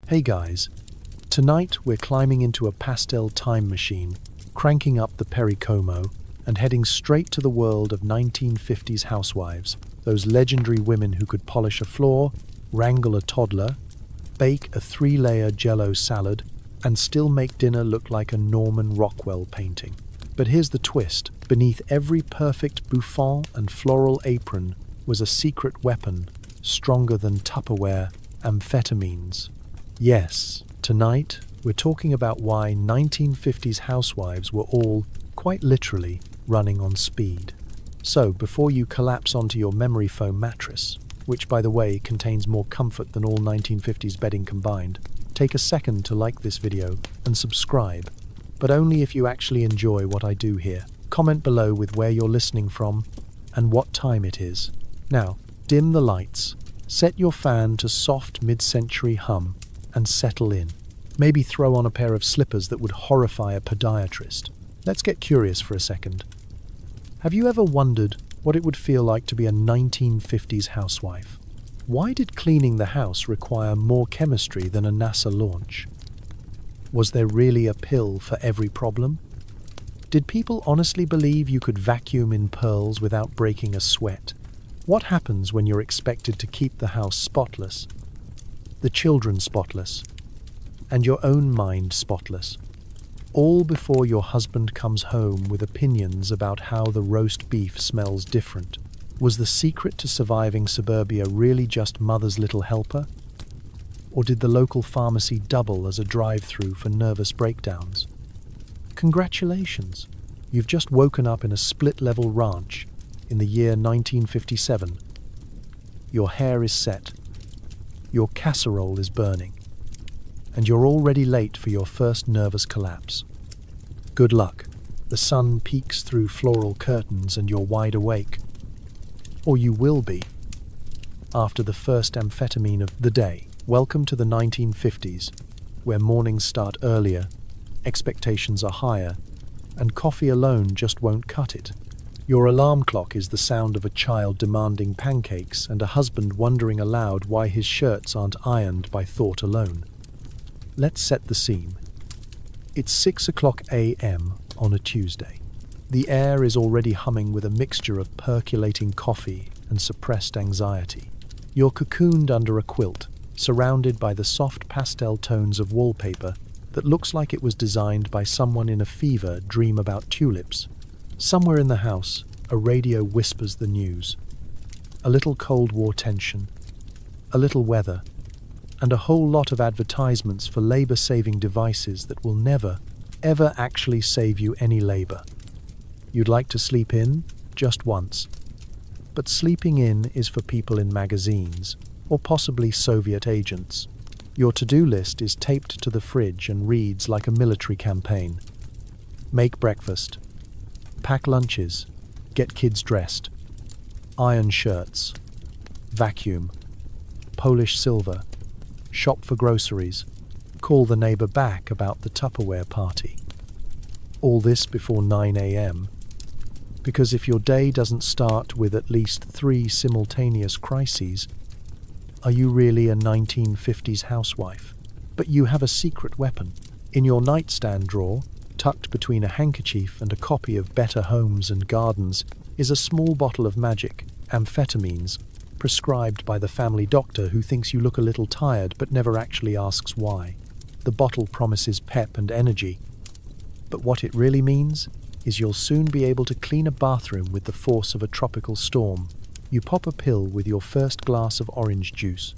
Hey guys, tonight we're climbing into a pastel time machine, cranking up the Pericomo, and heading straight to the world of 1950s housewives, those legendary women who could polish a floor, wrangle a toddler, bake a 3-layer Jell-O salad, and still make dinner look like a Norman Rockwell painting. But here's the twist. Beneath every perfect bouffant and floral apron was a secret weapon, stronger than Tupperware, amphetamines. Yes, tonight we're talking about why 1950s housewives were all, quite literally, running on speed. So, before you collapse onto your memory foam mattress, which by the way contains more comfort than all 1950s bedding combined, take a second to like this video and subscribe, but only if you actually enjoy what I do here. Comment below with where you're listening from and what time it is. Now, dim the lights, set your fan to soft mid-century hum, and settle in. Maybe throw on a pair of slippers that would horrify a podiatrist. Let's get curious for a second. Have you ever wondered what it would feel like to be a 1950s housewife? Why did cleaning the house require more chemistry than a NASA launch? Was there really a pill for every problem? Did people honestly believe you could vacuum in pearls without breaking a sweat? What happens when you're expected to keep the house spotless, the children spotless, and your own mind spotless, all before your husband comes home with opinions about how the roast beef smells different? Was the secret to surviving suburbia really just mother's little helper? Or did the local pharmacy double as a drive-through for nervous breakdowns? Congratulations! You've just woken up in a split-level ranch in the year 1957. Your hair is set, your casserole is burning, and you're already late for your first nervous collapse. Good luck. The sun peeks through floral curtains and you're wide awake. Or you will be, after the first amphetamine of the day. Welcome to the 1950s, where mornings start earlier, expectations are higher, and coffee alone just won't cut it. Your alarm clock is the sound of a child demanding pancakes and a husband wondering aloud why his shirts aren't ironed by thought alone. Let's set the scene. It's 6:00 a.m. on a Tuesday. The air is already humming with a mixture of percolating coffee and suppressed anxiety. You're cocooned under a quilt, surrounded by the soft pastel tones of wallpaper that looks like it was designed by someone in a fever dream about tulips. Somewhere in the house, a radio whispers the news. A little Cold War tension, a little weather, and a whole lot of advertisements for labor-saving devices that will never, ever actually save you any labor. You'd like to sleep in just once, but sleeping in is for people in magazines, or possibly Soviet agents. Your to-do list is taped to the fridge and reads like a military campaign. Make breakfast, pack lunches, get kids dressed, iron shirts, vacuum, polish silver, shop for groceries, call the neighbor back about the Tupperware party. All this before 9 a.m. Because if your day doesn't start with at least 3 simultaneous crises, are you really a 1950s housewife? But you have a secret weapon. In your nightstand drawer, tucked between a handkerchief and a copy of Better Homes and Gardens, is a small bottle of magic, amphetamines, prescribed by the family doctor who thinks you look a little tired but never actually asks why. The bottle promises pep and energy, but what it really means is you'll soon be able to clean a bathroom with the force of a tropical storm. You pop a pill with your first glass of orange juice.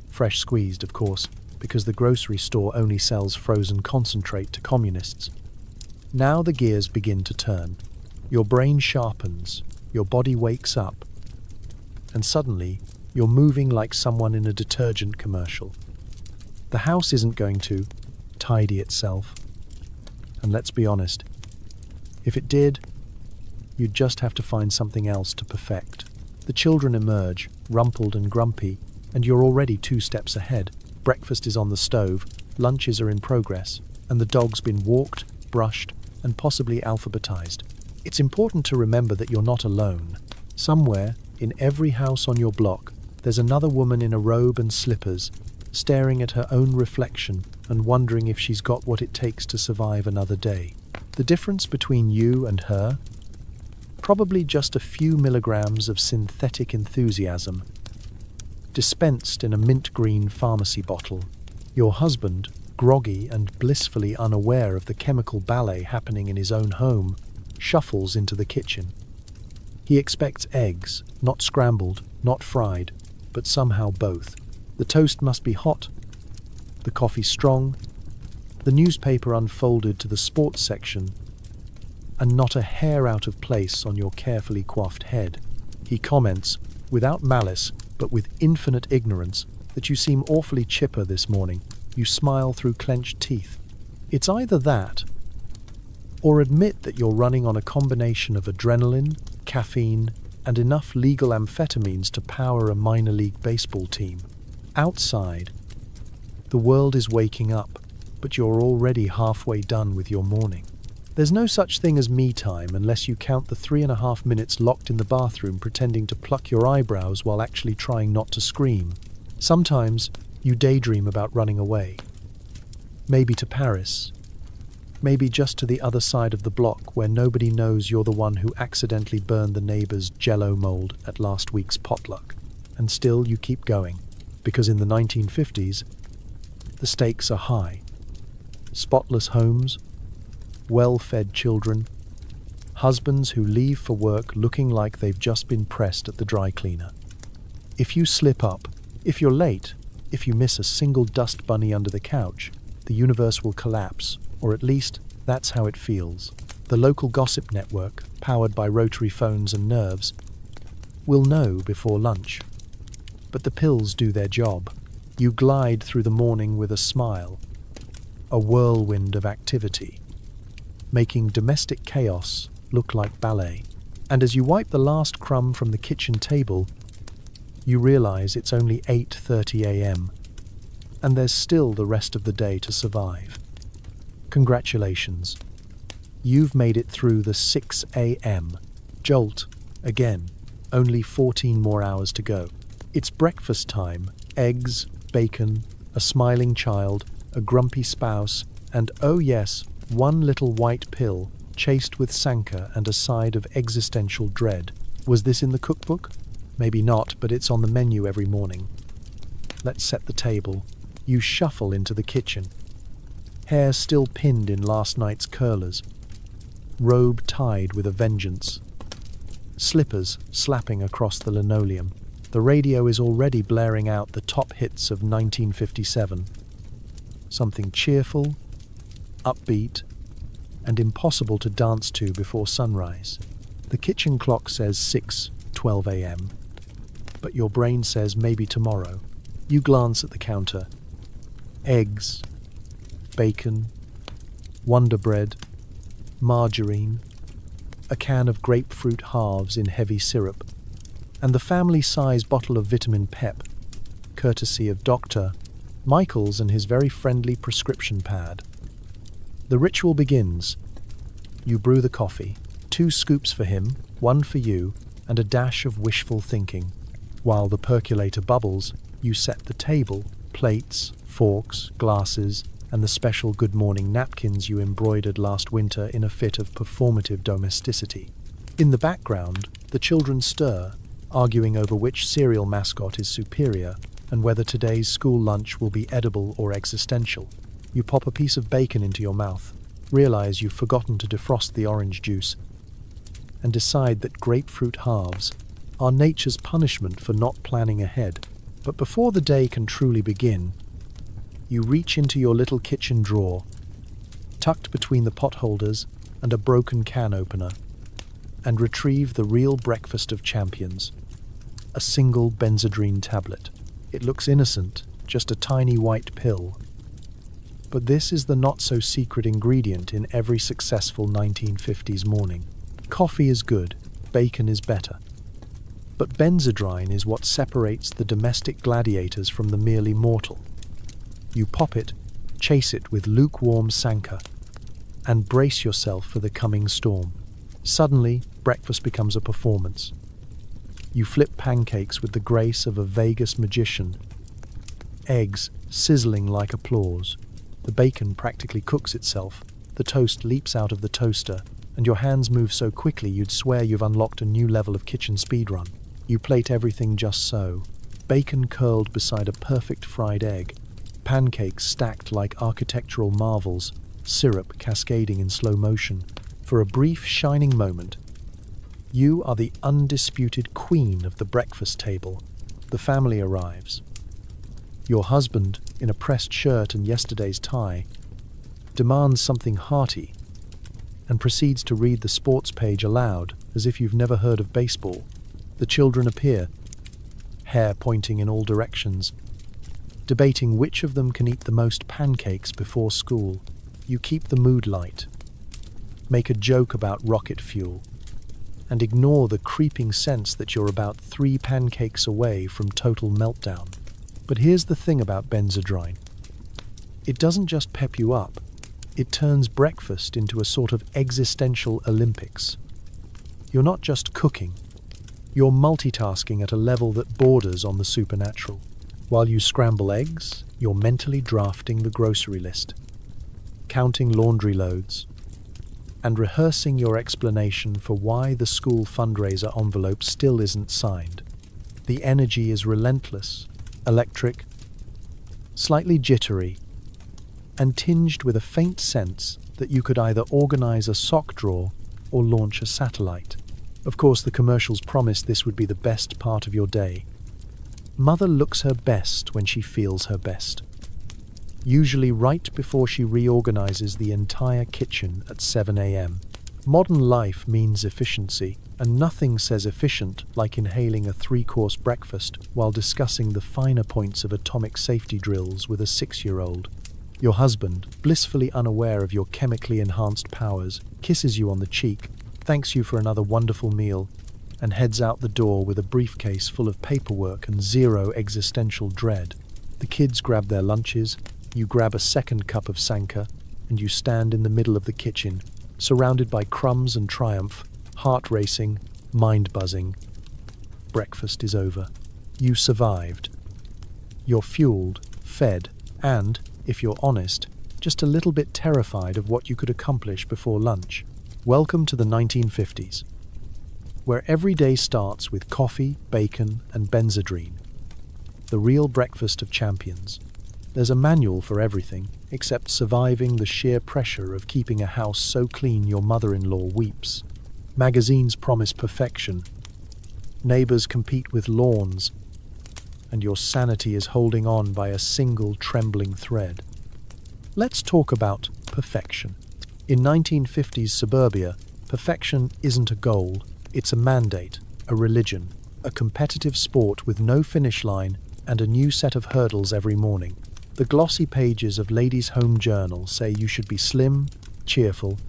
Fresh squeezed, of course, because the grocery store only sells frozen concentrate to communists. Now the gears begin to turn. Your brain sharpens, your body wakes up, and suddenly you're moving like someone in a detergent commercial. The house isn't going to tidy itself. And let's be honest, if it did, you'd just have to find something else to perfect. The children emerge, rumpled and grumpy, and you're already 2 steps ahead. Breakfast is on the stove, lunches are in progress, and the dog's been walked, brushed, and possibly alphabetized. It's important to remember that you're not alone. Somewhere, in every house on your block, there's another woman in a robe and slippers, staring at her own reflection and wondering if she's got what it takes to survive another day. The difference between you and her? Probably just a few milligrams of synthetic enthusiasm, dispensed in a mint green pharmacy bottle. Your husband, groggy and blissfully unaware of the chemical ballet happening in his own home, shuffles into the kitchen. He expects eggs, not scrambled, not fried, but somehow both. The toast must be hot, the coffee strong, the newspaper unfolded to the sports section, and not a hair out of place on your carefully coiffed head. He comments, without malice, but with infinite ignorance, that you seem awfully chipper this morning. You smile through clenched teeth. It's either that, or admit that you're running on a combination of adrenaline, caffeine, and enough legal amphetamines to power a minor league baseball team. Outside, the world is waking up, but you're already halfway done with your morning. There's no such thing as me time unless you count the 3.5 minutes locked in the bathroom pretending to pluck your eyebrows while actually trying not to scream. Sometimes you daydream about running away. Maybe to Paris. Maybe just to the other side of the block where nobody knows you're the one who accidentally burned the neighbor's Jell-O mold at last week's potluck. And still you keep going, because in the 1950s, the stakes are high. Spotless homes, well-fed children, husbands who leave for work looking like they've just been pressed at the dry cleaner. If you slip up, if you're late, if you miss a single dust bunny under the couch, the universe will collapse, or at least that's how it feels. The local gossip network, powered by rotary phones and nerves, will know before lunch. But the pills do their job. You glide through the morning with a smile, a whirlwind of activity, making domestic chaos look like ballet. And as you wipe the last crumb from the kitchen table, you realize it's only 8:30 a.m., and there's still the rest of the day to survive. Congratulations. You've made it through the 6 a.m. jolt. Again, only 14 more hours to go. It's breakfast time. Eggs, bacon, a smiling child, a grumpy spouse, and oh yes, one little white pill, chased with Sanka and a side of existential dread. Was this in the cookbook? Maybe not, but it's on the menu every morning. Let's set the table. You shuffle into the kitchen. Hair still pinned in last night's curlers. Robe tied with a vengeance. Slippers slapping across the linoleum. The radio is already blaring out the top hits of 1957. Something cheerful, upbeat, and impossible to dance to before sunrise. The kitchen clock says 6:12 a.m., but your brain says maybe tomorrow. You glance at the counter. Eggs, bacon, Wonder Bread, margarine, a can of grapefruit halves in heavy syrup, and the family-size bottle of vitamin Pep, courtesy of Dr. Michaels and his very friendly prescription pad. The ritual begins. You brew the coffee, 2 scoops for him, 1 for you, and a dash of wishful thinking. While the percolator bubbles, you set the table, plates, forks, glasses, and the special good morning napkins you embroidered last winter in a fit of performative domesticity. In the background, the children stir, arguing over which cereal mascot is superior and whether today's school lunch will be edible or existential. You pop a piece of bacon into your mouth, realize you've forgotten to defrost the orange juice, and decide that grapefruit halves are nature's punishment for not planning ahead. But before the day can truly begin, you reach into your little kitchen drawer, tucked between the pot holders and a broken can opener, and retrieve the real breakfast of champions, a single Benzedrine tablet. It looks innocent, just a tiny white pill. But this is the not-so-secret ingredient in every successful 1950s morning. Coffee is good, bacon is better. But Benzedrine is what separates the domestic gladiators from the merely mortal. You pop it, chase it with lukewarm Sanka, and brace yourself for the coming storm. Suddenly, breakfast becomes a performance. You flip pancakes with the grace of a Vegas magician, eggs sizzling like applause. The bacon practically cooks itself, the toast leaps out of the toaster, and your hands move so quickly you'd swear you've unlocked a new level of kitchen speedrun. You plate everything just so. Bacon curled beside a perfect fried egg, pancakes stacked like architectural marvels, syrup cascading in slow motion. For a brief, shining moment, you are the undisputed queen of the breakfast table. The family arrives. Your husband, in a pressed shirt and yesterday's tie, demands something hearty and proceeds to read the sports page aloud as if you've never heard of baseball. The children appear, hair pointing in all directions, debating which of them can eat the most pancakes before school. You keep the mood light, make a joke about rocket fuel, and ignore the creeping sense that you're about 3 pancakes away from total meltdown. But here's the thing about Benzedrine. It doesn't just pep you up, it turns breakfast into a sort of existential Olympics. You're not just cooking, you're multitasking at a level that borders on the supernatural. While you scramble eggs, you're mentally drafting the grocery list, counting laundry loads, and rehearsing your explanation for why the school fundraiser envelope still isn't signed. The energy is relentless, electric, slightly jittery, and tinged with a faint sense that you could either organize a sock drawer or launch a satellite. Of course, the commercials promised this would be the best part of your day. Mother looks her best when she feels her best, usually right before she reorganizes the entire kitchen at 7 a.m. Modern life means efficiency, and nothing says efficient like inhaling a 3-course breakfast while discussing the finer points of atomic safety drills with a 6-year-old. Your husband, blissfully unaware of your chemically enhanced powers, kisses you on the cheek, thanks you for another wonderful meal, and heads out the door with a briefcase full of paperwork and zero existential dread. The kids grab their lunches, you grab a second cup of Sanka, and you stand in the middle of the kitchen, surrounded by crumbs and triumph, heart racing, mind buzzing. Breakfast is over. You survived. You're fueled, fed, and, if you're honest, just a little bit terrified of what you could accomplish before lunch. Welcome to the 1950s, where every day starts with coffee, bacon, and Benzedrine, the real breakfast of champions. There's a manual for everything, except surviving the sheer pressure of keeping a house so clean your mother-in-law weeps. Magazines promise perfection. Neighbors compete with lawns, and your sanity is holding on by a single trembling thread. Let's talk about perfection. In 1950s suburbia, perfection isn't a goal, it's a mandate, a religion, a competitive sport with no finish line and a new set of hurdles every morning. The glossy pages of Ladies' Home Journal say you should be slim, cheerful,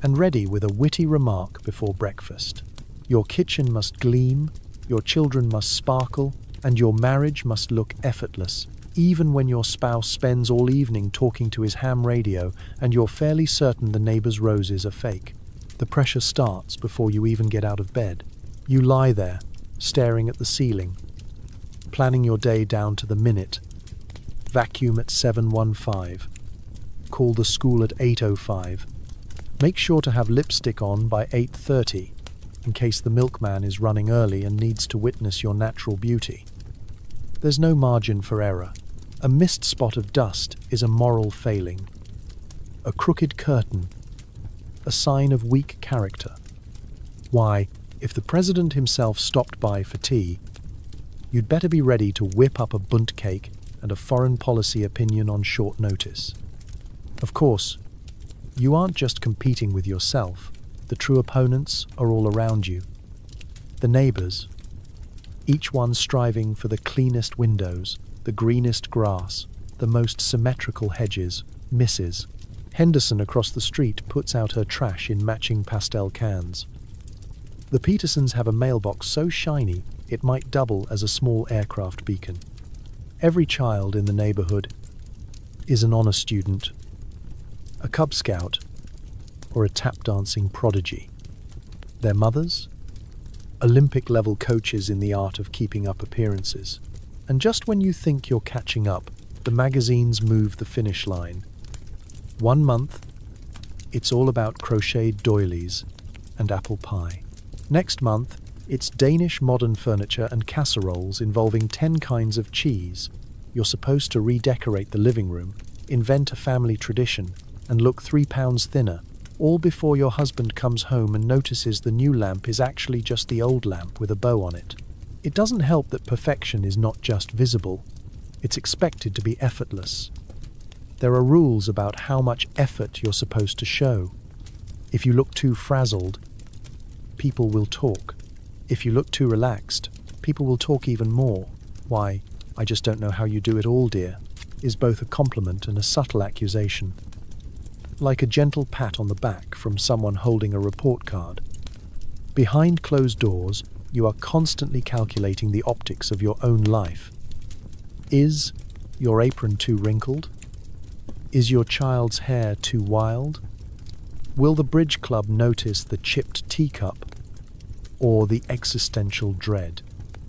and ready with a witty remark before breakfast. Your kitchen must gleam, your children must sparkle, and your marriage must look effortless, even when your spouse spends all evening talking to his ham radio and you're fairly certain the neighbor's roses are fake. The pressure starts before you even get out of bed. You lie there, staring at the ceiling, planning your day down to the minute. Vacuum at 7:15. Call the school at 8:05. Make sure to have lipstick on by 8:30, in case the milkman is running early and needs to witness your natural beauty. There's no margin for error. A missed spot of dust is a moral failing. A crooked curtain, a sign of weak character. Why, if the president himself stopped by for tea, you'd better be ready to whip up a bunt cake and a foreign policy opinion on short notice. Of course, you aren't just competing with yourself. The true opponents are all around you. The neighbors, each one striving for the cleanest windows, the greenest grass, the most symmetrical hedges, misses. Henderson across the street puts out her trash in matching pastel cans. The Petersons have a mailbox so shiny it might double as a small aircraft beacon. Every child in the neighborhood is an honor student, a Cub Scout, or a tap-dancing prodigy. Their mothers? Olympic-level coaches in the art of keeping up appearances. And just when you think you're catching up, the magazines move the finish line. 1 month, it's all about crocheted doilies and apple pie. Next month, it's Danish modern furniture and casseroles involving 10 kinds of cheese. You're supposed to redecorate the living room, invent a family tradition, and look 3 pounds thinner, all before your husband comes home and notices the new lamp is actually just the old lamp with a bow on it. It doesn't help that perfection is not just visible, it's expected to be effortless. There are rules about how much effort you're supposed to show. If you look too frazzled, people will talk. If you look too relaxed, people will talk even more. Why, I just don't know how you do it all, dear, is both a compliment and a subtle accusation. Like a gentle pat on the back from someone holding a report card. Behind closed doors, you are constantly calculating the optics of your own life. Is your apron too wrinkled? Is your child's hair too wild? Will the bridge club notice the chipped teacup or the existential dread?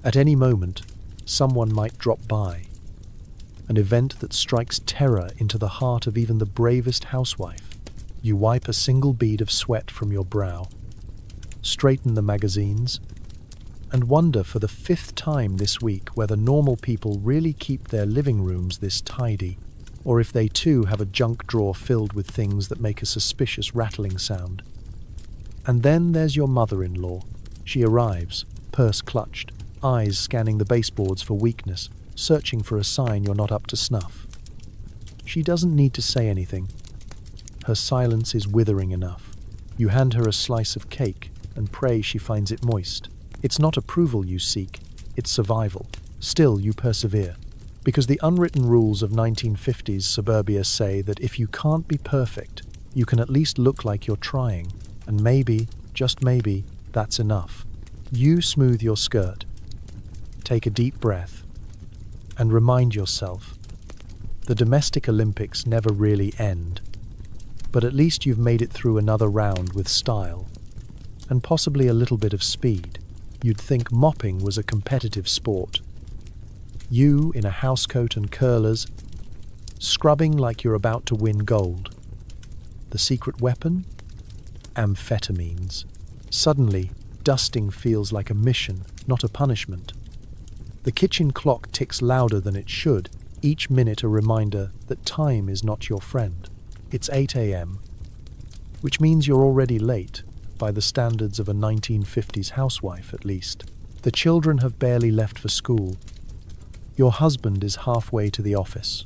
At any moment, someone might drop by. An event that strikes terror into the heart of even the bravest housewife. You wipe a single bead of sweat from your brow, straighten the magazines, and wonder for the 5th time this week whether normal people really keep their living rooms this tidy, or if they too have a junk drawer filled with things that make a suspicious rattling sound. And then there's your mother-in-law. She arrives, purse clutched, eyes scanning the baseboards for weakness, searching for a sign you're not up to snuff. She doesn't need to say anything. Her silence is withering enough. You hand her a slice of cake and pray she finds it moist. It's not approval you seek, it's survival. Still, you persevere. Because the unwritten rules of 1950s suburbia say that if you can't be perfect, you can at least look like you're trying. And maybe, just maybe, that's enough. You smooth your skirt. Take a deep breath. And remind yourself, the domestic Olympics never really end. But at least you've made it through another round with style. And possibly a little bit of speed. You'd think mopping was a competitive sport. You, in a housecoat and curlers, scrubbing like you're about to win gold. The secret weapon? Amphetamines. Suddenly, dusting feels like a mission, not a punishment. The kitchen clock ticks louder than it should, each minute a reminder that time is not your friend. It's 8 a.m., which means you're already late, by the standards of a 1950s housewife at least. The children have barely left for school. Your husband is halfway to the office.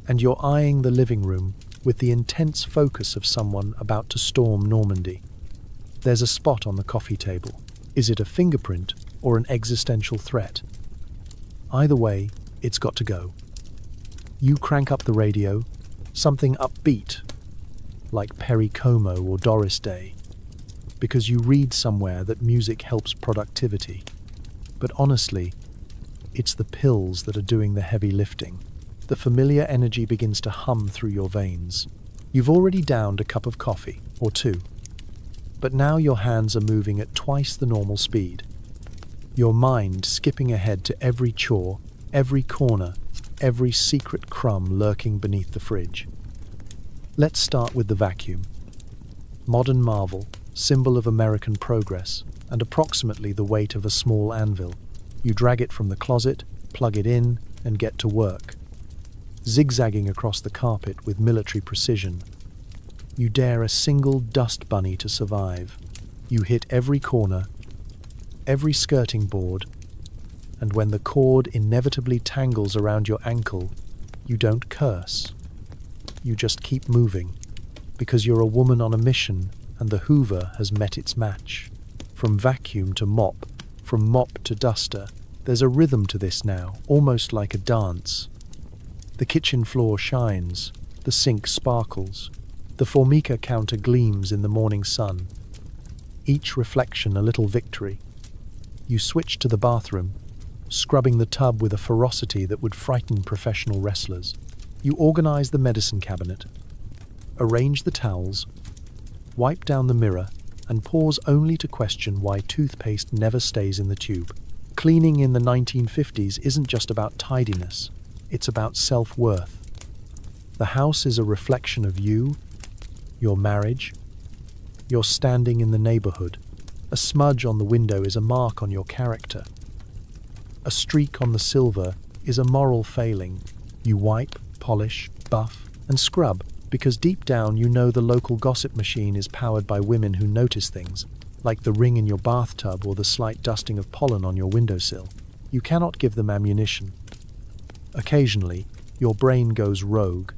And you're eyeing the living room with the intense focus of someone about to storm Normandy. There's a spot on the coffee table. Is it a fingerprint or an existential threat? Either way, it's got to go. You crank up the radio, something upbeat, like Perry Como or Doris Day, because you read somewhere that music helps productivity. But honestly, it's the pills that are doing the heavy lifting. The familiar energy begins to hum through your veins. You've already downed a cup of coffee, or 2. But now your hands are moving at twice the normal speed. Your mind skipping ahead to every chore, every corner, every secret crumb lurking beneath the fridge. Let's start with the vacuum. Modern marvel, symbol of American progress, and approximately the weight of a small anvil. You drag it from the closet, plug it in, and get to work. Zigzagging across the carpet with military precision. You dare a single dust bunny to survive. You hit every corner, every skirting board, and when the cord inevitably tangles around your ankle, you don't curse. You just keep moving, because you're a woman on a mission and the Hoover has met its match. From vacuum to mop, from mop to duster, there's a rhythm to this now, almost like a dance. The kitchen floor shines, the sink sparkles, the Formica counter gleams in the morning sun. Each reflection a little victory. You switch to the bathroom, scrubbing the tub with a ferocity that would frighten professional wrestlers. You organize the medicine cabinet, arrange the towels, wipe down the mirror, and pause only to question why toothpaste never stays in the tube. Cleaning in the 1950s isn't just about tidiness, it's about self-worth. The house is a reflection of you, your marriage, your standing in the neighborhood. A smudge on the window is a mark on your character. A streak on the silver is a moral failing. You wipe, polish, buff, and scrub because deep down you know the local gossip machine is powered by women who notice things, like the ring in your bathtub or the slight dusting of pollen on your windowsill. You cannot give them ammunition. Occasionally, your brain goes rogue,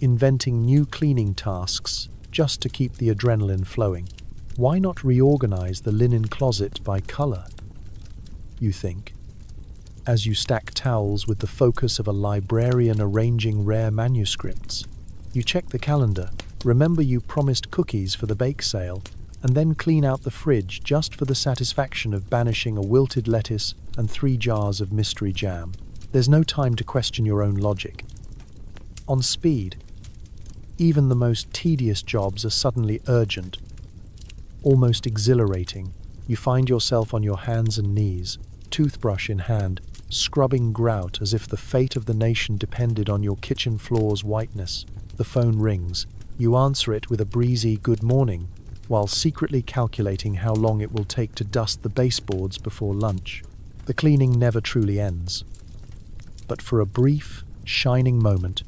inventing new cleaning tasks just to keep the adrenaline flowing. Why not reorganize the linen closet by color? You think, as you stack towels with the focus of a librarian arranging rare manuscripts. You check the calendar, remember you promised cookies for the bake sale, and then clean out the fridge just for the satisfaction of banishing a wilted lettuce and 3 jars of mystery jam. There's no time to question your own logic. On speed, even the most tedious jobs are suddenly urgent, almost exhilarating. You find yourself on your hands and knees, toothbrush in hand, scrubbing grout as if the fate of the nation depended on your kitchen floor's whiteness. The phone rings. You answer it with a breezy good morning, while secretly calculating how long it will take to dust the baseboards before lunch. The cleaning never truly ends. But for a brief, shining moment,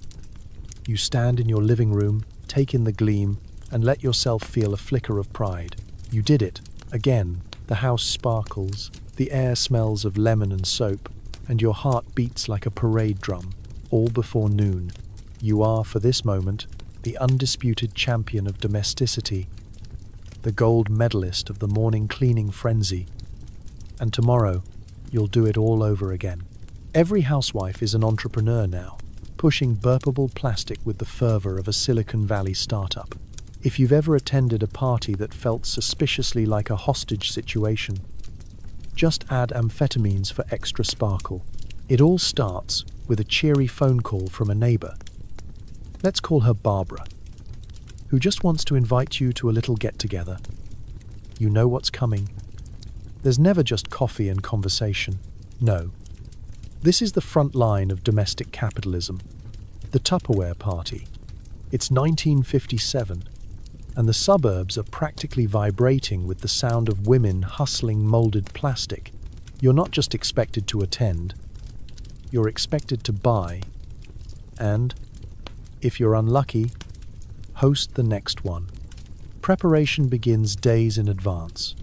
you stand in your living room, take in the gleam, and let yourself feel a flicker of pride. You did it. Again, the house sparkles, the air smells of lemon and soap, and your heart beats like a parade drum, all before noon. You are, for this moment, the undisputed champion of domesticity, the gold medalist of the morning cleaning frenzy. And tomorrow, you'll do it all over again. Every housewife is an entrepreneur now, pushing burpable plastic with the fervor of a Silicon Valley startup. If you've ever attended a party that felt suspiciously like a hostage situation, just add amphetamines for extra sparkle. It all starts with a cheery phone call from a neighbor. Let's call her Barbara, who just wants to invite you to a little get-together. You know what's coming. There's never just coffee and conversation. No. This is the front line of domestic capitalism, the Tupperware party. It's 1957, and the suburbs are practically vibrating with the sound of women hustling molded plastic. You're not just expected to attend, you're expected to buy, and, if you're unlucky, host the next one. Preparation begins days in advance.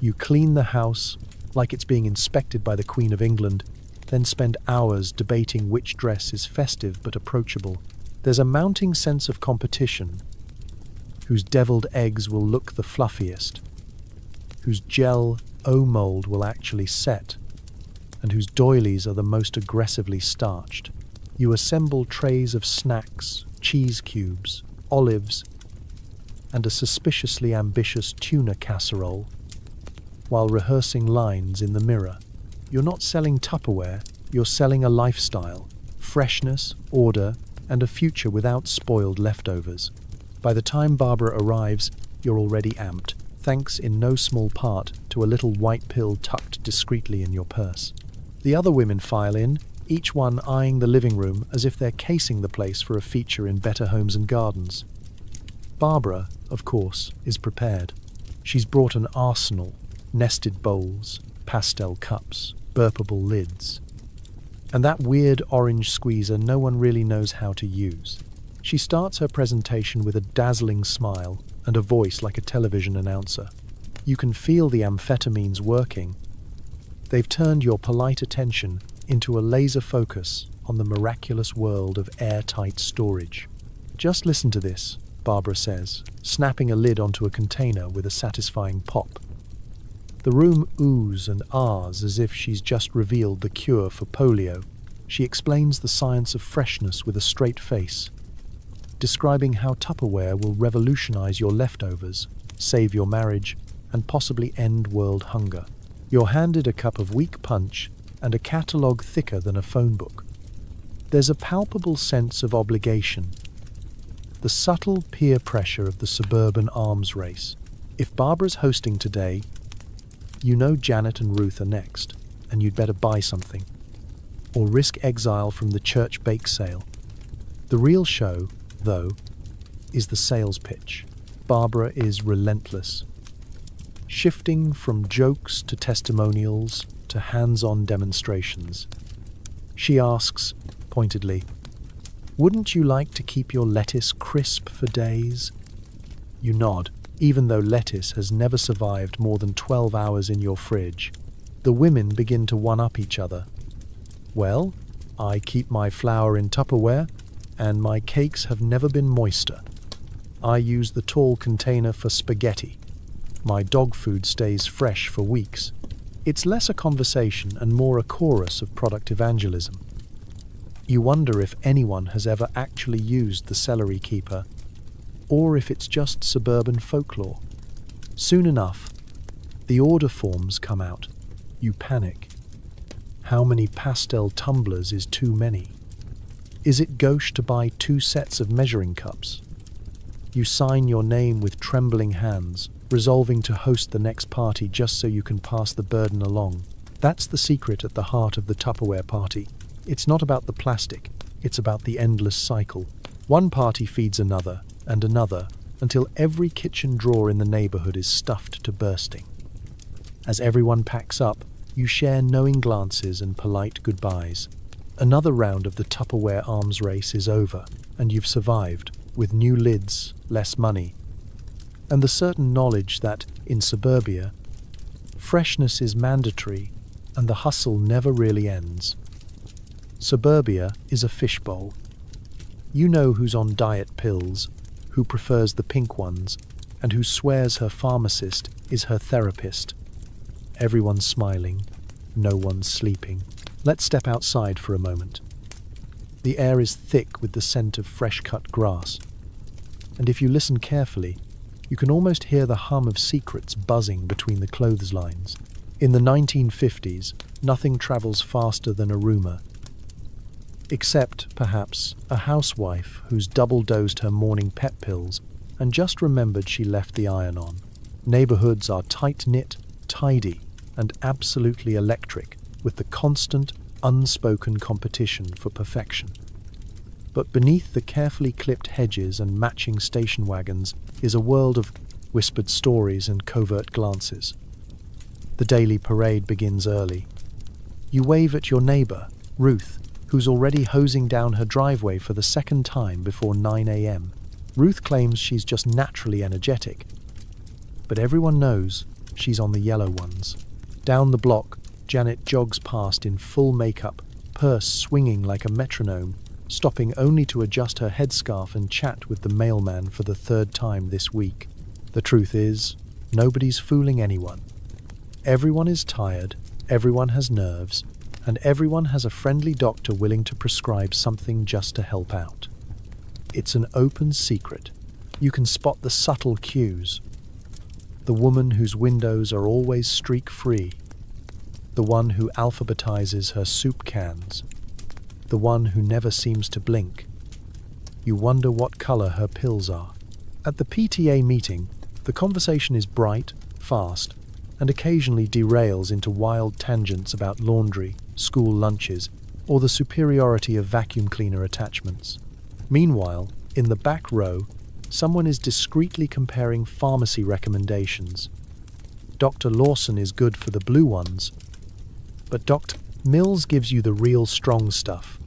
You clean the house like it's being inspected by the Queen of England, then spend hours debating which dress is festive but approachable. There's a mounting sense of competition. Whose deviled eggs will look the fluffiest, whose gel O-mold will actually set, and whose doilies are the most aggressively starched. You assemble trays of snacks, cheese cubes, olives, and a suspiciously ambitious tuna casserole, while rehearsing lines in the mirror. You're not selling Tupperware, you're selling a lifestyle, freshness, order, and a future without spoiled leftovers. By the time Barbara arrives, you're already amped, thanks in no small part to a little white pill tucked discreetly in your purse. The other women file in, each one eyeing the living room as if they're casing the place for a feature in Better Homes and Gardens. Barbara, of course, is prepared. She's brought an arsenal, nested bowls, pastel cups, burpable lids, and that weird orange squeezer no one really knows how to use. She starts her presentation with a dazzling smile and a voice like a television announcer. You can feel the amphetamines working. They've turned your polite attention into a laser focus on the miraculous world of airtight storage. Just listen to this, Barbara says, snapping a lid onto a container with a satisfying pop. The room oohs and ahs as if she's just revealed the cure for polio. She explains the science of freshness with a straight face, describing how Tupperware will revolutionize your leftovers, save your marriage, and possibly end world hunger. You're handed a cup of weak punch and a catalogue thicker than a phone book. There's a palpable sense of obligation, the subtle peer pressure of the suburban arms race. If Barbara's hosting today, You know Janet and Ruth are next, and you'd better buy something, or risk exile from the church bake sale. The real show, though, is the sales pitch. Barbara is relentless, shifting from jokes to testimonials to hands-on demonstrations. She asks, pointedly, "Wouldn't you like to keep your lettuce crisp for days?" You nod, even though lettuce has never survived more than 12 hours in your fridge. The women begin to one-up each other. "Well, I keep my flour in Tupperware, and my cakes have never been moister. I use the tall container for spaghetti. My dog food stays fresh for weeks." It's less a conversation and more a chorus of product evangelism. You wonder if anyone has ever actually used the celery keeper, or if it's just suburban folklore. Soon enough, the order forms come out. You panic. How many pastel tumblers is too many? Is it gauche to buy 2 sets of measuring cups? You sign your name with trembling hands, resolving to host the next party just so you can pass the burden along. That's the secret at the heart of the Tupperware party. It's not about the plastic, it's about the endless cycle. One party feeds another, and another, until every kitchen drawer in the neighborhood is stuffed to bursting. As everyone packs up, you share knowing glances and polite goodbyes. Another round of the Tupperware arms race is over, and you've survived, with new lids, less money, and the certain knowledge that, in suburbia, freshness is mandatory and the hustle never really ends. Suburbia is a fishbowl. You know who's on diet pills, who prefers the pink ones, and who swears her pharmacist is her therapist. Everyone's smiling, no one's sleeping. Let's step outside for a moment. The air is thick with the scent of fresh-cut grass, and if you listen carefully, you can almost hear the hum of secrets buzzing between the clotheslines. In the 1950s, nothing travels faster than a rumor, except, perhaps, a housewife who's double-dosed her morning pep pills and just remembered she left the iron on. Neighborhoods are tight-knit, tidy, and absolutely electric, with the constant, unspoken competition for perfection. But beneath the carefully clipped hedges and matching station wagons is a world of whispered stories and covert glances. The daily parade begins early. You wave at your neighbor, Ruth, who's already hosing down her driveway for the second time before 9 a.m. Ruth claims she's just naturally energetic, but everyone knows she's on the yellow ones. Down the block, Janet jogs past in full makeup, purse swinging like a metronome, stopping only to adjust her headscarf and chat with the mailman for the 3rd time this week. The truth is, nobody's fooling anyone. Everyone is tired, everyone has nerves, and everyone has a friendly doctor willing to prescribe something just to help out. It's an open secret. You can spot the subtle cues. The woman whose windows are always streak-free. The one who alphabetizes her soup cans. The one who never seems to blink. You wonder what color her pills are. At the PTA meeting, the conversation is bright, fast, and occasionally derails into wild tangents about laundry, school lunches, or the superiority of vacuum cleaner attachments. Meanwhile, in the back row, someone is discreetly comparing pharmacy recommendations. Dr. Lawson is good for the blue ones, but Dr. Mills gives you the real strong stuff.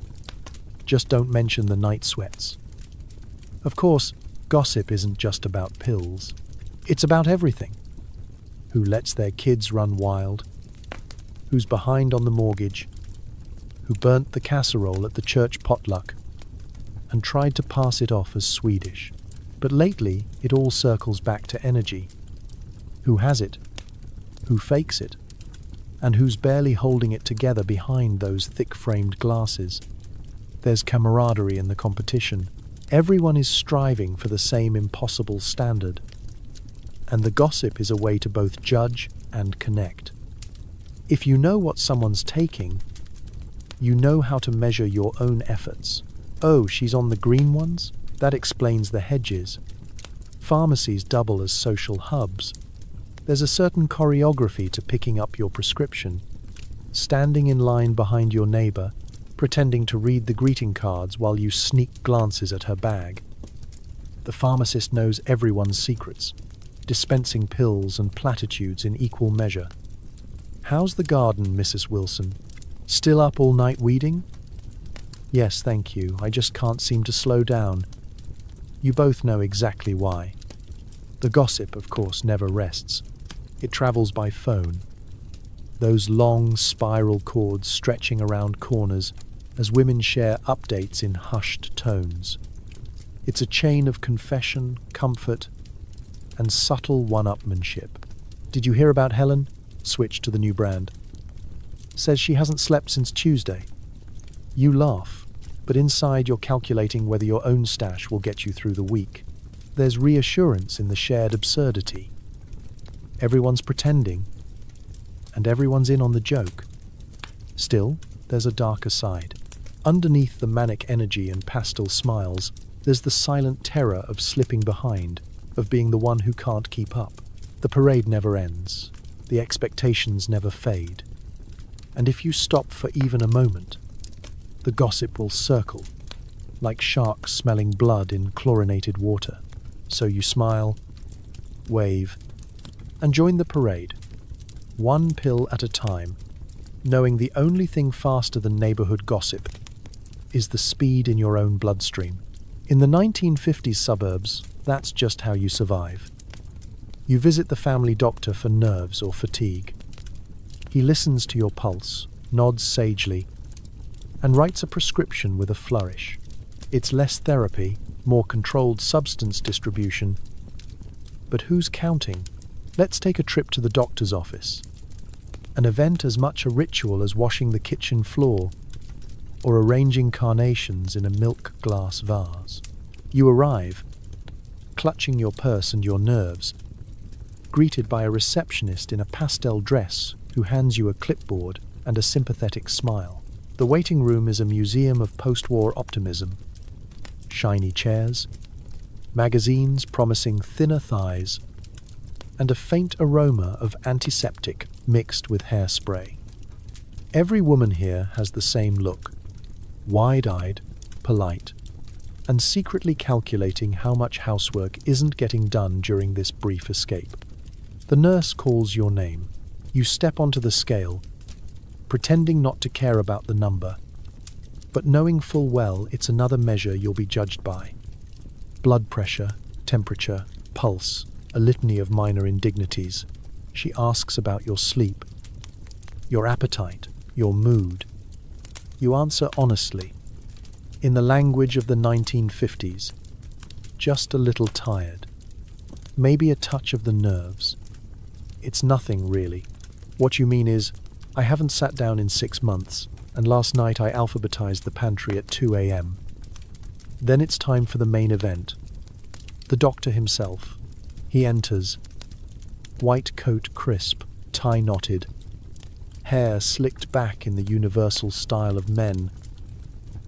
Just don't mention the night sweats. Of course, gossip isn't just about pills. It's about everything. Who lets their kids run wild? Who's behind on the mortgage? Who burnt the casserole at the church potluck and tried to pass it off as Swedish? But lately, it all circles back to energy. Who has it? Who fakes it? And who's barely holding it together behind those thick-framed glasses? There's camaraderie in the competition. Everyone is striving for the same impossible standard. And the gossip is a way to both judge and connect. If you know what someone's taking, you know how to measure your own efforts. Oh, she's on the green ones? That explains the hedges. Pharmacies double as social hubs. There's a certain choreography to picking up your prescription, standing in line behind your neighbor, pretending to read the greeting cards while you sneak glances at her bag. The pharmacist knows everyone's secrets, dispensing pills and platitudes in equal measure. "How's the garden, Mrs. Wilson? Still up all night weeding?" "Yes, thank you. I just can't seem to slow down." You both know exactly why. The gossip, of course, never rests. It travels by phone. Those long spiral cords stretching around corners as women share updates in hushed tones. It's a chain of confession, comfort, and subtle one-upmanship. "Did you hear about Helen?" Switch to the new brand. "Says she hasn't slept since Tuesday." You laugh, but inside you're calculating whether your own stash will get you through the week. There's reassurance in the shared absurdity. Everyone's pretending, and everyone's in on the joke. Still, there's a darker side. Underneath the manic energy and pastel smiles, there's the silent terror of slipping behind, of being the one who can't keep up. The parade never ends. The expectations never fade. And if you stop for even a moment, the gossip will circle, like sharks smelling blood in chlorinated water. So you smile, wave, and join the parade, one pill at a time, knowing the only thing faster than neighborhood gossip is the speed in your own bloodstream. In the 1950s suburbs, that's just how you survive. You visit the family doctor for nerves or fatigue. He listens to your pulse, nods sagely, and writes a prescription with a flourish. It's less therapy, more controlled substance distribution. But who's counting? Let's take a trip to the doctor's office. An event as much a ritual as washing the kitchen floor or arranging carnations in a milk glass vase. You arrive, clutching your purse and your nerves, greeted by a receptionist in a pastel dress who hands you a clipboard and a sympathetic smile. The waiting room is a museum of post-war optimism. Shiny chairs, magazines promising thinner thighs, and a faint aroma of antiseptic mixed with hairspray. Every woman here has the same look, wide-eyed, polite, and secretly calculating how much housework isn't getting done during this brief escape. The nurse calls your name. You step onto the scale, pretending not to care about the number, but knowing full well it's another measure you'll be judged by. Blood pressure, temperature, pulse, a litany of minor indignities. She asks about your sleep, your appetite, your mood. You answer honestly, in the language of the 1950s, just a little tired, maybe a touch of the nerves. It's nothing, really. What you mean is, I haven't sat down in 6 months, and last night I alphabetized the pantry at 2 a.m. Then it's time for the main event. The doctor himself. He enters. White coat crisp, tie knotted, hair slicked back in the universal style of men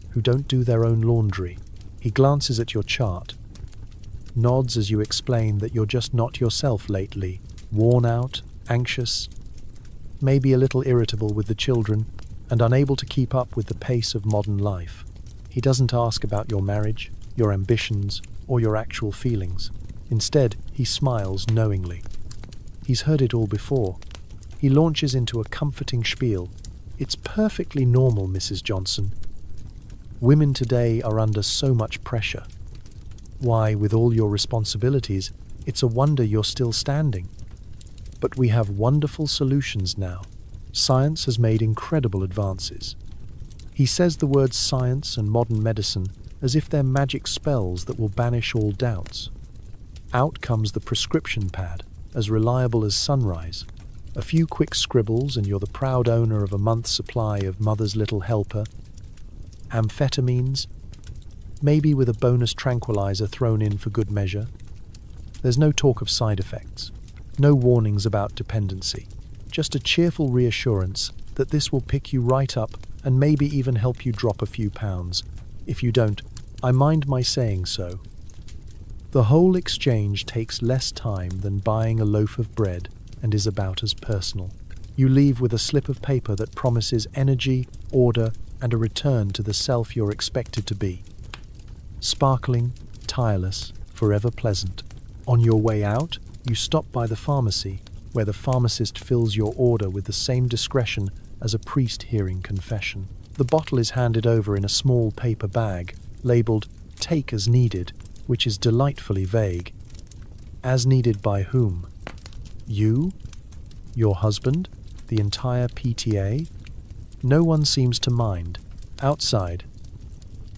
who don't do their own laundry. He glances at your chart, nods as you explain that you're just not yourself lately, worn out, anxious, maybe a little irritable with the children, and unable to keep up with the pace of modern life. He doesn't ask about your marriage, your ambitions, or your actual feelings. Instead, he smiles knowingly. He's heard it all before. He launches into a comforting spiel. "It's perfectly normal, Mrs. Johnson. Women today are under so much pressure. Why, with all your responsibilities, it's a wonder you're still standing. But we have wonderful solutions now. Science has made incredible advances." He says the words science and modern medicine as if they're magic spells that will banish all doubts. Out comes the prescription pad, as reliable as sunrise. A few quick scribbles and you're the proud owner of a month's supply of Mother's Little Helper. Amphetamines, maybe with a bonus tranquilizer thrown in for good measure. There's no talk of side effects, no warnings about dependency, just a cheerful reassurance that this will pick you right up and maybe even help you drop a few pounds. If you don't, I mind my saying so. The whole exchange takes less time than buying a loaf of bread and is about as personal. You leave with a slip of paper that promises energy, order, and a return to the self you're expected to be. Sparkling, tireless, forever pleasant. On your way out, you stop by the pharmacy, where the pharmacist fills your order with the same discretion as a priest hearing confession. The bottle is handed over in a small paper bag, labelled "Take as needed," which is delightfully vague. As needed by whom? You? Your husband? The entire PTA? No one seems to mind. Outside,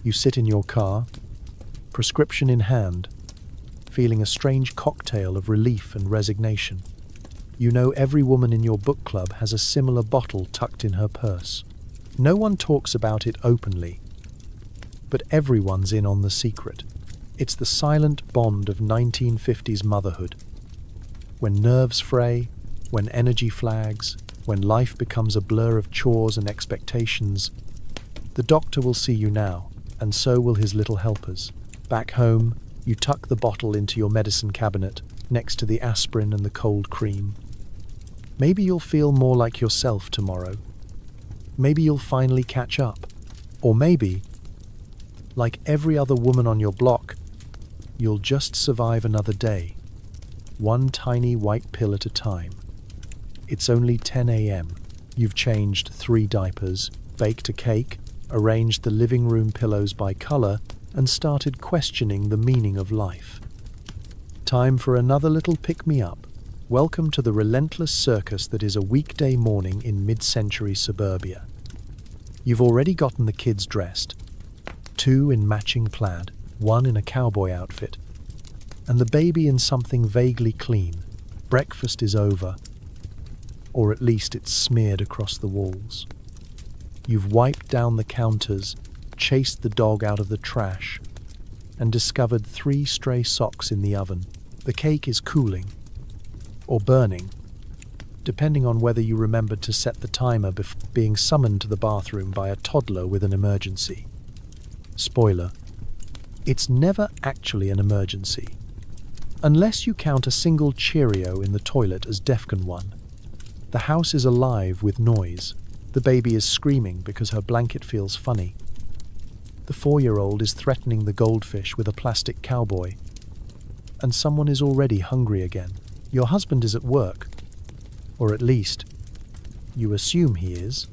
you sit in your car, prescription in hand, feeling a strange cocktail of relief and resignation. You know every woman in your book club has a similar bottle tucked in her purse. No one talks about it openly, but everyone's in on the secret. It's the silent bond of 1950s motherhood. When nerves fray, when energy flags, when life becomes a blur of chores and expectations, the doctor will see you now, and so will his little helpers. Back home, you tuck the bottle into your medicine cabinet, next to the aspirin and the cold cream. Maybe you'll feel more like yourself tomorrow. Maybe you'll finally catch up. Or maybe, like every other woman on your block, you'll just survive another day, one tiny white pill at a time. It's only 10 a.m. You've changed 3 diapers, baked a cake, arranged the living room pillows by color, and started questioning the meaning of life. Time for another little pick-me-up. Welcome to the relentless circus that is a weekday morning in mid-century suburbia. You've already gotten the kids dressed, 2 in matching plaid, 1 in a cowboy outfit, and the baby in something vaguely clean. Breakfast is over, or at least it's smeared across the walls. You've wiped down the counters, chased the dog out of the trash, and discovered 3 stray socks in the oven. The cake is cooling, or burning, depending on whether you remembered to set the timer before being summoned to the bathroom by a toddler with an emergency. Spoiler: it's never actually an emergency, unless you count a single Cheerio in the toilet as Defcon 1. The house is alive with noise. The baby is screaming because her blanket feels funny. The 4-year-old is threatening the goldfish with a plastic cowboy. And someone is already hungry again. Your husband is at work. Or at least, you assume he is,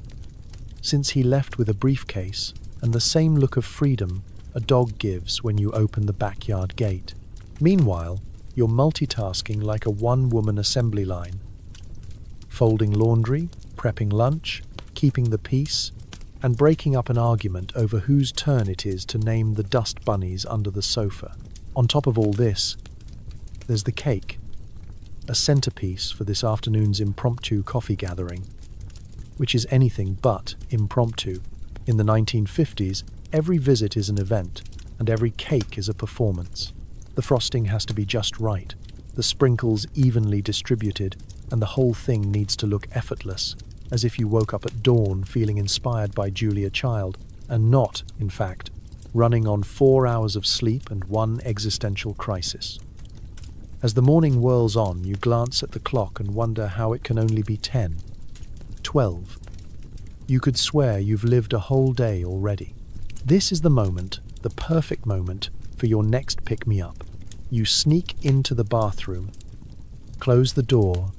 since he left with a briefcase and the same look of freedom a dog gives when you open the backyard gate. Meanwhile, you're multitasking like a one-woman assembly line. Folding laundry, prepping lunch, keeping the peace, and breaking up an argument over whose turn it is to name the dust bunnies under the sofa. On top of all this, there's the cake, a centerpiece for this afternoon's impromptu coffee gathering, which is anything but impromptu. In the 1950s, every visit is an event, and every cake is a performance. The frosting has to be just right, the sprinkles evenly distributed, and the whole thing needs to look effortless, as if you woke up at dawn feeling inspired by Julia Child, and not, in fact, running on 4 hours of sleep and 1 existential crisis. As the morning whirls on, you glance at the clock and wonder how it can only be 10, 12. You could swear you've lived a whole day already. This is the moment, the perfect moment, for your next pick-me-up. You sneak into the bathroom, close the door,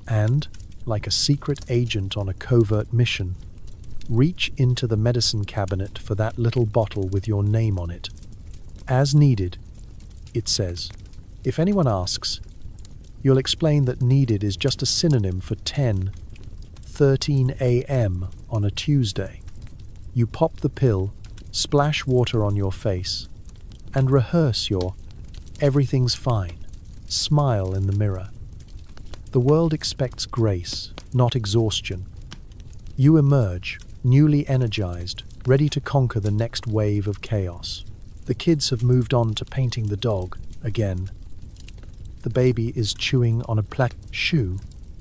and, like a secret agent on a covert mission, reach into the medicine cabinet for that little bottle with your name on it. As needed, it says. If anyone asks, you'll explain that needed is just a synonym for 10:13 a.m. on a Tuesday. You pop the pill, splash water on your face, and rehearse your "everything's fine" smile in the mirror. The world expects grace, not exhaustion. You emerge, newly energized, ready to conquer the next wave of chaos. The kids have moved on to painting the dog, again. The baby is chewing on a shoe,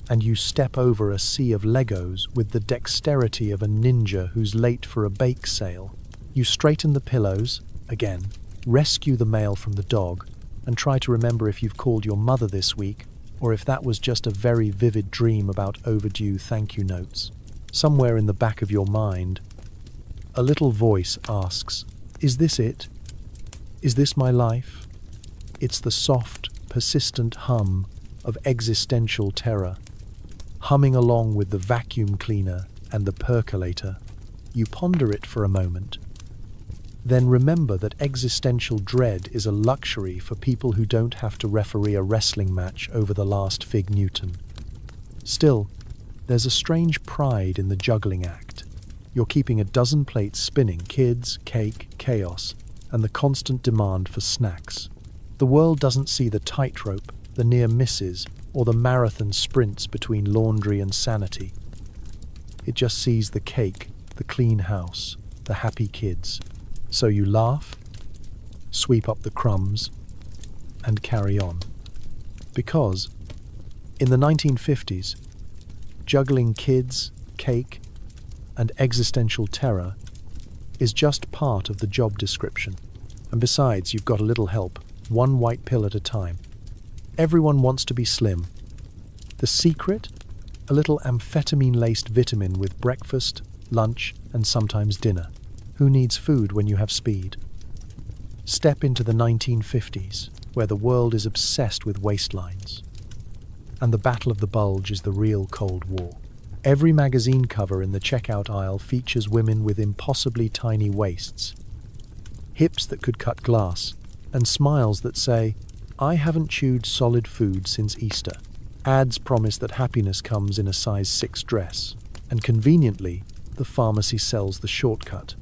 and you step over a sea of Legos with the dexterity of a ninja who's late for a bake sale. You straighten the pillows, again, rescue the mail from the dog, and try to remember if you've called your mother this week, or if that was just a very vivid dream about overdue thank you notes. Somewhere in the back of your mind, a little voice asks, "Is this it? Is this my life?" It's the soft, persistent hum of existential terror, humming along with the vacuum cleaner and the percolator. You ponder it for a moment. Then remember that existential dread is a luxury for people who don't have to referee a wrestling match over the last fig Newton. Still, there's a strange pride in the juggling act. You're keeping a dozen plates spinning: kids, cake, chaos, and the constant demand for snacks. The world doesn't see the tightrope, the near misses, or the marathon sprints between laundry and sanity. It just sees the cake, the clean house, the happy kids. So you laugh, sweep up the crumbs, and carry on. Because, in the 1950s, juggling kids, cake, and existential terror is just part of the job description. And besides, you've got a little help, one white pill at a time. Everyone wants to be slim. The secret? A little amphetamine-laced vitamin with breakfast, lunch, and sometimes dinner. Who needs food when you have speed? Step into the 1950s, where the world is obsessed with waistlines. And the Battle of the Bulge is the real Cold War. Every magazine cover in the checkout aisle features women with impossibly tiny waists, hips that could cut glass, and smiles that say, "I haven't chewed solid food since Easter." Ads promise that happiness comes in a size 6 dress, and conveniently, the pharmacy sells the shortcut.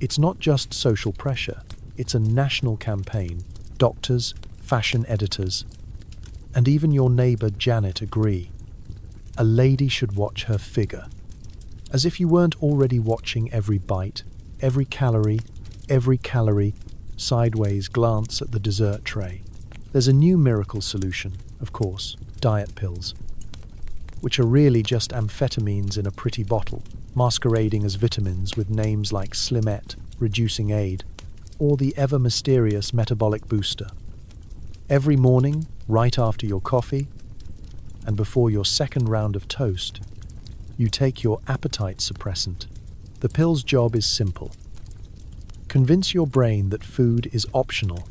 It's not just social pressure, it's a national campaign. Doctors, fashion editors, and even your neighbor Janet agree. A lady should watch her figure. As if you weren't already watching every bite, every calorie, sideways glance at the dessert tray. There's a new miracle solution, of course, diet pills, which are really just amphetamines in a pretty bottle, masquerading as vitamins with names like Slimette, Reducing Aid, or the ever-mysterious Metabolic Booster. Every morning, right after your coffee, and before your second round of toast, you take your appetite suppressant. The pill's job is simple. Convince your brain that food is optional,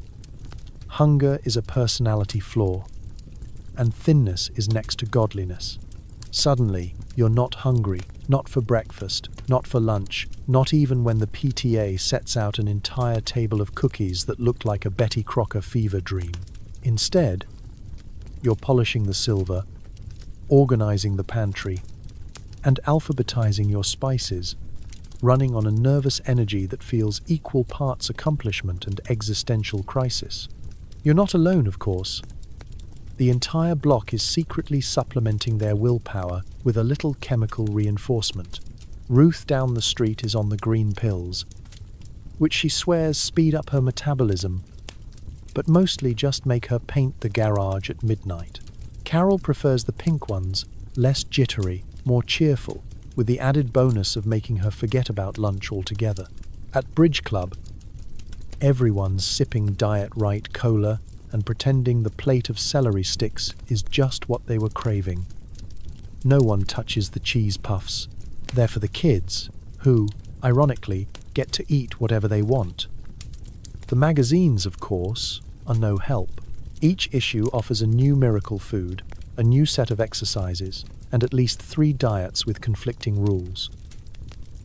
hunger is a personality flaw, and thinness is next to godliness. Suddenly, you're not hungry, not for breakfast, not for lunch, not even when the PTA sets out an entire table of cookies that look like a Betty Crocker fever dream. Instead, you're polishing the silver, organizing the pantry, and alphabetizing your spices, running on a nervous energy that feels equal parts accomplishment and existential crisis. You're not alone, of course. The entire block is secretly supplementing their willpower with a little chemical reinforcement. Ruth down the street is on the green pills, which she swears speed up her metabolism, but mostly just make her paint the garage at midnight. Carol prefers the pink ones, less jittery, more cheerful, with the added bonus of making her forget about lunch altogether. At Bridge Club, everyone's sipping Diet Right cola and pretending the plate of celery sticks is just what they were craving. No one touches the cheese puffs. They're for the kids, who, ironically, get to eat whatever they want. The magazines, of course, are no help. Each issue offers a new miracle food, a new set of exercises, and at least 3 diets with conflicting rules.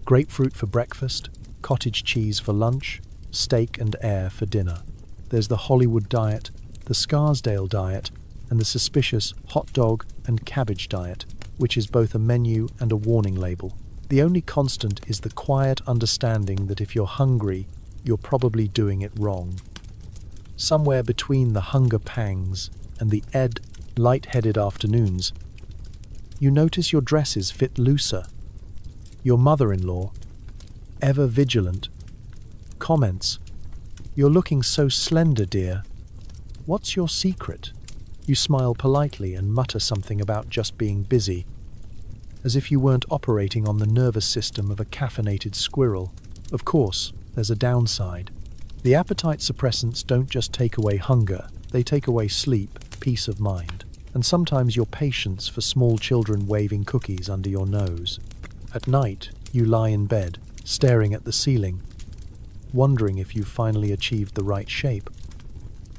Grapefruit for breakfast, cottage cheese for lunch, steak and air for dinner. There's the Hollywood diet, the Scarsdale diet, and the suspicious hot dog and cabbage diet, which is both a menu and a warning label. The only constant is the quiet understanding that if you're hungry, you're probably doing it wrong. Somewhere between the hunger pangs and the light-headed afternoons, you notice your dresses fit looser. Your mother-in-law, ever vigilant, comments, "You're looking so slender, dear. What's your secret?" You smile politely and mutter something about just being busy, as if you weren't operating on the nervous system of a caffeinated squirrel. Of course, there's a downside. The appetite suppressants don't just take away hunger, they take away sleep, peace of mind. and sometimes your patience for small children waving cookies under your nose. At night, you lie in bed, staring at the ceiling, wondering if you've finally achieved the right shape,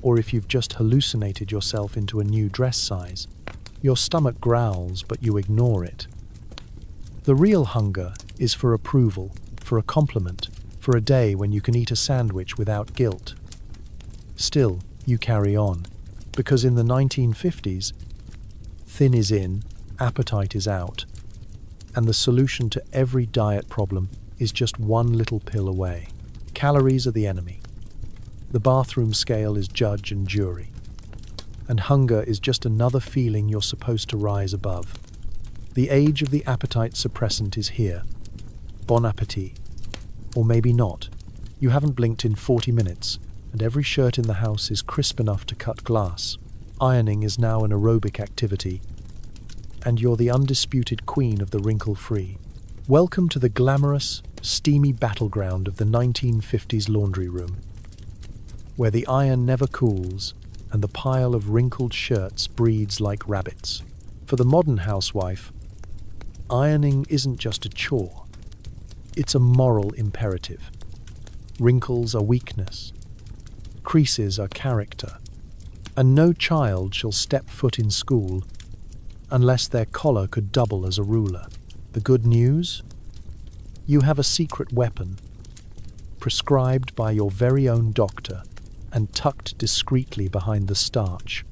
or if you've just hallucinated yourself into a new dress size. Your stomach growls, but you ignore it. The real hunger is for approval, for a compliment, for a day when you can eat a sandwich without guilt. Still, you carry on, because in the 1950s, thin is in, appetite is out, and the solution to every diet problem is just one little pill away. Calories are the enemy. The bathroom scale is judge and jury. And hunger is just another feeling you're supposed to rise above. The age of the appetite suppressant is here. Bon appetit. Or maybe not. You haven't blinked in 40 minutes, and every shirt in the house is crisp enough to cut glass. Ironing is now an aerobic activity, and you're the undisputed queen of the wrinkle-free. Welcome to the glamorous, steamy battleground of the 1950s laundry room, where the iron never cools and the pile of wrinkled shirts breeds like rabbits. For the modern housewife, ironing isn't just a chore. It's a moral imperative. Wrinkles are weakness. Creases are character. And no child shall step foot in school unless their collar could double as a ruler. The good news? You have a secret weapon, prescribed by your very own doctor and tucked discreetly behind the starch.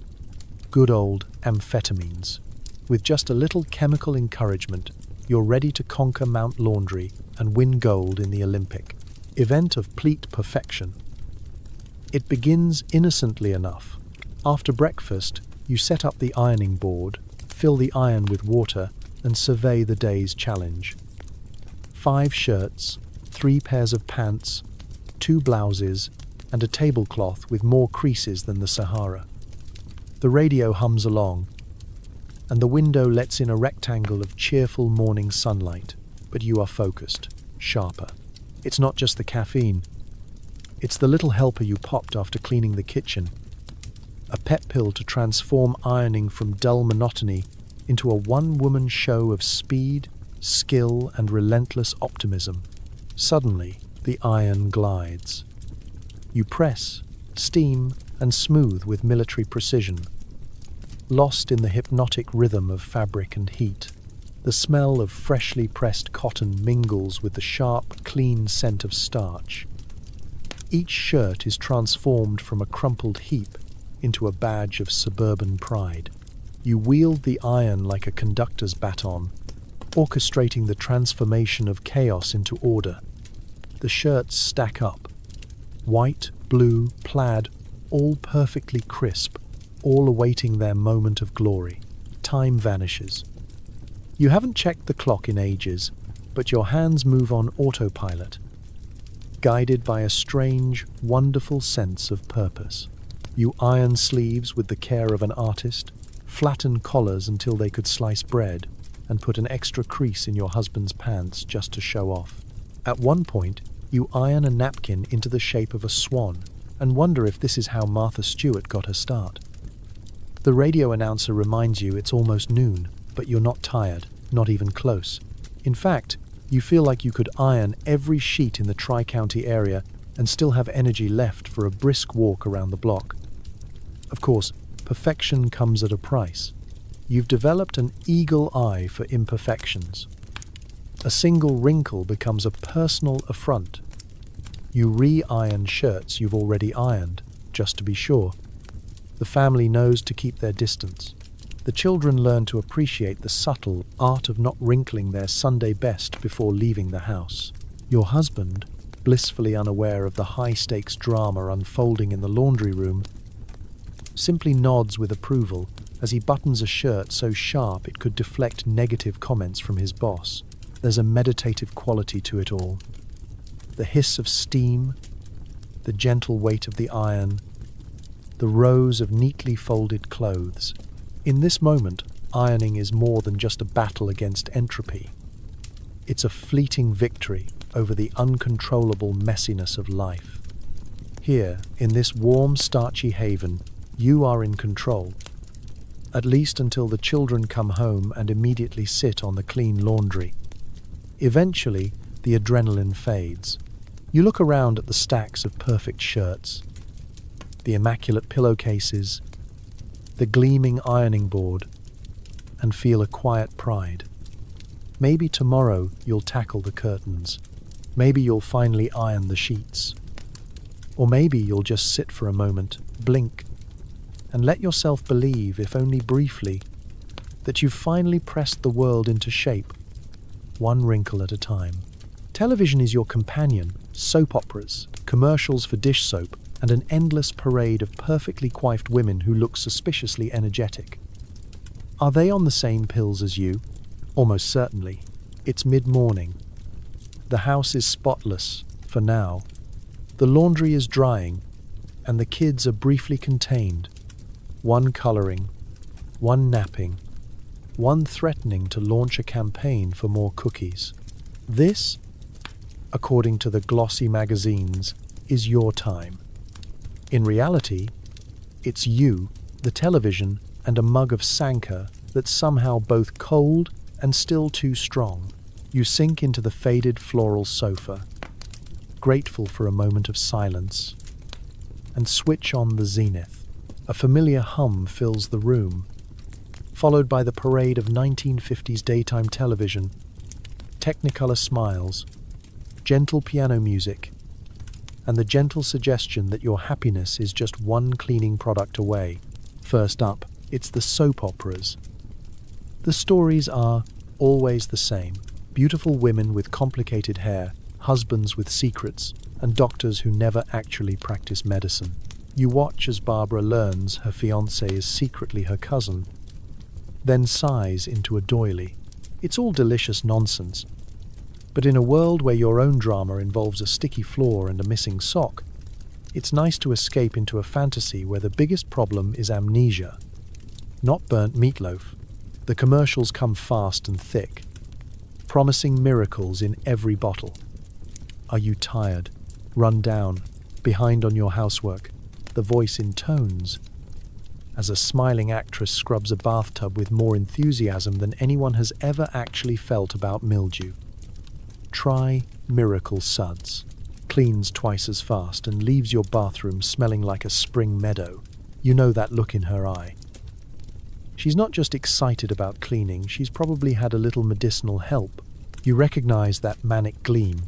Good old amphetamines. With just a little chemical encouragement, you're ready to conquer Mount Laundry and win gold in the Olympic event of pleat perfection. It begins innocently enough. After breakfast, you set up the ironing board, fill the iron with water, and survey the day's challenge. 5 shirts, 3 pairs of pants, 2 blouses, and a tablecloth with more creases than the Sahara. The radio hums along, and the window lets in a rectangle of cheerful morning sunlight, but you are focused, sharper. It's not just the caffeine. It's the little helper you popped after cleaning the kitchen. A pet pill to transform ironing from dull monotony into a one-woman show of speed, skill, and relentless optimism. Suddenly, the iron glides. You press, steam, and smooth with military precision, lost in the hypnotic rhythm of fabric and heat. The smell of freshly pressed cotton mingles with the sharp, clean scent of starch. Each shirt is transformed from a crumpled heap into a badge of suburban pride. You wield the iron like a conductor's baton, orchestrating the transformation of chaos into order. The shirts stack up. White, blue, plaid, all perfectly crisp, all awaiting their moment of glory. Time vanishes. You haven't checked the clock in ages, but your hands move on autopilot, guided by a strange, wonderful sense of purpose. You iron sleeves with the care of an artist, flatten collars until they could slice bread, and put an extra crease in your husband's pants just to show off. At one point, you iron a napkin into the shape of a swan and wonder if this is how Martha Stewart got her start. The radio announcer reminds you it's almost noon, but you're not tired, not even close. In fact, you feel like you could iron every sheet in the Tri-County area and still have energy left for a brisk walk around the block. Of course, perfection comes at a price. You've developed an eagle eye for imperfections. A single wrinkle becomes a personal affront. You re-iron shirts you've already ironed, just to be sure. The family knows to keep their distance. The children learn to appreciate the subtle art of not wrinkling their Sunday best before leaving the house. Your husband, blissfully unaware of the high-stakes drama unfolding in the laundry room, simply nods with approval as he buttons a shirt so sharp it could deflect negative comments from his boss. There's a meditative quality to it all. The hiss of steam, the gentle weight of the iron, the rows of neatly folded clothes. In this moment, ironing is more than just a battle against entropy. It's a fleeting victory over the uncontrollable messiness of life. Here, in this warm, starchy haven, you are in control. at least until the children come home and immediately sit on the clean laundry. Eventually, the adrenaline fades. You look around at the stacks of perfect shirts, the immaculate pillowcases, the gleaming ironing board, and feel a quiet pride. Maybe tomorrow you'll tackle the curtains. Maybe you'll finally iron the sheets. Or maybe you'll just sit for a moment, blink, and let yourself believe, if only briefly, that you've finally pressed the world into shape, one wrinkle at a time. Television is your companion, soap operas, commercials for dish soap, and an endless parade of perfectly coiffed women who look suspiciously energetic. Are they on the same pills as you? Almost certainly. It's mid-morning. The house is spotless, for now. The laundry is drying, and the kids are briefly contained. One colouring, one napping, one threatening to launch a campaign for more cookies. This, according to the glossy magazines, is your time. In reality, it's you, the television, and a mug of Sanka that's somehow both cold and still too strong. You sink into the faded floral sofa, grateful for a moment of silence, and switch on the zenith. A familiar hum fills the room, followed by the parade of 1950s daytime television, Technicolor smiles, gentle piano music, and the gentle suggestion that your happiness is just one cleaning product away. First up, it's the soap operas. The stories are always the same. Beautiful women with complicated hair, husbands with secrets, and doctors who never actually practice medicine. You watch as Barbara learns her fiancé is secretly her cousin, then sighs into a doily. It's all delicious nonsense. But in a world where your own drama involves a sticky floor and a missing sock, it's nice to escape into a fantasy where the biggest problem is amnesia, not burnt meatloaf. The commercials come fast and thick, promising miracles in every bottle. Are you tired, run down, behind on your housework? The voice intones as a smiling actress scrubs a bathtub with more enthusiasm than anyone has ever actually felt about mildew. Try Miracle Suds. Cleans twice as fast and leaves your bathroom smelling like a spring meadow. You know that look in her eye. She's not just excited about cleaning, she's probably had a little medicinal help. You recognize that manic gleam,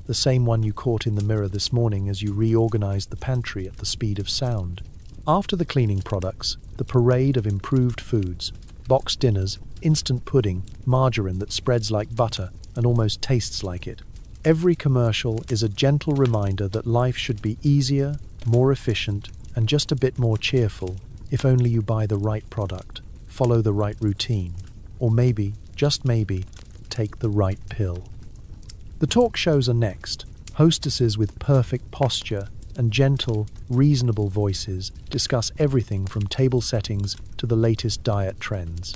the same one you caught in the mirror this morning as you reorganized the pantry at the speed of sound. After the cleaning products, the parade of improved foods, boxed dinners, instant pudding, margarine that spreads like butter and almost tastes like it. Every commercial is a gentle reminder that life should be easier, more efficient, and just a bit more cheerful if only you buy the right product, follow the right routine, or maybe, just maybe, take the right pill. The talk shows are next. Hostesses with perfect posture and gentle, reasonable voices discuss everything from table settings to the latest diet trends.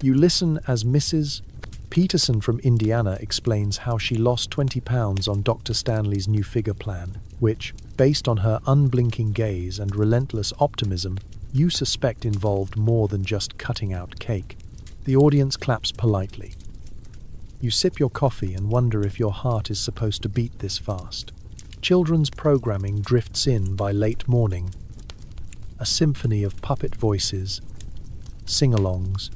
You listen as Mrs. Peterson from Indiana explains how she lost 20 pounds on Dr. Stanley's new figure plan, which, based on her unblinking gaze and relentless optimism, you suspect involved more than just cutting out cake. The audience claps politely. You sip your coffee and wonder if your heart is supposed to beat this fast. Children's programming drifts in by late morning, a symphony of puppet voices, sing-alongs,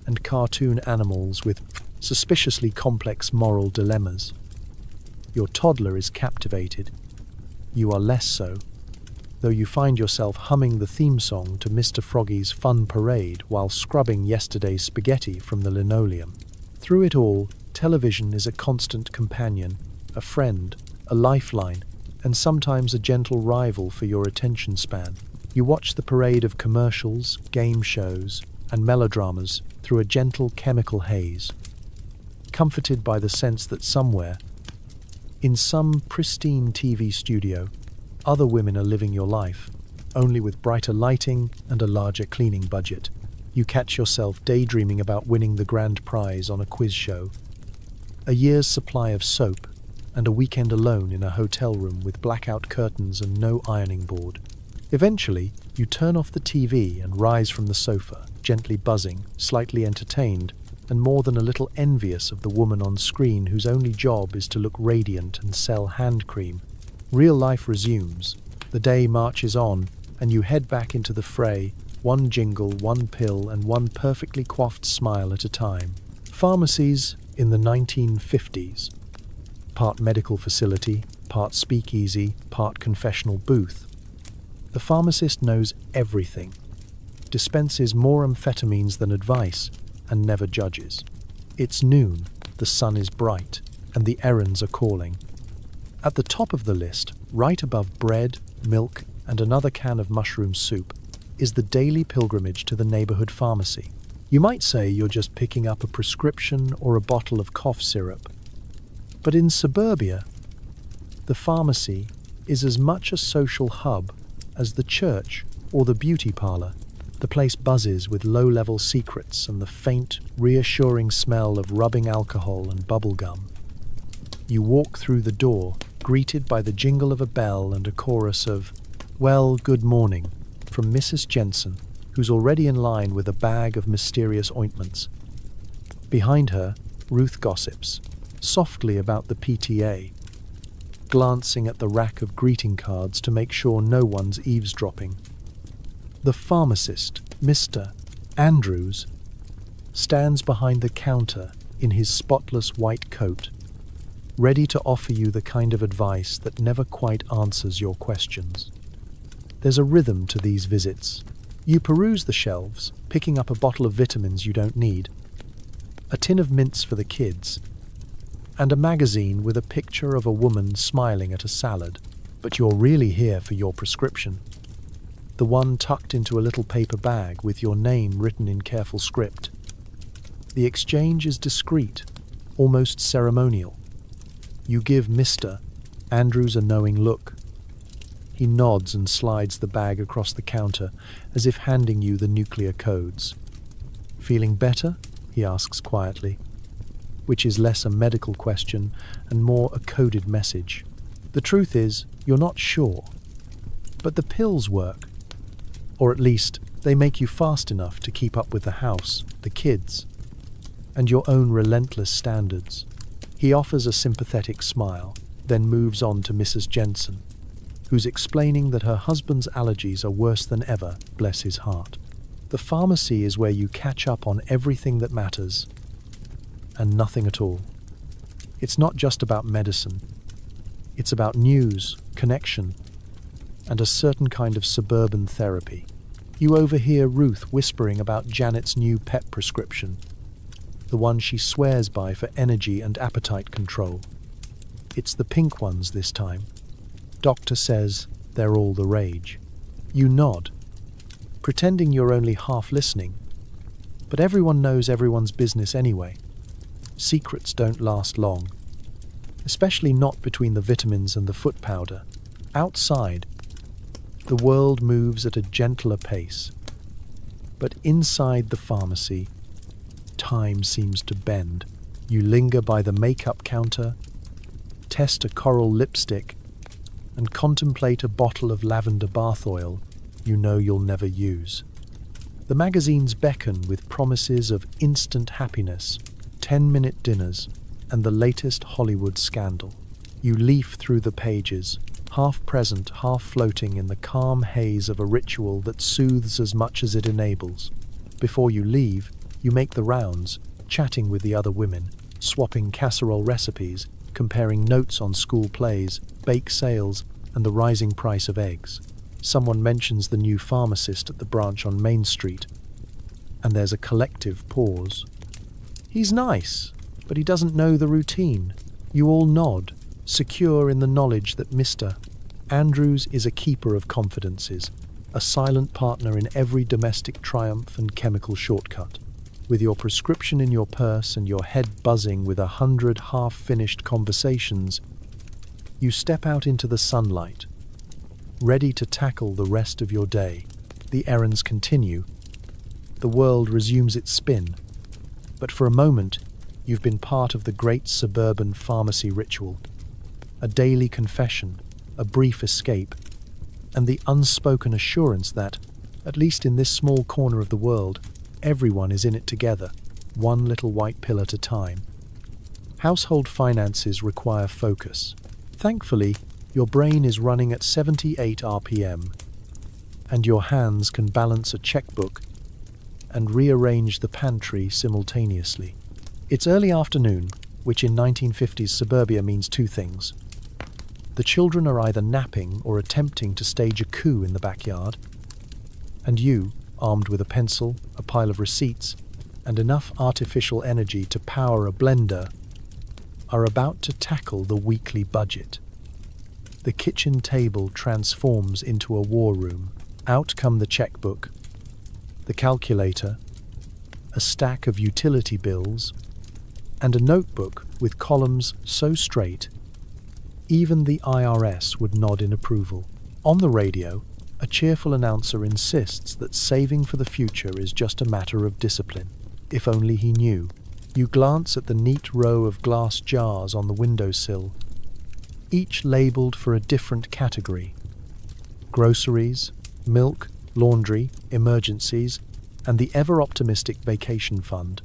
and cartoon animals with suspiciously complex moral dilemmas. Your toddler is captivated. You are less so, though you find yourself humming the theme song to Mr. Froggy's Fun Parade while scrubbing yesterday's spaghetti from the linoleum. Through it all, television is a constant companion, a friend, a lifeline, and sometimes a gentle rival for your attention span. You watch the parade of commercials, game shows, and melodramas through a gentle chemical haze, comforted by the sense that somewhere, in some pristine TV studio, other women are living your life, only with brighter lighting and a larger cleaning budget. You catch yourself daydreaming about winning the grand prize on a quiz show, a year's supply of soap, and a weekend alone in a hotel room with blackout curtains and no ironing board. Eventually, You turn off the TV and rise from the sofa, gently buzzing, slightly entertained, and more than a little envious of the woman on screen whose only job is to look radiant and sell hand cream. Real life resumes. The day marches on, and you head back into the fray, one jingle, one pill, and one perfectly coiffed smile at a time. Pharmacies in the 1950s. Part medical facility, part speakeasy, part confessional booth. The pharmacist knows everything, dispenses more amphetamines than advice, and never judges. It's noon, the sun is bright, and the errands are calling. At the top of the list, right above bread, milk, and another can of mushroom soup, is the daily pilgrimage to the neighborhood pharmacy. You might say you're just picking up a prescription or a bottle of cough syrup. But in suburbia, the pharmacy is as much a social hub as the church or the beauty parlor. The place buzzes with low-level secrets and the faint, reassuring smell of rubbing alcohol and bubble gum. You walk through the door, greeted by the jingle of a bell and a chorus of, "Well, good morning," from Mrs. Jensen, who's already in line with a bag of mysterious ointments. Behind her, Ruth gossips, softly about the PTA, glancing at the rack of greeting cards to make sure no one's eavesdropping. The pharmacist, Mr. Andrews, stands behind the counter in his spotless white coat, ready to offer you the kind of advice that never quite answers your questions. There's a rhythm to these visits. You peruse the shelves, picking up a bottle of vitamins you don't need, a tin of mints for the kids, and a magazine with a picture of a woman smiling at a salad. But you're really here for your prescription. The one tucked into a little paper bag with your name written in careful script. The exchange is discreet, almost ceremonial. You give Mr. Andrews a knowing look. He nods and slides the bag across the counter as if handing you the nuclear codes. "Feeling better?" he asks quietly, which is less a medical question and more a coded message. The truth is, you're not sure. But the pills work. Or at least, they make you fast enough to keep up with the house, the kids, and your own relentless standards. He offers a sympathetic smile, then moves on to Mrs. Jensen, who's explaining that her husband's allergies are worse than ever, bless his heart. The pharmacy is where you catch up on everything that matters, and nothing at all. It's not just about medicine. It's about news, connection, and a certain kind of suburban therapy. You overhear Ruth whispering about Janet's new pet prescription, the one she swears by for energy and appetite control. It's the pink ones this time. Doctor says they're all the rage. You nod, pretending you're only half listening, but everyone knows everyone's business anyway. Secrets don't last long, especially not between the vitamins and the foot powder. Outside, the world moves at a gentler pace, but inside the pharmacy, time seems to bend. You linger by the makeup counter, test a coral lipstick, and contemplate a bottle of lavender bath oil you know you'll never use. The magazines beckon with promises of instant happiness, 10-minute dinners, and the latest Hollywood scandal. You leaf through the pages, half present, half floating in the calm haze of a ritual that soothes as much as it enables. Before you leave, you make the rounds, chatting with the other women, swapping casserole recipes, comparing notes on school plays, bake sales, and the rising price of eggs. Someone mentions the new pharmacist at the branch on Main Street, and there's a collective pause. He's nice, but he doesn't know the routine. You all nod, secure in the knowledge that Mr. Andrews is a keeper of confidences, a silent partner in every domestic triumph and chemical shortcut. With your prescription in your purse and your head buzzing with 100 half-finished conversations, you step out into the sunlight, ready to tackle the rest of your day. The errands continue. The world resumes its spin. But for a moment, you've been part of the great suburban pharmacy ritual. A daily confession, a brief escape, and the unspoken assurance that, at least in this small corner of the world, everyone is in it together, one little white pill at a time. Household finances require focus. Thankfully, your brain is running at 78 RPM, and your hands can balance a checkbook and rearrange the pantry simultaneously. It's early afternoon, which in 1950s suburbia means two things. The children are either napping or attempting to stage a coup in the backyard, and you, armed with a pencil, a pile of receipts, and enough artificial energy to power a blender, are about to tackle the weekly budget. The kitchen table transforms into a war room. Out come the checkbook, the calculator, a stack of utility bills, and a notebook with columns so straight, even the IRS would nod in approval. On the radio, a cheerful announcer insists that saving for the future is just a matter of discipline. If only he knew. You glance at the neat row of glass jars on the windowsill, each labelled for a different category: groceries, milk, laundry, emergencies, and the ever-optimistic vacation fund.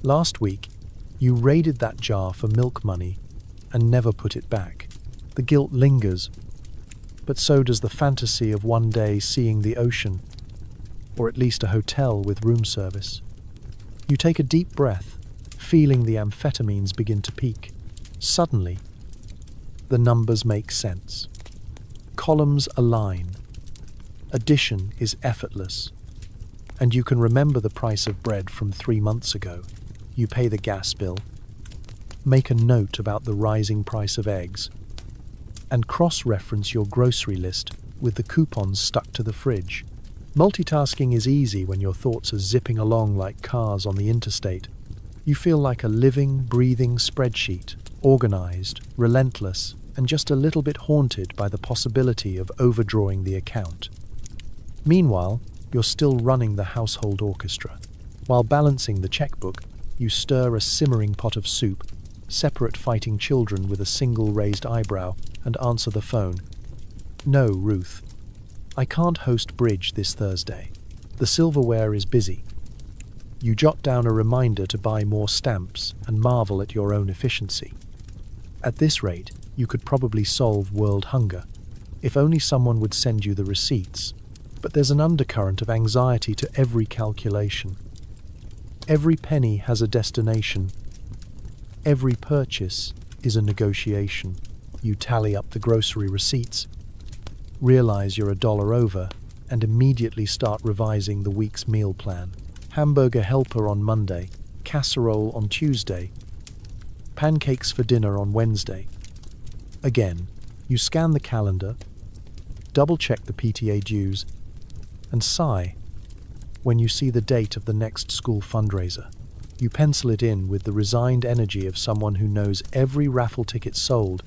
Last week, you raided that jar for milk money and never put it back. The guilt lingers, but so does the fantasy of one day seeing the ocean, or at least a hotel with room service. You take a deep breath, feeling the amphetamines begin to peak. Suddenly, the numbers make sense. Columns align. Addition is effortless. And you can remember the price of bread from 3 months ago. You pay the gas bill, make a note about the rising price of eggs, and cross-reference your grocery list with the coupons stuck to the fridge. Multitasking is easy when your thoughts are zipping along like cars on the interstate. You feel like a living, breathing spreadsheet, organized, relentless, and just a little bit haunted by the possibility of overdrawing the account. Meanwhile, you're still running the household orchestra. While balancing the checkbook, you stir a simmering pot of soup, separate fighting children with a single raised eyebrow, and answer the phone. No, Ruth. I can't host bridge this Thursday. The silverware is busy. You jot down a reminder to buy more stamps and marvel at your own efficiency. At this rate, you could probably solve world hunger, if only someone would send you the receipts. But there's an undercurrent of anxiety to every calculation. Every penny has a destination. Every purchase is a negotiation. You tally up the grocery receipts, realize you're $1 over, and immediately start revising the week's meal plan. Hamburger helper on Monday, casserole on Tuesday, pancakes for dinner on Wednesday. Again, you scan the calendar, double-check the PTA dues, and sigh when you see the date of the next school fundraiser. You pencil it in with the resigned energy of someone who knows every raffle ticket sold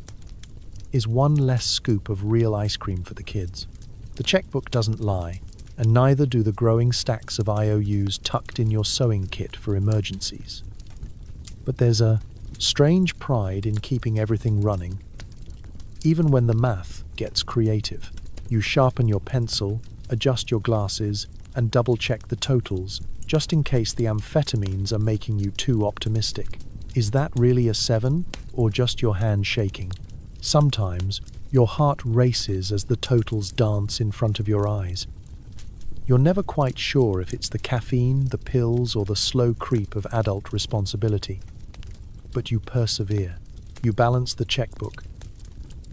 is one less scoop of real ice cream for the kids. The checkbook doesn't lie, and neither do the growing stacks of IOUs tucked in your sewing kit for emergencies. But there's a strange pride in keeping everything running, even when the math gets creative. You sharpen your pencil, adjust your glasses, and double-check the totals, just in case the amphetamines are making you too optimistic. Is that really a 7, or just your hand shaking? Sometimes, your heart races as the totals dance in front of your eyes. You're never quite sure if it's the caffeine, the pills, or the slow creep of adult responsibility. But you persevere. You balance the checkbook,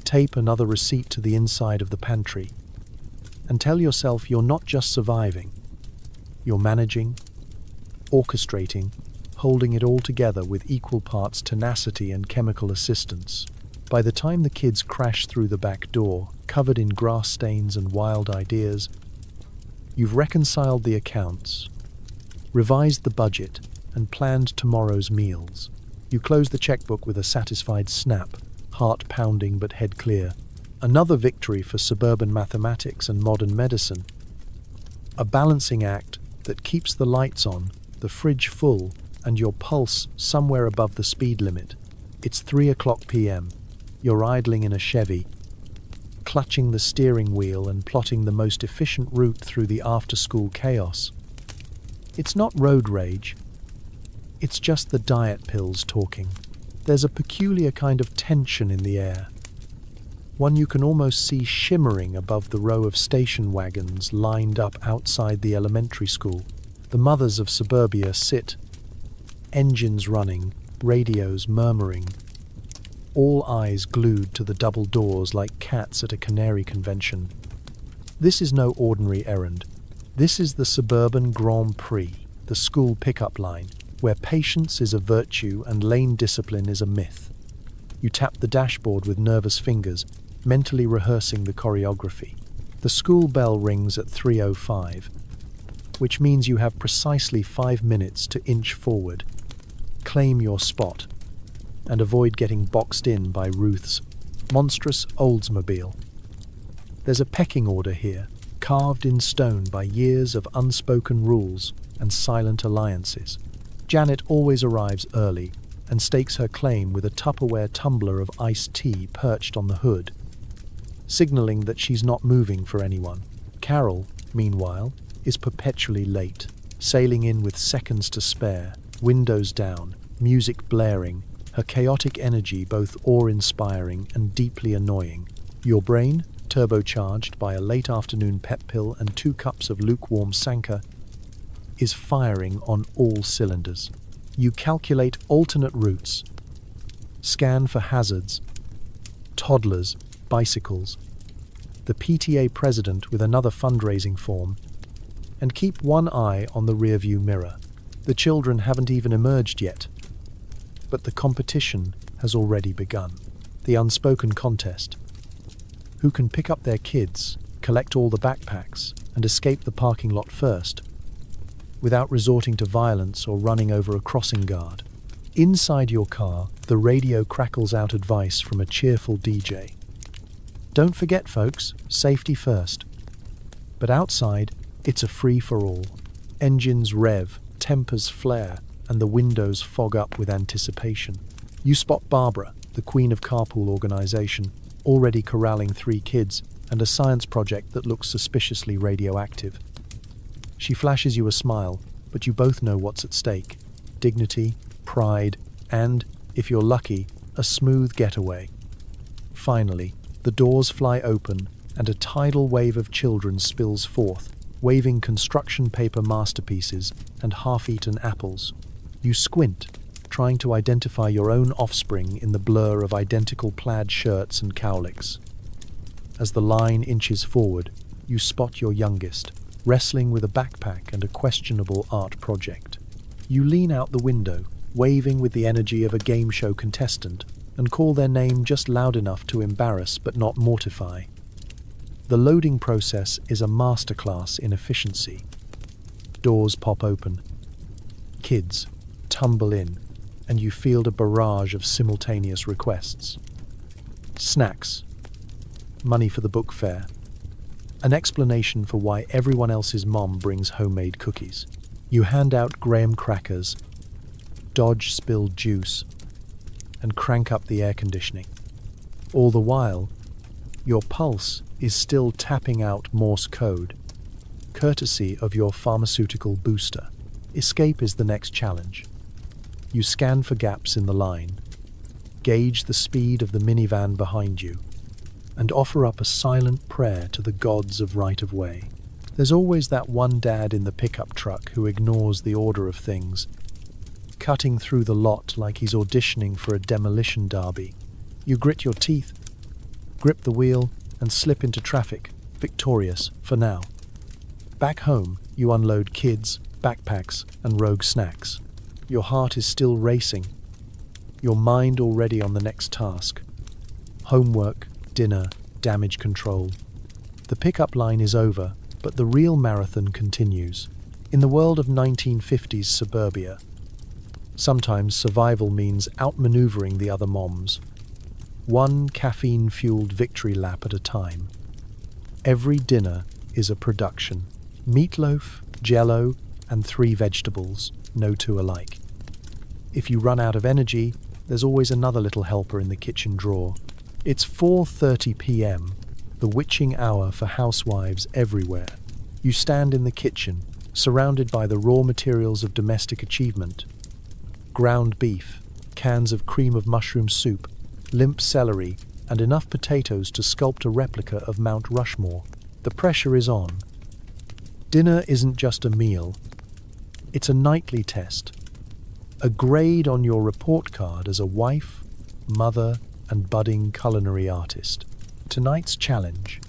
tape another receipt to the inside of the pantry, and tell yourself you're not just surviving. You're managing, orchestrating, holding it all together with equal parts tenacity and chemical assistance. By the time the kids crash through the back door, covered in grass stains and wild ideas, you've reconciled the accounts, revised the budget, and planned tomorrow's meals. You close the checkbook with a satisfied snap, heart pounding but head clear. Another victory for suburban mathematics and modern medicine. A balancing act that keeps the lights on, the fridge full, and your pulse somewhere above the speed limit. It's 3 o'clock p.m. You're idling in a Chevy, clutching the steering wheel and plotting the most efficient route through the after-school chaos. It's not road rage. It's just the diet pills talking. There's a peculiar kind of tension in the air, one you can almost see shimmering above the row of station wagons lined up outside the elementary school. The mothers of suburbia sit, engines running, radios murmuring, all eyes glued to the double doors like cats at a canary convention. This is no ordinary errand. This is the suburban Grand Prix, the school pickup line, where patience is a virtue and lane discipline is a myth. You tap the dashboard with nervous fingers, mentally rehearsing the choreography. The school bell rings at 3:05, which means you have precisely 5 minutes to inch forward, claim your spot, and avoid getting boxed in by Ruth's monstrous Oldsmobile. There's a pecking order here, carved in stone by years of unspoken rules and silent alliances. Janet always arrives early and stakes her claim with a Tupperware tumbler of iced tea perched on the hood, signaling that she's not moving for anyone. Carol, meanwhile, is perpetually late, sailing in with seconds to spare, windows down, music blaring, her chaotic energy both awe-inspiring and deeply annoying. Your brain, turbocharged by a late afternoon pep pill and 2 cups of lukewarm Sanka, is firing on all cylinders. You calculate alternate routes, scan for hazards, toddlers, bicycles, the PTA president with another fundraising form, and keep one eye on the rearview mirror. The children haven't even emerged yet, but the competition has already begun. The unspoken contest. Who can pick up their kids, collect all the backpacks, and escape the parking lot first, without resorting to violence or running over a crossing guard. Inside your car, the radio crackles out advice from a cheerful DJ. Don't forget, folks, safety first. But outside, it's a free-for-all. Engines rev, tempers flare, and the windows fog up with anticipation. You spot Barbara, the queen of carpool organization, already corralling 3 kids and a science project that looks suspiciously radioactive. She flashes you a smile, but you both know what's at stake. Dignity, pride, and, if you're lucky, a smooth getaway. Finally, the doors fly open and a tidal wave of children spills forth, waving construction paper masterpieces and half-eaten apples. You squint, trying to identify your own offspring in the blur of identical plaid shirts and cowlicks. As the line inches forward, you spot your youngest, wrestling with a backpack and a questionable art project. You lean out the window, waving with the energy of a game show contestant, and call their name just loud enough to embarrass but not mortify. The loading process is a masterclass in efficiency. Doors pop open. Kids tumble in, and you field a barrage of simultaneous requests. Snacks, money for the book fair, an explanation for why everyone else's mom brings homemade cookies. You hand out graham crackers, dodge spilled juice, and crank up the air conditioning. All the while, your pulse is still tapping out Morse code, courtesy of your pharmaceutical booster. Escape is the next challenge. You scan for gaps in the line, gauge the speed of the minivan behind you, and offer up a silent prayer to the gods of right-of-way. There's always that one dad in the pickup truck who ignores the order of things, cutting through the lot like he's auditioning for a demolition derby. You grit your teeth, grip the wheel, and slip into traffic, victorious for now. Back home, you unload kids, backpacks, and rogue snacks. Your heart is still racing, your mind already on the next task. Homework, dinner, damage control. The pickup line is over, but the real marathon continues. In the world of 1950s suburbia, sometimes survival means outmaneuvering the other moms, one caffeine-fueled victory lap at a time. Every dinner is a production. Meatloaf, Jell-O, and 3 vegetables, no 2 alike. If you run out of energy, there's always another little helper in the kitchen drawer. It's 4:30 p.m., the witching hour for housewives everywhere. You stand in the kitchen, surrounded by the raw materials of domestic achievement. Ground beef, cans of cream of mushroom soup, limp celery, and enough potatoes to sculpt a replica of Mount Rushmore. The pressure is on. Dinner isn't just a meal. It's a nightly test. A grade on your report card as a wife, mother, and budding culinary artist. Tonight's challenge: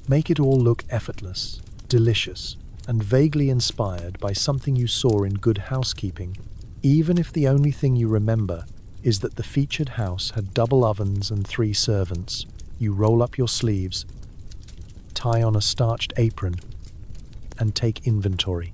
make it all look effortless, delicious, and vaguely inspired by something you saw in Good Housekeeping, even if the only thing you remember is that the featured house had double ovens and 3 servants. You roll up your sleeves, tie on a starched apron, and take inventory.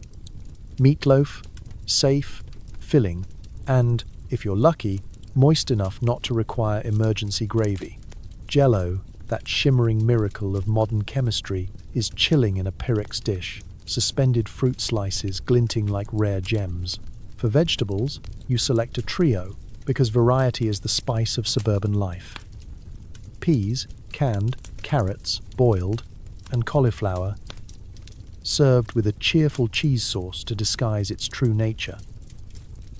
Meatloaf, safe, filling, and, if you're lucky, moist enough not to require emergency gravy. Jell-O, that shimmering miracle of modern chemistry, is chilling in a Pyrex dish, suspended fruit slices glinting like rare gems. For vegetables, you select a trio, because variety is the spice of suburban life. Peas, canned, carrots, boiled, and cauliflower, served with a cheerful cheese sauce to disguise its true nature.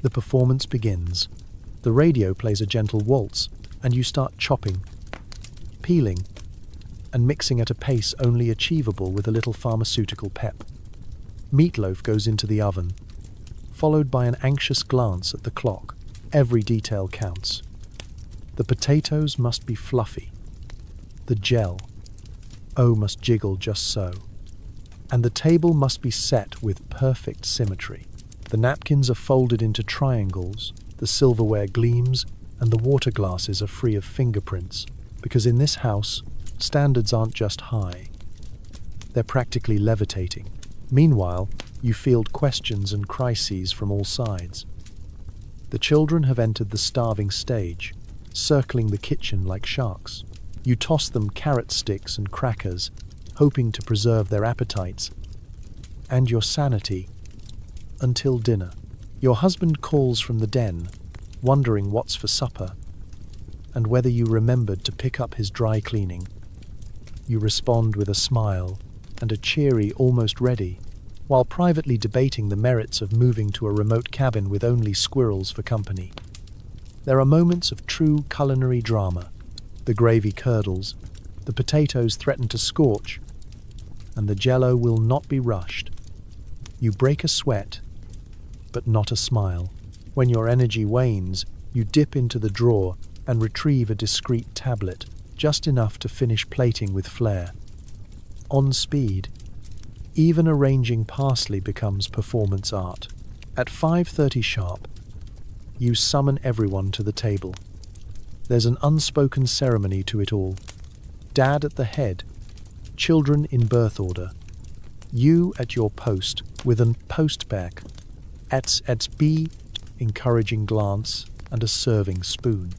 The performance begins. The radio plays a gentle waltz, and you start chopping, peeling, and mixing at a pace only achievable with a little pharmaceutical pep. Meatloaf goes into the oven, followed by an anxious glance at the clock. Every detail counts. The potatoes must be fluffy. The must jiggle just so. And the table must be set with perfect symmetry. The napkins are folded into triangles, the silverware gleams, and the water glasses are free of fingerprints, because in this house, standards aren't just high. They're practically levitating. Meanwhile, you field questions and crises from all sides. The children have entered the starving stage, circling the kitchen like sharks. You toss them carrot sticks and crackers, hoping to preserve their appetites and your sanity until dinner. Your husband calls from the den, wondering what's for supper and whether you remembered to pick up his dry cleaning. You respond with a smile and a cheery almost ready, while privately debating the merits of moving to a remote cabin with only squirrels for company. There are moments of true culinary drama. The gravy curdles, the potatoes threaten to scorch, and the Jell-O will not be rushed. You break a sweat, but not a smile. When your energy wanes, you dip into the drawer and retrieve a discreet tablet, just enough to finish plating with flair. On speed, even arranging parsley becomes performance art. At 5:30 sharp, you summon everyone to the table. There's an unspoken ceremony to it all. Dad at the head, children in birth order. You at your post with an postback, at B, encouraging glance and a serving spoon.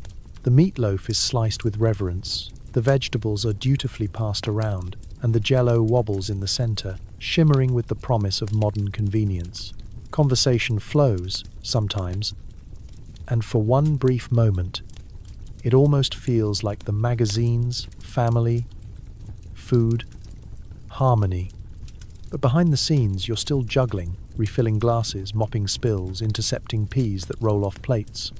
The meatloaf is sliced with reverence. The vegetables are dutifully passed around, and the Jell-O wobbles in the center, shimmering with the promise of modern convenience. Conversation flows, sometimes, and for one brief moment, it almost feels like the magazines, family, food, harmony. But behind the scenes, you're still juggling, refilling glasses, mopping spills, intercepting peas that roll off plates.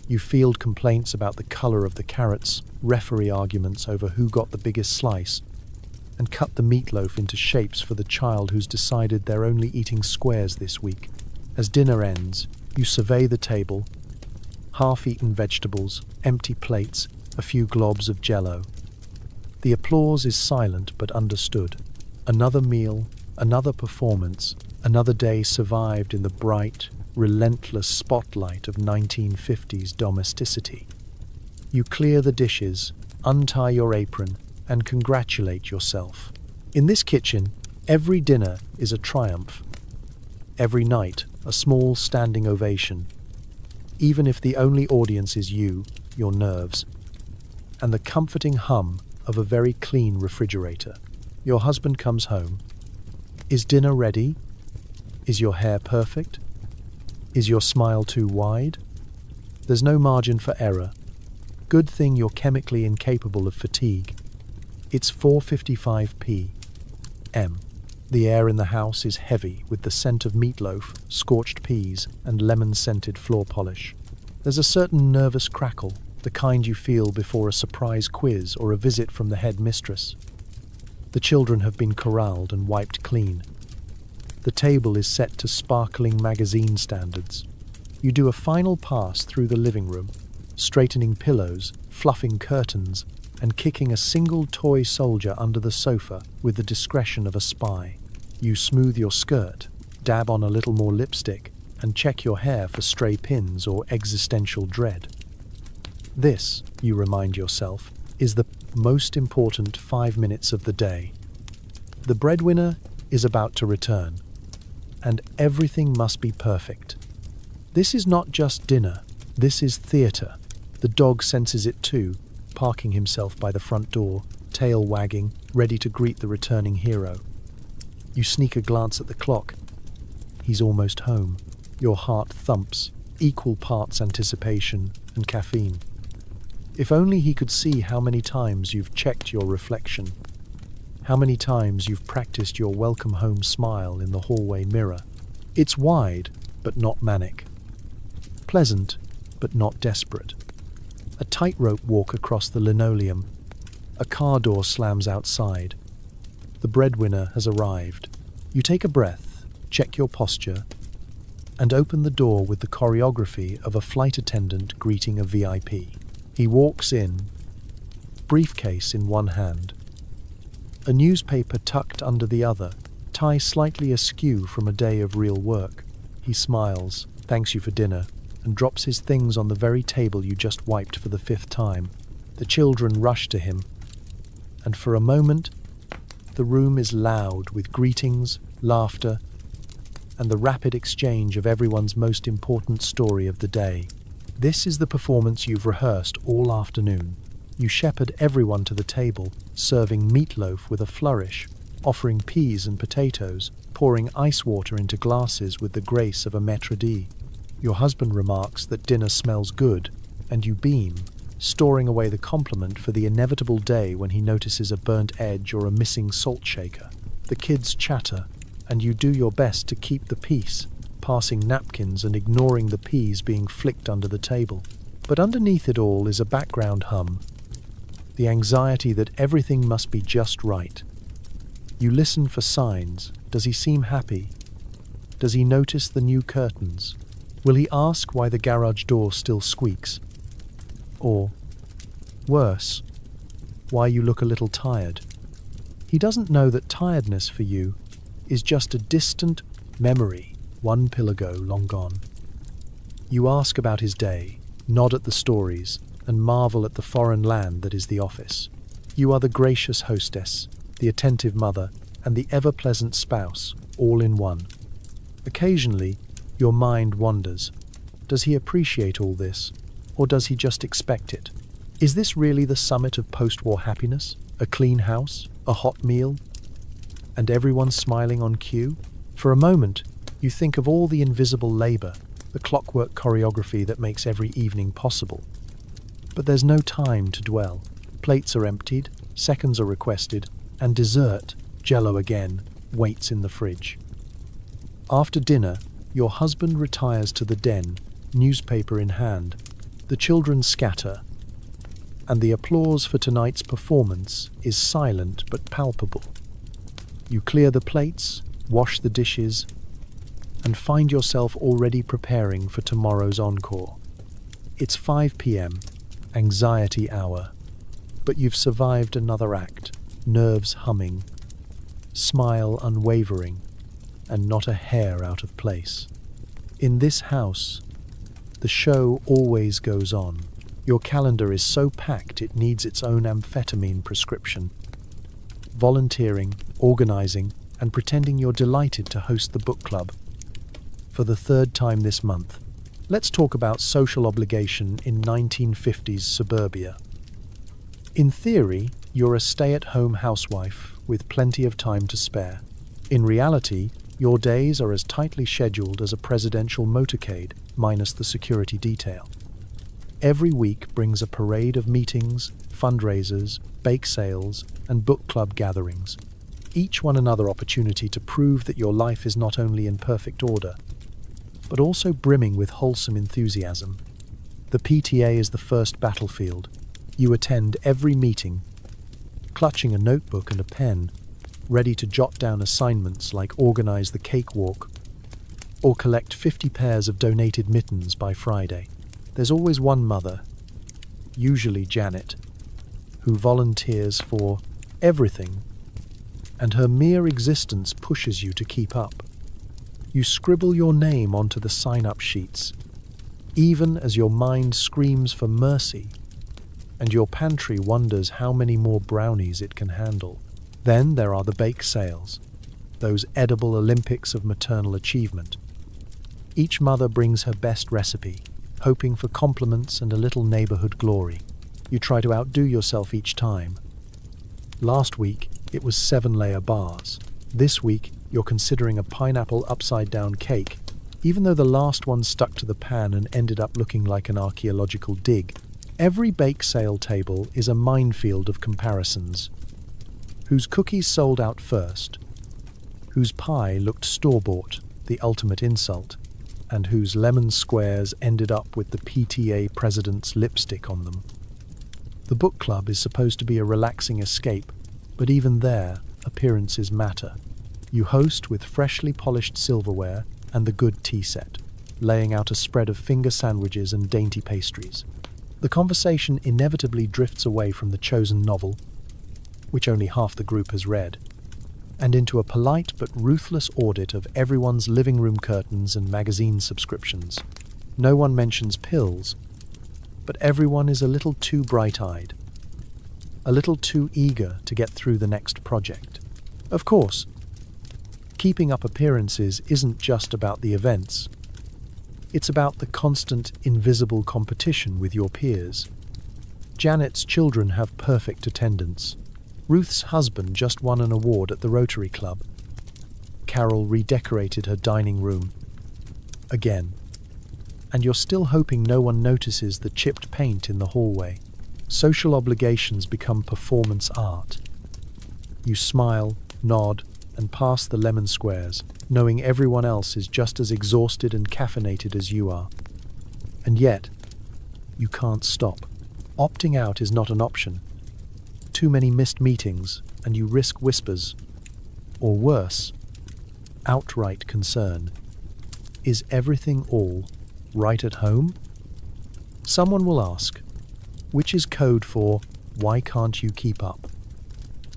You field complaints about the color of the carrots, referee arguments over who got the biggest slice, and cut the meatloaf into shapes for the child who's decided they're only eating squares this week. As dinner ends, you survey the table, half-eaten vegetables, empty plates, a few globs of Jell-O. The applause is silent but understood. Another meal, another performance, another day survived in the bright, relentless spotlight of 1950s domesticity. You clear the dishes, untie your apron, and congratulate yourself. In this kitchen, every dinner is a triumph. Every night, a small standing ovation, even if the only audience is you, your nerves, and the comforting hum of a very clean refrigerator. Your husband comes home. Is dinner ready? Is your hair perfect? Is your smile too wide? There's no margin for error. Good thing you're chemically incapable of fatigue. It's 4:55 p.m. The air in the house is heavy with the scent of meatloaf, scorched peas, and lemon-scented floor polish. There's a certain nervous crackle, the kind you feel before a surprise quiz or a visit from the head mistress. The children have been corralled and wiped clean. The table is set to sparkling magazine standards. You do a final pass through the living room, straightening pillows, fluffing curtains, and kicking a single toy soldier under the sofa with the discretion of a spy. You smooth your skirt, dab on a little more lipstick, and check your hair for stray pins or existential dread. This, you remind yourself, is the most important 5 minutes of the day. The breadwinner is about to return, and everything must be perfect. This is not just dinner, this is theatre. The dog senses it too, parking himself by the front door, tail wagging, ready to greet the returning hero. You sneak a glance at the clock. He's almost home. Your heart thumps, equal parts anticipation and caffeine. If only he could see how many times you've checked your reflection, how many times you've practiced your welcome home smile in the hallway mirror. It's wide, but not manic. Pleasant, but not desperate. A tightrope walk across the linoleum. A car door slams outside. The breadwinner has arrived. You take a breath, check your posture, and open the door with the choreography of a flight attendant greeting a VIP. He walks in, briefcase in one hand, a newspaper tucked under the other, tie slightly askew from a day of real work. He smiles, thanks you for dinner, and drops his things on the very table you just wiped for the 5th time. The children rush to him, and for a moment, the room is loud with greetings, laughter, and the rapid exchange of everyone's most important story of the day. This is the performance you've rehearsed all afternoon. You shepherd everyone to the table, serving meatloaf with a flourish, offering peas and potatoes, pouring ice water into glasses with the grace of a maître d'. Your husband remarks that dinner smells good, and you beam, storing away the compliment for the inevitable day when he notices a burnt edge or a missing salt shaker. The kids chatter, and you do your best to keep the peace, passing napkins and ignoring the peas being flicked under the table. But underneath it all is a background hum, the anxiety that everything must be just right. You listen for signs. Does he seem happy? Does he notice the new curtains? Will he ask why the garage door still squeaks? Or, worse, why you look a little tired? He doesn't know that tiredness for you is just a distant memory, one pill ago, long gone. You ask about his day, nod at the stories, and marvel at the foreign land that is the office. You are the gracious hostess, the attentive mother, and the ever-pleasant spouse, all in one. Occasionally, your mind wanders. Does he appreciate all this, or does he just expect it? Is this really the summit of post-war happiness? A clean house, a hot meal, and everyone smiling on cue? For a moment, you think of all the invisible labor, the clockwork choreography that makes every evening possible. But there's no time to dwell. Plates are emptied, seconds are requested, and dessert, Jell-O again, waits in the fridge. After dinner, your husband retires to the den, newspaper in hand. The children scatter, and the applause for tonight's performance is silent but palpable. You clear the plates, wash the dishes, and find yourself already preparing for tomorrow's encore. It's 5 p.m., anxiety hour, but you've survived another act, nerves humming, smile unwavering, and not a hair out of place. In this house, the show always goes on. Your calendar is so packed it needs its own amphetamine prescription. Volunteering, organizing, and pretending you're delighted to host the book club. For the 3rd time this month, let's talk about social obligation in 1950s suburbia. In theory, you're a stay-at-home housewife with plenty of time to spare. In reality, your days are as tightly scheduled as a presidential motorcade, minus the security detail. Every week brings a parade of meetings, fundraisers, bake sales, and book club gatherings. Each one another opportunity to prove that your life is not only in perfect order, but also brimming with wholesome enthusiasm. The PTA is the first battlefield. You attend every meeting, clutching a notebook and a pen, ready to jot down assignments like organize the cakewalk or collect 50 pairs of donated mittens by Friday. There's always one mother, usually Janet, who volunteers for everything, and her mere existence pushes you to keep up. You scribble your name onto the sign-up sheets, even as your mind screams for mercy, and your pantry wonders how many more brownies it can handle. Then there are the bake sales, those edible Olympics of maternal achievement. Each mother brings her best recipe, hoping for compliments and a little neighborhood glory. You try to outdo yourself each time. Last week, it was 7-layer bars. This week, you're considering a pineapple upside-down cake, even though the last one stuck to the pan and ended up looking like an archaeological dig. Every bake sale table is a minefield of comparisons. Whose cookies sold out first? Whose pie looked store-bought, the ultimate insult? And whose lemon squares ended up with the PTA president's lipstick on them? The book club is supposed to be a relaxing escape, but even there, appearances matter. You host with freshly polished silverware and the good tea set, laying out a spread of finger sandwiches and dainty pastries. The conversation inevitably drifts away from the chosen novel, which only half the group has read, and into a polite but ruthless audit of everyone's living room curtains and magazine subscriptions. No one mentions pills, but everyone is a little too bright-eyed, a little too eager to get through the next project. Of course, keeping up appearances isn't just about the events. It's about the constant, invisible competition with your peers. Janet's children have perfect attendance. Ruth's husband just won an award at the Rotary Club. Carol redecorated her dining room again. And you're still hoping no one notices the chipped paint in the hallway. Social obligations become performance art. You smile, nod, and pass the lemon squares, knowing everyone else is just as exhausted and caffeinated as you are. And yet, you can't stop. Opting out is not an option. Too many missed meetings, and you risk whispers. Or worse, outright concern. Is everything all right at home? Someone will ask, which is code for, why can't you keep up?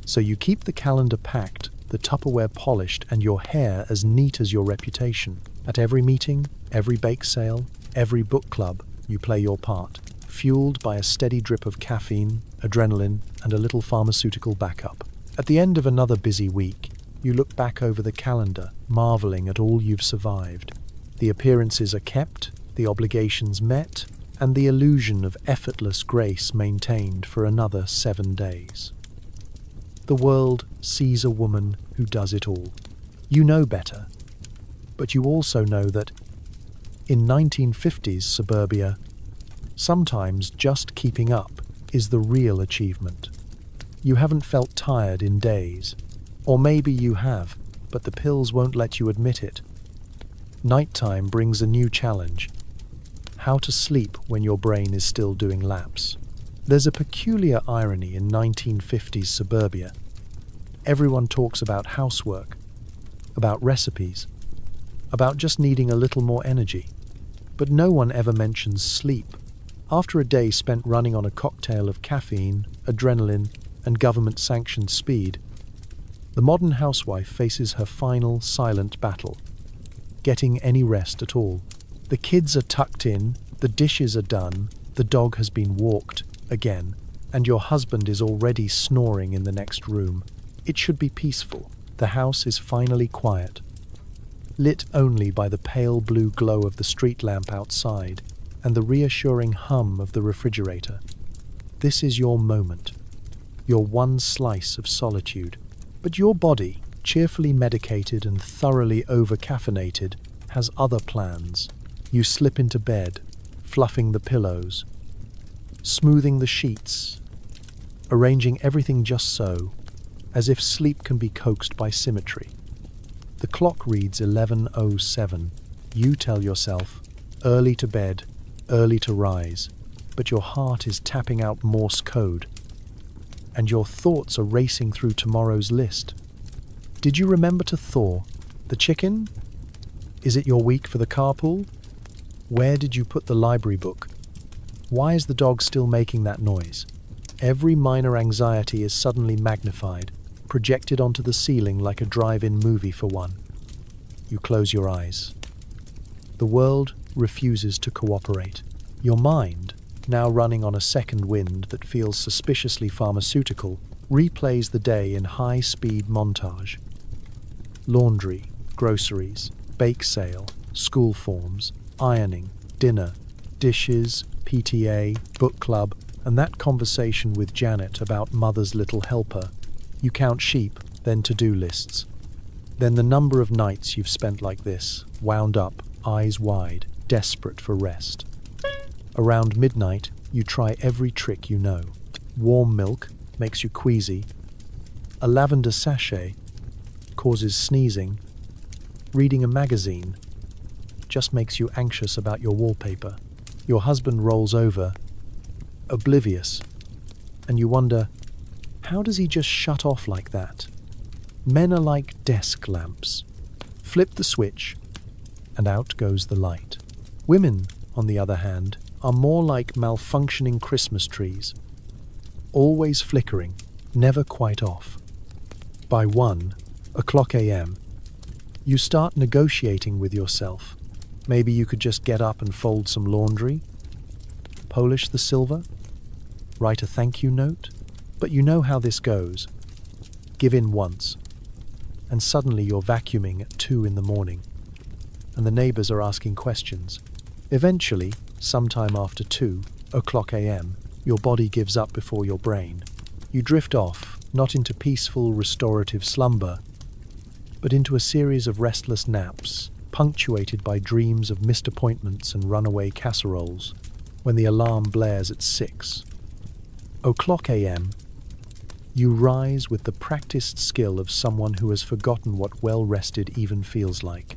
So you keep the calendar packed, the Tupperware polished, and your hair as neat as your reputation. At every meeting, every bake sale, every book club, you play your part, fueled by a steady drip of caffeine, adrenaline, and a little pharmaceutical backup. At the end of another busy week, you look back over the calendar, marveling at all you've survived. The appearances are kept, the obligations met, and the illusion of effortless grace maintained for another 7 days. The world sees a woman who does it all. You know better, but you also know that in 1950s suburbia, sometimes just keeping up is the real achievement. You haven't felt tired in days, or maybe you have, but the pills won't let you admit it. Nighttime brings a new challenge. How to sleep when your brain is still doing laps. There's a peculiar irony in 1950s suburbia. Everyone talks about housework, about recipes, about just needing a little more energy. But no one ever mentions sleep. After a day spent running on a cocktail of caffeine, adrenaline, and government-sanctioned speed, the modern housewife faces her final, silent battle, getting any rest at all. The kids are tucked in, the dishes are done, the dog has been walked again, and your husband is already snoring in the next room. It should be peaceful. The house is finally quiet, lit only by the pale blue glow of the street lamp outside and the reassuring hum of the refrigerator. This is your moment, your one slice of solitude. But your body, cheerfully medicated and thoroughly over-caffeinated, has other plans. You slip into bed, fluffing the pillows, smoothing the sheets, arranging everything just so, as if sleep can be coaxed by symmetry. The clock reads 11:07. You tell yourself, early to bed, early to rise, but your heart is tapping out Morse code, and your thoughts are racing through tomorrow's list. Did you remember to thaw the chicken? Is it your week for the carpool? Where did you put the library book? Why is the dog still making that noise? Every minor anxiety is suddenly magnified, projected onto the ceiling like a drive-in movie for one. You close your eyes. The world refuses to cooperate. Your mind, now running on a second wind that feels suspiciously pharmaceutical, replays the day in high-speed montage. Laundry, groceries, bake sale, school forms, ironing, dinner, dishes, PTA, book club, and that conversation with Janet about mother's little helper. You count sheep, then to-do lists. Then the number of nights you've spent like this, wound up, eyes wide, desperate for rest. Around midnight, you try every trick you know. Warm milk makes you queasy. A lavender sachet causes sneezing. Reading a magazine just makes you anxious about your wallpaper. Your husband rolls over, oblivious, and you wonder, how does he just shut off like that? Men are like desk lamps. Flip the switch, and out goes the light. Women, on the other hand, are more like malfunctioning Christmas trees, always flickering, never quite off. By 1:00 a.m., you start negotiating with yourself. Maybe you could just get up and fold some laundry, polish the silver, write a thank you note. But you know how this goes. Give in once, and suddenly you're vacuuming at 2 in the morning, and the neighbors are asking questions. Eventually, sometime after 2:00 a.m., your body gives up before your brain. You drift off, not into peaceful, restorative slumber, but into a series of restless naps, punctuated by dreams of missed appointments and runaway casseroles, when the alarm blares at 6:00 a.m., you rise with the practiced skill of someone who has forgotten what well-rested even feels like.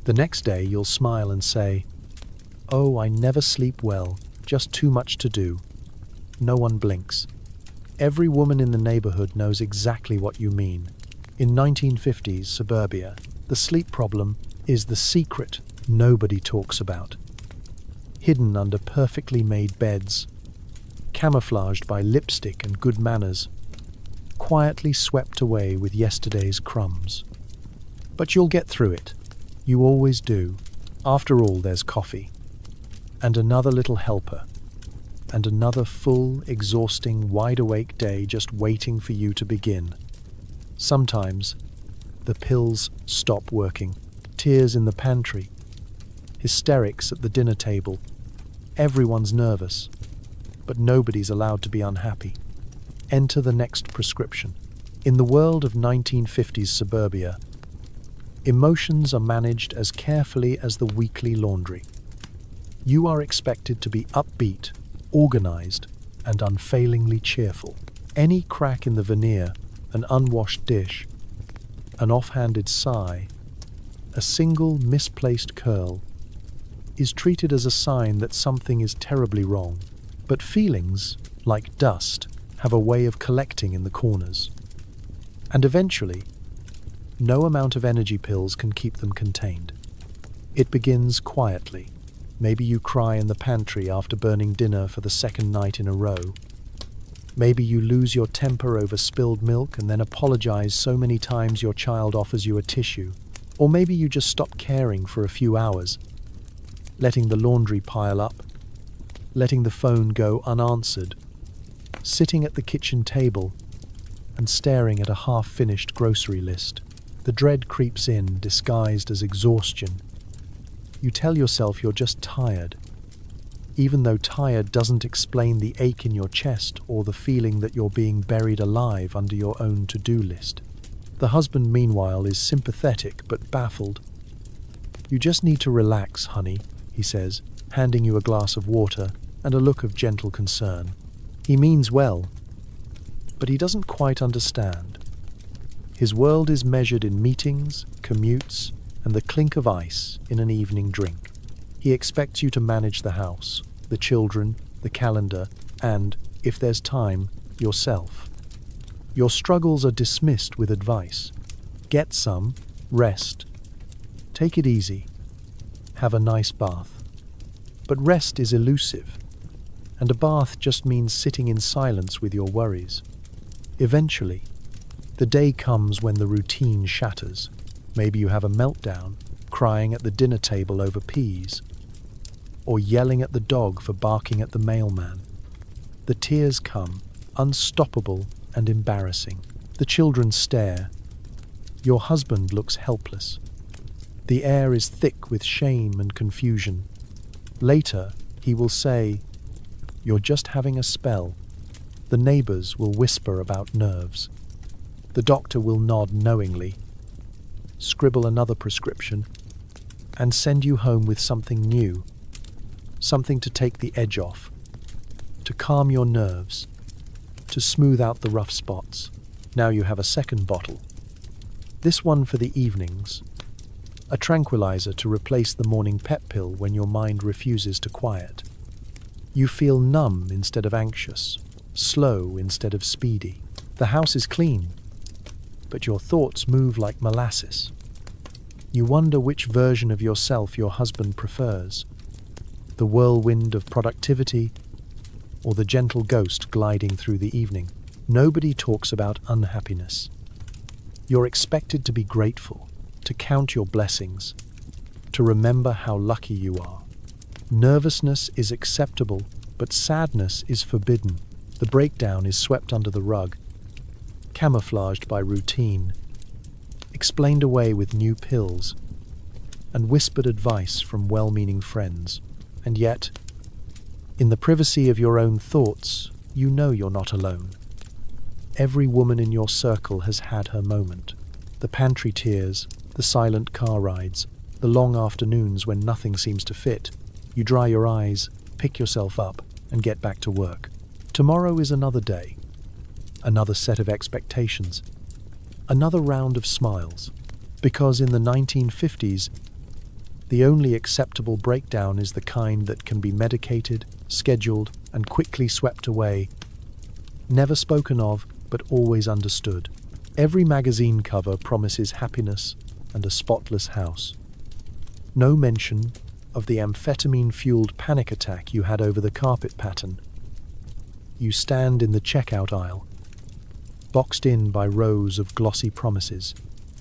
The next day you'll smile and say, "Oh, I never sleep well, just too much to do." No one blinks. Every woman in the neighborhood knows exactly what you mean. In 1950s suburbia, the sleep problem is the secret nobody talks about. Hidden under perfectly made beds, camouflaged by lipstick and good manners, quietly swept away with yesterday's crumbs. But you'll get through it. You always do. After all, there's coffee, and another little helper, and another full, exhausting, wide-awake day just waiting for you to begin. Sometimes, the pills stop working. Tears in the pantry, hysterics at the dinner table. Everyone's nervous, but nobody's allowed to be unhappy. Enter the next prescription. In the world of 1950s suburbia, emotions are managed as carefully as the weekly laundry. You are expected to be upbeat, organized, and unfailingly cheerful. Any crack in the veneer, an unwashed dish, an offhanded sigh, a single misplaced curl, is treated as a sign that something is terribly wrong. But feelings, like dust, have a way of collecting in the corners. And eventually, no amount of energy pills can keep them contained. It begins quietly. Maybe you cry in the pantry after burning dinner for the second night in a row. Maybe you lose your temper over spilled milk and then apologize so many times your child offers you a tissue. Or maybe you just stop caring for a few hours, letting the laundry pile up, letting the phone go unanswered, sitting at the kitchen table and staring at a half-finished grocery list. The dread creeps in, disguised as exhaustion. You tell yourself you're just tired, even though tired doesn't explain the ache in your chest or the feeling that you're being buried alive under your own to-do list. The husband, meanwhile, is sympathetic but baffled. "You just need to relax, honey," he says, handing you a glass of water and a look of gentle concern. He means well, but he doesn't quite understand. His world is measured in meetings, commutes, and the clink of ice in an evening drink. He expects you to manage the house, the children, the calendar, and, if there's time, yourself. Your struggles are dismissed with advice. Get some, rest. Take it easy. Have a nice bath. But rest is elusive, and a bath just means sitting in silence with your worries. Eventually, the day comes when the routine shatters. Maybe you have a meltdown, crying at the dinner table over peas, or yelling at the dog for barking at the mailman. The tears come, unstoppable and embarrassing. The children stare. Your husband looks helpless. The air is thick with shame and confusion. Later, he will say, "You're just having a spell." The neighbors will whisper about nerves. The doctor will nod knowingly, scribble another prescription, and send you home with something new, something to take the edge off, to calm your nerves, to smooth out the rough spots. Now you have a second bottle. This one for the evenings, a tranquilizer to replace the morning pep pill when your mind refuses to quiet. You feel numb instead of anxious, slow instead of speedy. The house is clean, but your thoughts move like molasses. You wonder which version of yourself your husband prefers, the whirlwind of productivity or the gentle ghost gliding through the evening. Nobody talks about unhappiness. You're expected to be grateful, to count your blessings, to remember how lucky you are. Nervousness is acceptable, but sadness is forbidden. The breakdown is swept under the rug, camouflaged by routine, explained away with new pills, and whispered advice from well-meaning friends. And yet, in the privacy of your own thoughts, you know you're not alone. Every woman in your circle has had her moment. The pantry tears, the silent car rides, the long afternoons when nothing seems to fit. You dry your eyes, pick yourself up, and get back to work. Tomorrow is another day, another set of expectations, another round of smiles. Because in the 1950s, the only acceptable breakdown is the kind that can be medicated, scheduled, and quickly swept away. Never spoken of, but always understood. Every magazine cover promises happiness and a spotless house. No mention of the amphetamine-fueled panic attack you had over the carpet pattern. You stand in the checkout aisle, boxed in by rows of glossy promises.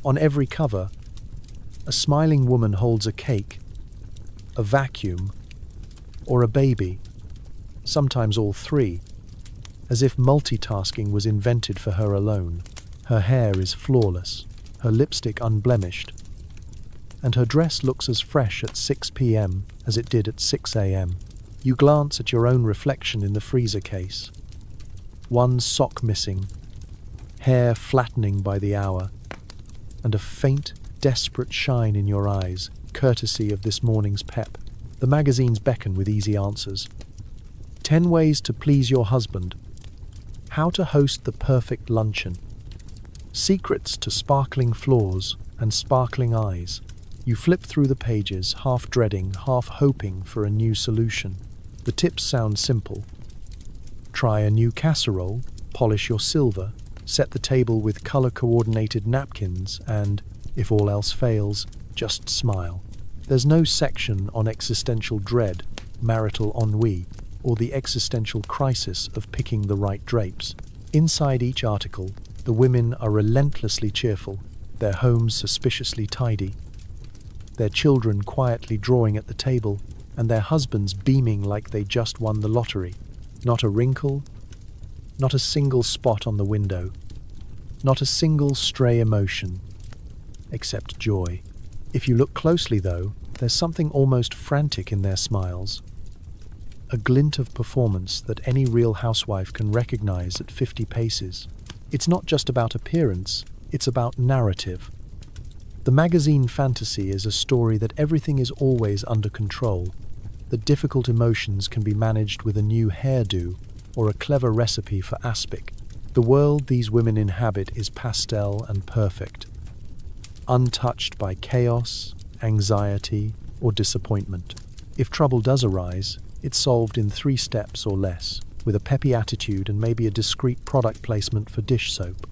On every cover, a smiling woman holds a cake, a vacuum, or a baby, sometimes all three, as if multitasking was invented for her alone. Her hair is flawless, her lipstick unblemished, and her dress looks as fresh at 6 p.m. as it did at 6 a.m. You glance at your own reflection in the freezer case. One sock missing, hair flattening by the hour, and a faint, desperate shine in your eyes, courtesy of this morning's pep. The magazines beckon with easy answers. 10 ways to please your husband. How to host the perfect luncheon. Secrets to sparkling floors and sparkling eyes. You flip through the pages, half dreading, half hoping for a new solution. The tips sound simple. Try a new casserole, polish your silver, set the table with color-coordinated napkins, and, if all else fails, just smile. There's no section on existential dread, marital ennui, or the existential crisis of picking the right drapes. Inside each article, the women are relentlessly cheerful, their homes suspiciously tidy, their children quietly drawing at the table, and their husbands beaming like they just won the lottery. Not a wrinkle, not a single spot on the window, not a single stray emotion, except joy. If you look closely, though, there's something almost frantic in their smiles. A glint of performance that any real housewife can recognize at 50 paces. It's not just about appearance, it's about narrative. The magazine fantasy is a story that everything is always under control, that difficult emotions can be managed with a new hairdo or a clever recipe for aspic. The world these women inhabit is pastel and perfect, untouched by chaos, anxiety, or disappointment. If trouble does arise, it's solved in 3 steps or less, with a peppy attitude and maybe a discreet product placement for dish soap.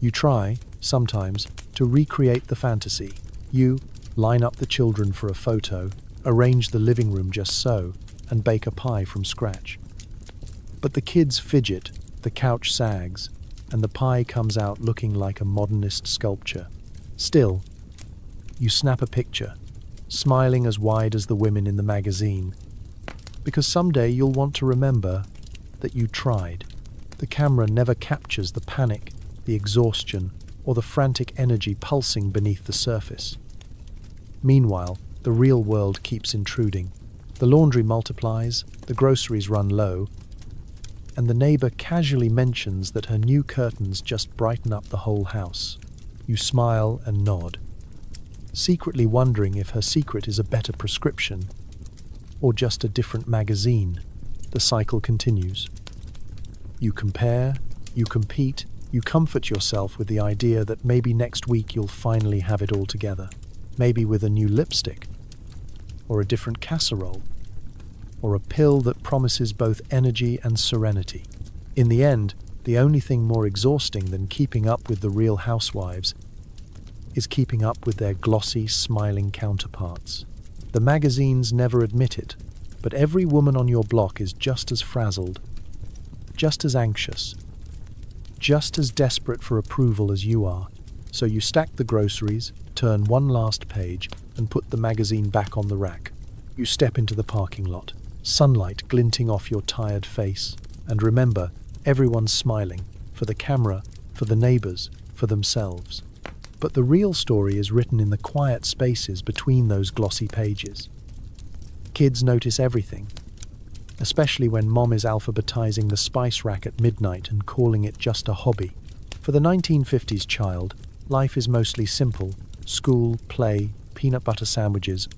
You try, sometimes, to recreate the fantasy. You line up the children for a photo, arrange the living room just so, and bake a pie from scratch. But the kids fidget, the couch sags, and the pie comes out looking like a modernist sculpture. Still, you snap a picture, smiling as wide as the women in the magazine, because someday you'll want to remember that you tried. The camera never captures the panic, the exhaustion, or the frantic energy pulsing beneath the surface. Meanwhile, the real world keeps intruding. The laundry multiplies, the groceries run low, and the neighbor casually mentions that her new curtains just brighten up the whole house. You smile and nod, secretly wondering if her secret is a better prescription or just a different magazine. The cycle continues. You compare, you compete, you comfort yourself with the idea that maybe next week you'll finally have it all together. Maybe with a new lipstick, or a different casserole, or a pill that promises both energy and serenity. In the end, the only thing more exhausting than keeping up with the real housewives is keeping up with their glossy, smiling counterparts. The magazines never admit it, but every woman on your block is just as frazzled, just as anxious, just as desperate for approval as you are. So you stack the groceries, turn one last page, and put the magazine back on the rack. You step into the parking lot, sunlight glinting off your tired face, and remember, everyone's smiling, for the camera, for the neighbors, for themselves. But the real story is written in the quiet spaces between those glossy pages. Kids notice everything, especially when mom is alphabetizing the spice rack at midnight and calling it just a hobby. For the 1950s child, life is mostly simple: school, play, peanut butter sandwiches.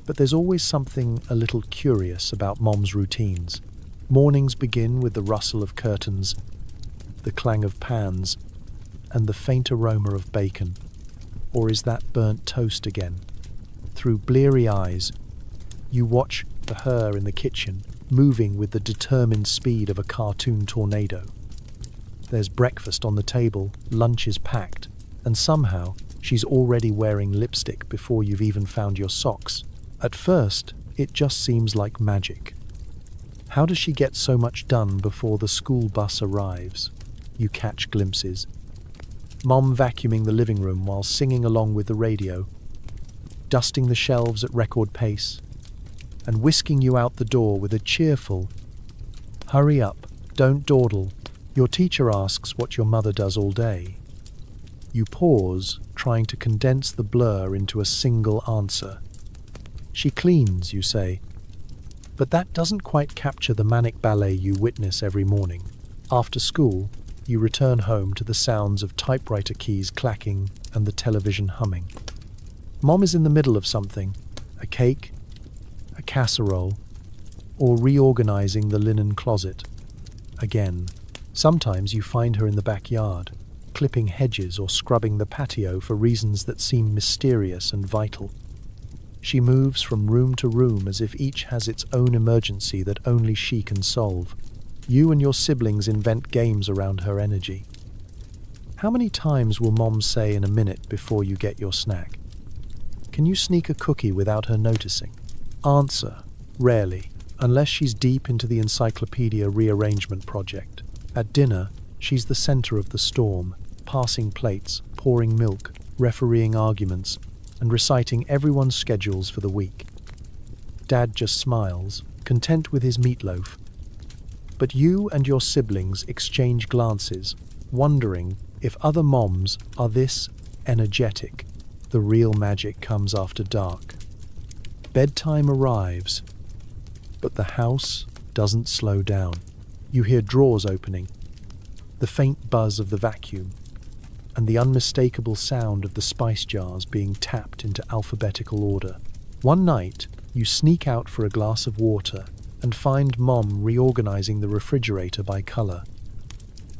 But there's always something a little curious about mom's routines. Mornings begin with the rustle of curtains, the clang of pans, and the faint aroma of bacon. Or is that burnt toast again? Through bleary eyes, you watch her in the kitchen, moving with the determined speed of a cartoon tornado. There's breakfast on the table, lunch is packed, and somehow she's already wearing lipstick before you've even found your socks. At first, it just seems like magic. How does she get so much done before the school bus arrives? You catch glimpses. Mom vacuuming the living room while singing along with the radio, dusting the shelves at record pace, and whisking you out the door with a cheerful, "Hurry up, don't dawdle. Your teacher asks what your mother does all day." You pause, trying to condense the blur into a single answer. "She cleans," you say. But that doesn't quite capture the manic ballet you witness every morning. After school, you return home to the sounds of typewriter keys clacking and the television humming. Mom is in the middle of something: a cake, a casserole, or reorganizing the linen closet. Again, sometimes you find her in the backyard, clipping hedges or scrubbing the patio for reasons that seem mysterious and vital. She moves from room to room as if each has its own emergency that only she can solve. You and your siblings invent games around her energy. How many times will Mom say in a minute before you get your snack? Can you sneak a cookie without her noticing? Answer: rarely, unless she's deep into the encyclopedia rearrangement project. At dinner, she's the center of the storm, passing plates, pouring milk, refereeing arguments, and reciting everyone's schedules for the week. Dad just smiles, content with his meatloaf. But you and your siblings exchange glances, wondering if other moms are this energetic. The real magic comes after dark. Bedtime arrives, but the house doesn't slow down. You hear drawers opening, the faint buzz of the vacuum, and the unmistakable sound of the spice jars being tapped into alphabetical order. One night, you sneak out for a glass of water and find Mom reorganizing the refrigerator by color.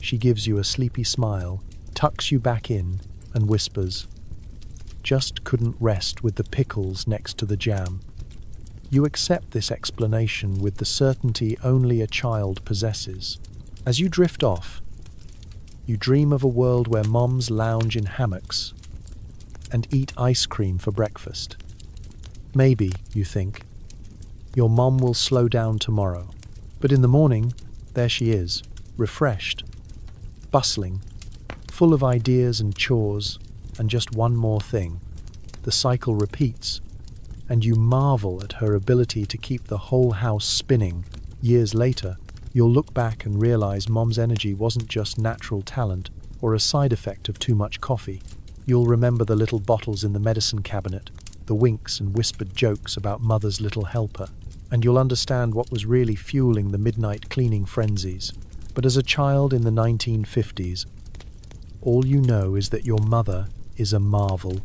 She gives you a sleepy smile, tucks you back in, and whispers, "Just couldn't rest with the pickles next to the jam." You accept this explanation with the certainty only a child possesses. As you drift off, you dream of a world where moms lounge in hammocks and eat ice cream for breakfast. Maybe, you think, your mom will slow down tomorrow. But in the morning, there she is, refreshed, bustling, full of ideas and chores, and just one more thing. The cycle repeats, and you marvel at her ability to keep the whole house spinning. Years later, you'll look back and realize mom's energy wasn't just natural talent or a side effect of too much coffee. You'll remember the little bottles in the medicine cabinet, the winks and whispered jokes about mother's little helper, and you'll understand what was really fueling the midnight cleaning frenzies. But as a child in the 1950s, all you know is that your mother is a marvel,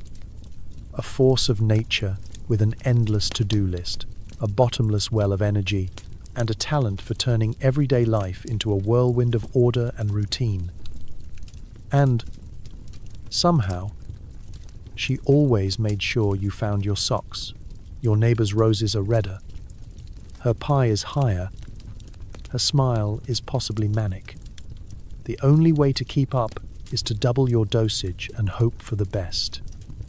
a force of nature with an endless to-do list, a bottomless well of energy, and a talent for turning everyday life into a whirlwind of order and routine. And, somehow, she always made sure you found your socks. Your neighbor's roses are redder. Her pie is higher. Her smile is possibly manic. The only way to keep up is to double your dosage and hope for the best.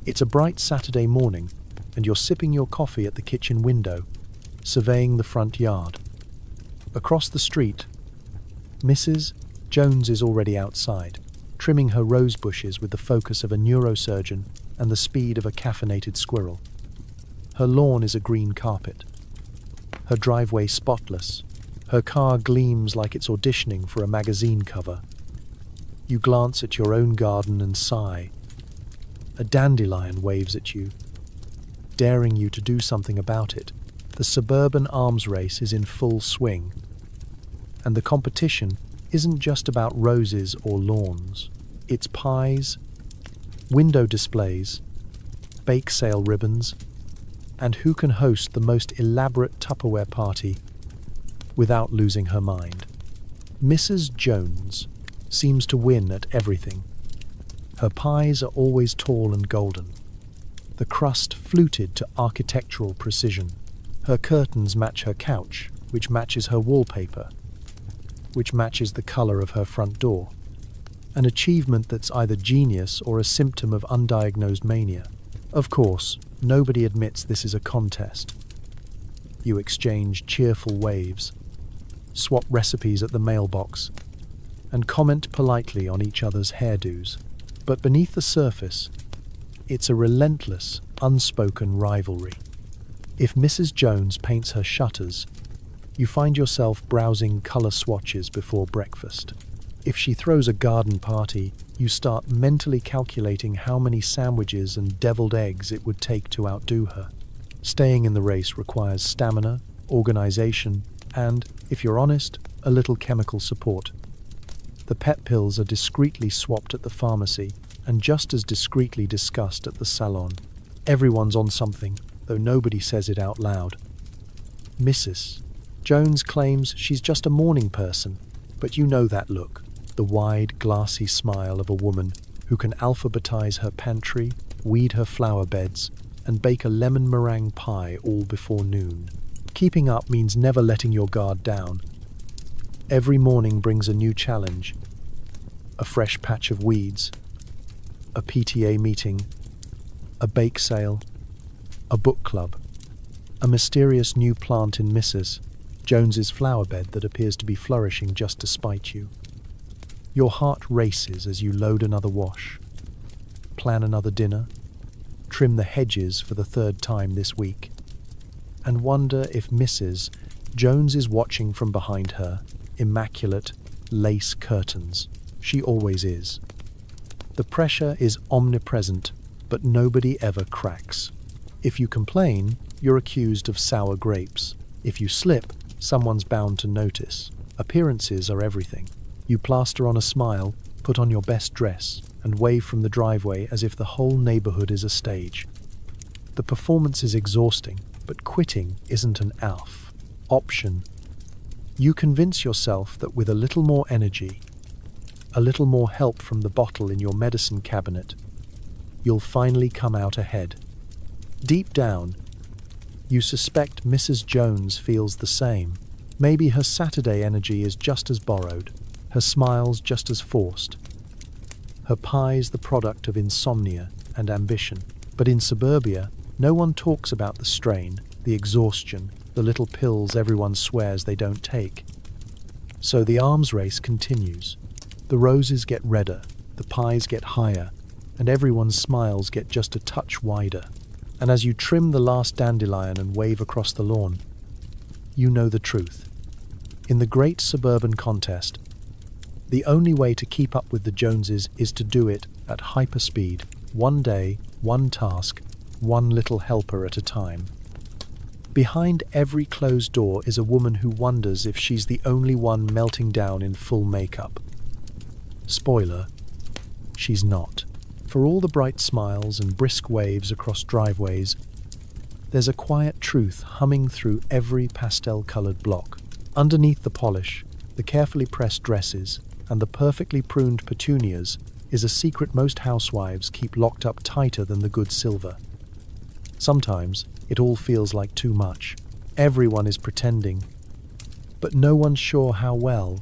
It's a bright Saturday morning, and you're sipping your coffee at the kitchen window, surveying the front yard. Across the street, Mrs. Jones is already outside, trimming her rose bushes with the focus of a neurosurgeon and the speed of a caffeinated squirrel. Her lawn is a green carpet, her driveway spotless. Her car gleams like it's auditioning for a magazine cover. You glance at your own garden and sigh. A dandelion waves at you, daring you to do something about it. The suburban arms race is in full swing, and the competition isn't just about roses or lawns. It's pies, window displays, bake sale ribbons, and who can host the most elaborate Tupperware party without losing her mind. Mrs. Jones seems to win at everything. Her pies are always tall and golden, the crust fluted to architectural precision. Her curtains match her couch, which matches her wallpaper, which matches the color of her front door. An achievement that's either genius or a symptom of undiagnosed mania. Of course, nobody admits this is a contest. You exchange cheerful waves, swap recipes at the mailbox, and comment politely on each other's hairdos. But beneath the surface, it's a relentless, unspoken rivalry. If Mrs. Jones paints her shutters, you find yourself browsing color swatches before breakfast. If she throws a garden party, you start mentally calculating how many sandwiches and deviled eggs it would take to outdo her. Staying in the race requires stamina, organization, and, if you're honest, a little chemical support. The pet pills are discreetly swapped at the pharmacy and just as discreetly discussed at the salon. Everyone's on something, though nobody says it out loud. Mrs. Jones claims she's just a morning person, but you know that look, the wide, glassy smile of a woman who can alphabetize her pantry, weed her flower beds, and bake a lemon meringue pie all before noon. Keeping up means never letting your guard down. Every morning brings a new challenge, a fresh patch of weeds, a PTA meeting, a bake sale, a book club, a mysterious new plant in Mrs. Jones's flower bed that appears to be flourishing just to spite you. Your heart races as you load another wash, plan another dinner, trim the hedges for the third time this week, and wonder if Mrs. Jones is watching from behind her immaculate lace curtains. She always is. The pressure is omnipresent, but nobody ever cracks. If you complain, you're accused of sour grapes. If you slip, someone's bound to notice. Appearances are everything. You plaster on a smile, put on your best dress, and wave from the driveway as if the whole neighborhood is a stage. The performance is exhausting, but quitting isn't an option. You convince yourself that with a little more energy, a little more help from the bottle in your medicine cabinet, you'll finally come out ahead. Deep down, you suspect Mrs. Jones feels the same. Maybe her Saturday energy is just as borrowed, her smiles just as forced, her pies the product of insomnia and ambition. But in suburbia, no one talks about the strain, the exhaustion, the little pills everyone swears they don't take. So the arms race continues. The roses get redder, the pies get higher, and everyone's smiles get just a touch wider. And as you trim the last dandelion and wave across the lawn, you know the truth. In the great suburban contest, the only way to keep up with the Joneses is to do it at hyperspeed, one day, one task, one little helper at a time. Behind every closed door is a woman who wonders if she's the only one melting down in full makeup. Spoiler, she's not. For all the bright smiles and brisk waves across driveways, there's a quiet truth humming through every pastel-colored block. Underneath the polish, the carefully pressed dresses, and the perfectly pruned petunias is a secret most housewives keep locked up tighter than the good silver. Sometimes it all feels like too much. Everyone is pretending, but no one's sure how well.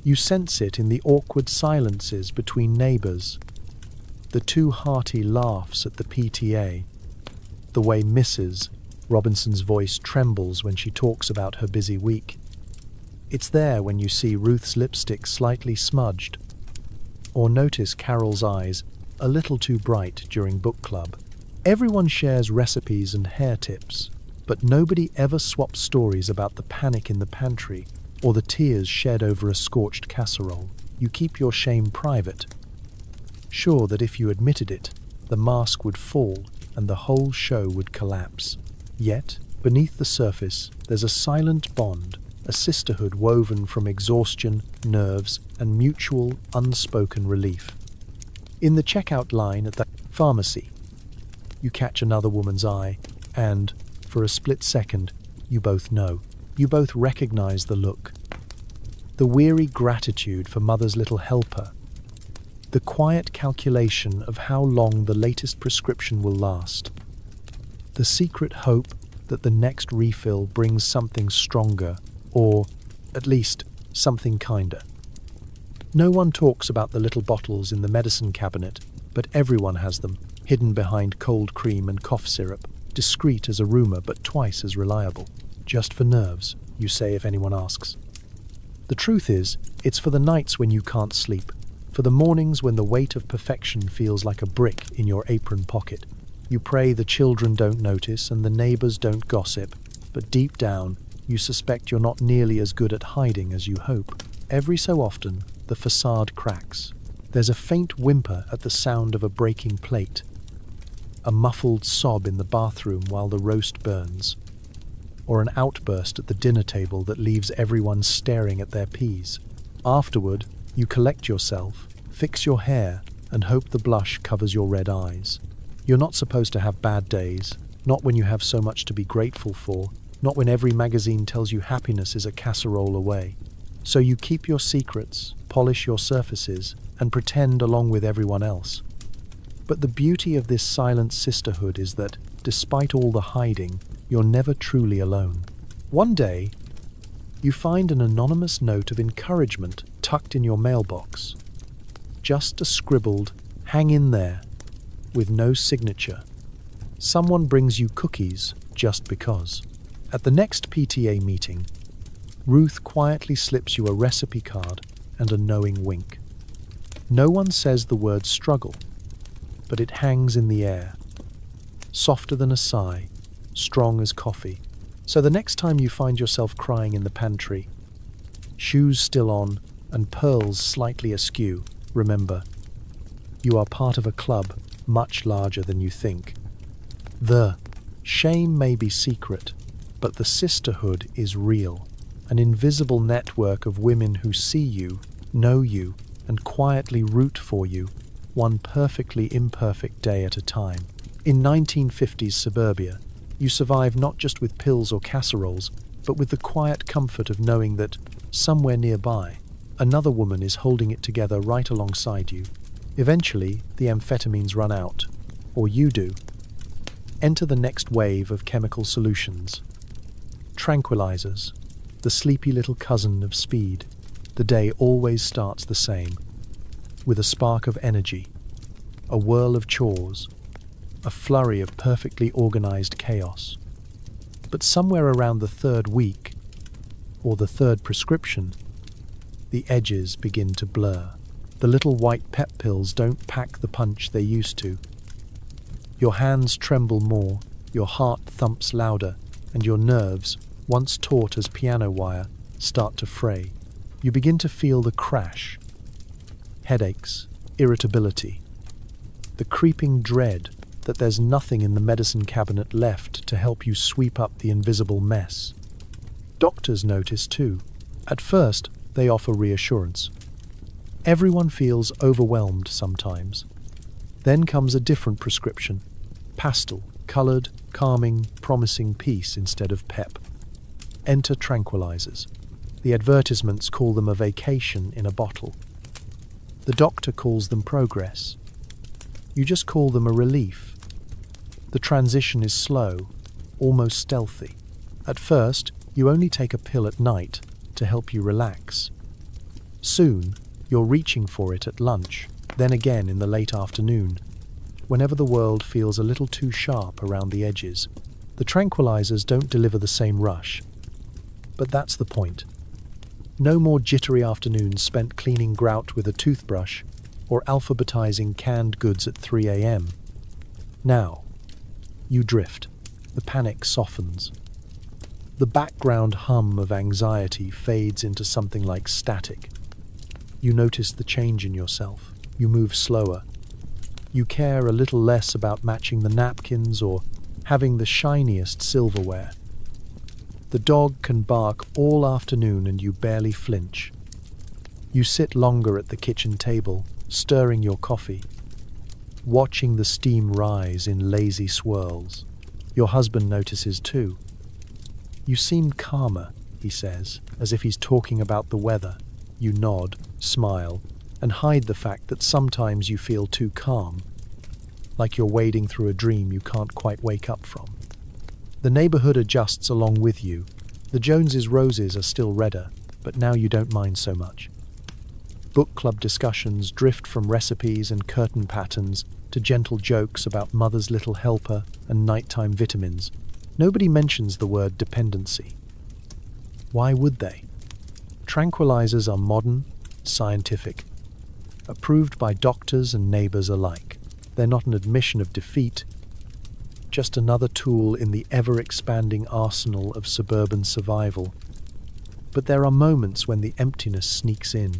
You sense it in the awkward silences between neighbors, the too hearty laughs at the PTA, the way Mrs. Robinson's voice trembles when she talks about her busy week. It's there when you see Ruth's lipstick slightly smudged, or notice Carol's eyes a little too bright during book club. Everyone shares recipes and hair tips, but nobody ever swaps stories about the panic in the pantry or the tears shed over a scorched casserole. You keep your shame private, sure that if you admitted it, the mask would fall and the whole show would collapse. Yet, beneath the surface, there's a silent bond, a sisterhood woven from exhaustion, nerves, and mutual, unspoken relief. In the checkout line at the pharmacy, you catch another woman's eye, and, for a split second, you both know. You both recognize the look. The weary gratitude for mother's little helper. The quiet calculation of how long the latest prescription will last. The secret hope that the next refill brings something stronger, or, at least, something kinder. No one talks about the little bottles in the medicine cabinet, but everyone has them, hidden behind cold cream and cough syrup, discreet as a rumor but twice as reliable. Just for nerves, you say if anyone asks. The truth is, it's for the nights when you can't sleep, for the mornings when the weight of perfection feels like a brick in your apron pocket. You pray the children don't notice and the neighbors don't gossip, but deep down, you suspect you're not nearly as good at hiding as you hope. Every so often, the facade cracks. There's a faint whimper at the sound of a breaking plate, a muffled sob in the bathroom while the roast burns, or an outburst at the dinner table that leaves everyone staring at their peas. Afterward, you collect yourself, fix your hair, and hope the blush covers your red eyes. You're not supposed to have bad days, not when you have so much to be grateful for, not when every magazine tells you happiness is a casserole away. So you keep your secrets, polish your surfaces, and pretend along with everyone else. But the beauty of this silent sisterhood is that, despite all the hiding, you're never truly alone. One day, you find an anonymous note of encouragement tucked in your mailbox. Just a scribbled, "Hang in there," with no signature. Someone brings you cookies just because. At the next PTA meeting, Ruth quietly slips you a recipe card and a knowing wink. No one says the word struggle, but it hangs in the air, softer than a sigh, strong as coffee. So the next time you find yourself crying in the pantry, shoes still on and pearls slightly askew, remember, you are part of a club much larger than you think. The shame may be secret, but the sisterhood is real, an invisible network of women who see you, know you, and quietly root for you, one perfectly imperfect day at a time. In 1950s suburbia, you survive not just with pills or casseroles, but with the quiet comfort of knowing that, somewhere nearby, Another woman is holding it together right alongside you. Eventually, the amphetamines run out, or you do. Enter the next wave of chemical solutions. Tranquilizers, the sleepy little cousin of speed. The day always starts the same, with a spark of energy, a whirl of chores, a flurry of perfectly organized chaos. But somewhere around the third week, or the third prescription, the edges begin to blur. The little white pep pills don't pack the punch they used to. Your hands tremble more, your heart thumps louder, and your nerves, once taut as piano wire, start to fray. You begin to feel the crash. Headaches, irritability, the creeping dread that there's nothing in the medicine cabinet left to help you sweep up the invisible mess. Doctors notice too. At first, they offer reassurance. Everyone feels overwhelmed sometimes. Then comes a different prescription. Pastel, colored, calming, promising peace instead of pep. Enter tranquilizers. The advertisements call them a vacation in a bottle. The doctor calls them progress. You just call them a relief. The transition is slow, almost stealthy. At first, you only take a pill at night to help you relax. Soon, you're reaching for it at lunch, then again in the late afternoon, whenever the world feels a little too sharp around the edges. The tranquilizers don't deliver the same rush. But that's the point. No more jittery afternoons spent cleaning grout with a toothbrush or alphabetizing canned goods at 3 a.m. Now, you drift. The panic softens. The background hum of anxiety fades into something like static. You notice the change in yourself. You move slower. You care a little less about matching the napkins or having the shiniest silverware. The dog can bark all afternoon and you barely flinch. You sit longer at the kitchen table, stirring your coffee, watching the steam rise in lazy swirls. Your husband notices too. You seem calmer, he says, as if he's talking about the weather. You nod, smile, and hide the fact that sometimes you feel too calm, like you're wading through a dream you can't quite wake up from. The neighborhood adjusts along with you. The Joneses' roses are still redder, but now you don't mind so much. Book club discussions drift from recipes and curtain patterns to gentle jokes about mother's little helper and nighttime vitamins. Nobody mentions the word dependency. Why would they? Tranquilizers are modern, scientific, approved by doctors and neighbors alike. They're not an admission of defeat, just another tool in the ever-expanding arsenal of suburban survival. But there are moments when the emptiness sneaks in.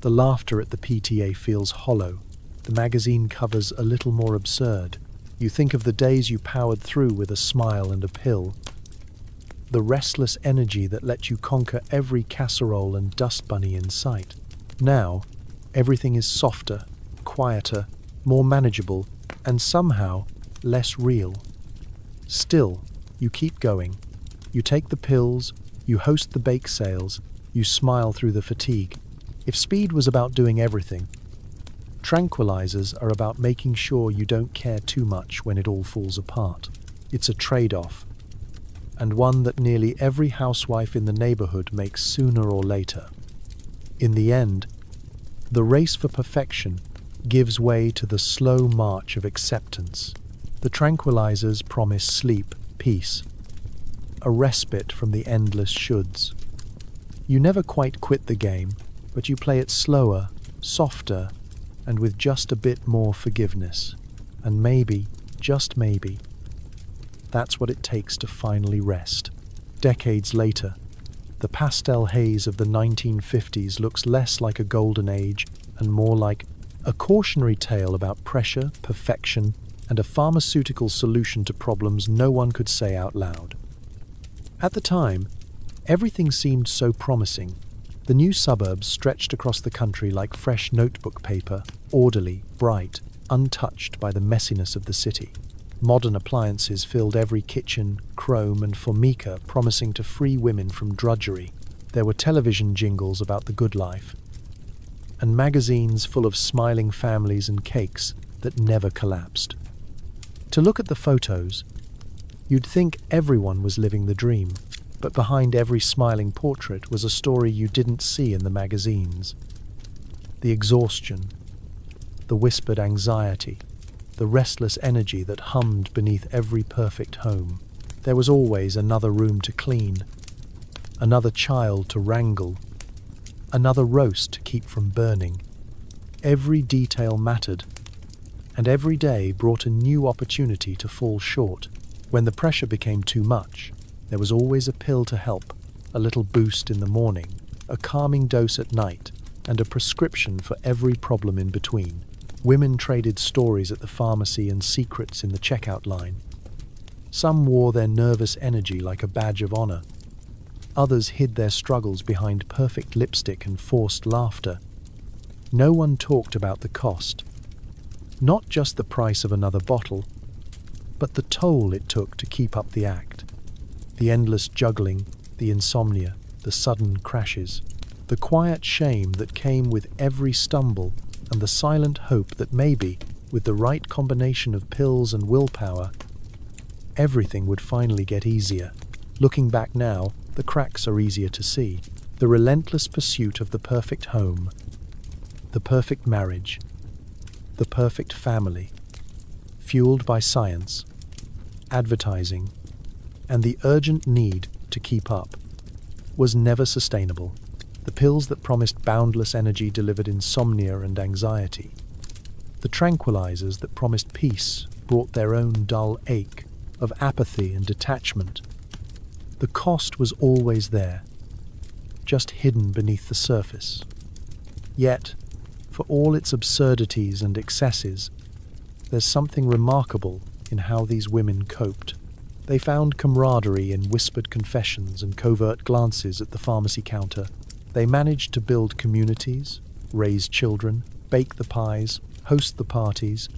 The laughter at the PTA feels hollow. The magazine covers a little more absurd. You think of the days you powered through with a smile and a pill. The restless energy that let you conquer every casserole and dust bunny in sight. Now, everything is softer, quieter, more manageable, and somehow less real. Still, you keep going. You take the pills, you host the bake sales, you smile through the fatigue. If speed was about doing everything, tranquilizers are about making sure you don't care too much when it all falls apart. It's a trade-off, and one that nearly every housewife in the neighborhood makes sooner or later. In the end, the race for perfection gives way to the slow march of acceptance. The tranquilizers promise sleep, peace, a respite from the endless shoulds. You never quite quit the game, but you play it slower, softer, and with just a bit more forgiveness. And maybe, just maybe, that's what it takes to finally rest. Decades later, the pastel haze of the 1950s looks less like a golden age and more like a cautionary tale about pressure, perfection, and a pharmaceutical solution to problems no one could say out loud. At the time, everything seemed so promising. The new suburbs stretched across the country like fresh notebook paper, orderly, bright, untouched by the messiness of the city. Modern appliances filled every kitchen, chrome and formica, promising to free women from drudgery. There were television jingles about the good life, and magazines full of smiling families and cakes that never collapsed. To look at the photos, you'd think everyone was living the dream, but behind every smiling portrait was a story you didn't see in the magazines. The exhaustion, the whispered anxiety, the restless energy that hummed beneath every perfect home. There was always another room to clean, another child to wrangle, another roast to keep from burning. Every detail mattered, and every day brought a new opportunity to fall short. When the pressure became too much, there was always a pill to help, a little boost in the morning, a calming dose at night, and a prescription for every problem in between. Women traded stories at the pharmacy and secrets in the checkout line. Some wore their nervous energy like a badge of honor. Others hid their struggles behind perfect lipstick and forced laughter. No one talked about the cost. Not just the price of another bottle, but the toll it took to keep up the act. The endless juggling, the insomnia, the sudden crashes, the quiet shame that came with every stumble, and the silent hope that maybe, with the right combination of pills and willpower, everything would finally get easier. Looking back now, the cracks are easier to see. The relentless pursuit of the perfect home, the perfect marriage, the perfect family, fueled by science, advertising, and the urgent need to keep up, was never sustainable. The pills that promised boundless energy delivered insomnia and anxiety. The tranquilizers that promised peace brought their own dull ache of apathy and detachment. The cost was always there, just hidden beneath the surface. Yet, for all its absurdities and excesses, there's something remarkable in how these women coped. They found camaraderie in whispered confessions and covert glances at the pharmacy counter. They managed to build communities, raise children, bake the pies, host the parties,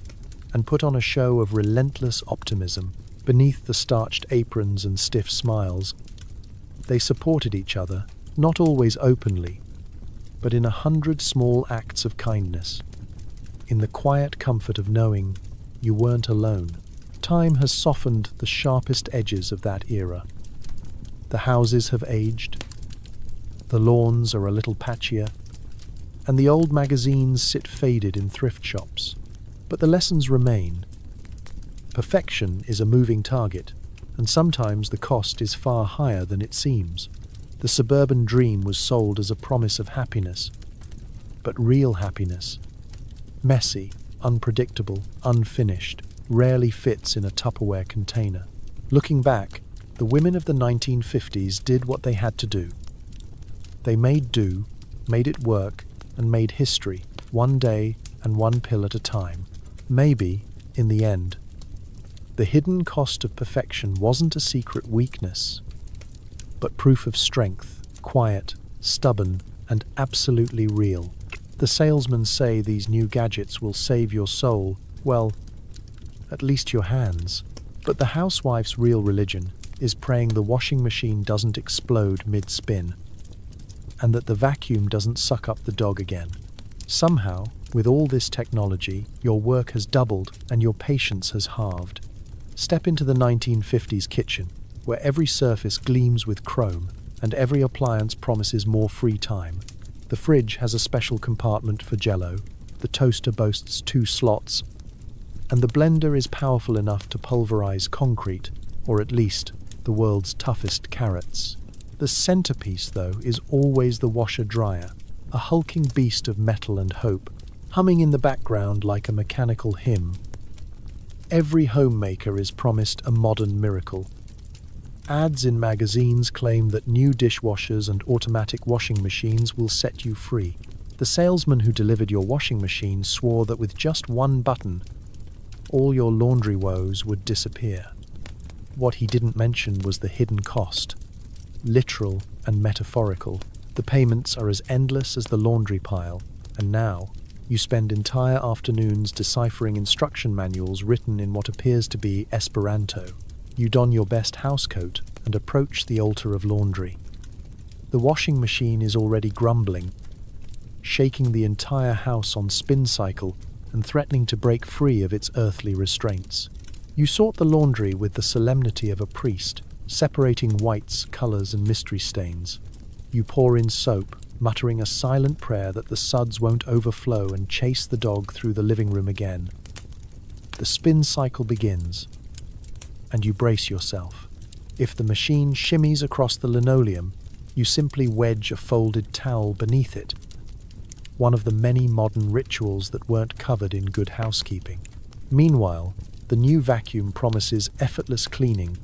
and put on a show of relentless optimism. Beneath the starched aprons and stiff smiles, they supported each other, not always openly, but in 100 small acts of kindness, in the quiet comfort of knowing you weren't alone. Time has softened the sharpest edges of that era. The houses have aged, the lawns are a little patchier, and the old magazines sit faded in thrift shops. But the lessons remain. Perfection is a moving target, and sometimes the cost is far higher than it seems. The suburban dream was sold as a promise of happiness, but real happiness, messy, unpredictable, unfinished, rarely fits in a Tupperware container. Looking back, the women of the 1950s did what they had to do. They made do, made it work, and made history, one day and one pill at a time. Maybe, in the end, the hidden cost of perfection wasn't a secret weakness, but proof of strength, quiet, stubborn, and absolutely real. The salesmen say these new gadgets will save your soul, well, at least your hands. But the housewife's real religion is praying the washing machine doesn't explode mid-spin, and that the vacuum doesn't suck up the dog again. Somehow, with all this technology, your work has doubled and your patience has halved. Step into the 1950s kitchen, where every surface gleams with chrome and every appliance promises more free time. The fridge has a special compartment for Jell-O, the toaster boasts 2 slots, and the blender is powerful enough to pulverize concrete, or at least the world's toughest carrots. The centerpiece, though, is always the washer-dryer, a hulking beast of metal and hope, humming in the background like a mechanical hymn. Every homemaker is promised a modern miracle. Ads in magazines claim that new dishwashers and automatic washing machines will set you free. The salesman who delivered your washing machine swore that with just one button, all your laundry woes would disappear. What he didn't mention was the hidden cost, literal and metaphorical. The payments are as endless as the laundry pile, and now you spend entire afternoons deciphering instruction manuals written in what appears to be Esperanto. You don your best housecoat and approach the altar of laundry. The washing machine is already grumbling, shaking the entire house on spin cycle and threatening to break free of its earthly restraints. You sort the laundry with the solemnity of a priest, separating whites, colors, and mystery stains. You pour in soap, muttering a silent prayer that the suds won't overflow and chase the dog through the living room again. The spin cycle begins, and you brace yourself. If the machine shimmies across the linoleum, you simply wedge a folded towel beneath it, one of the many modern rituals that weren't covered in Good Housekeeping. Meanwhile, the new vacuum promises effortless cleaning,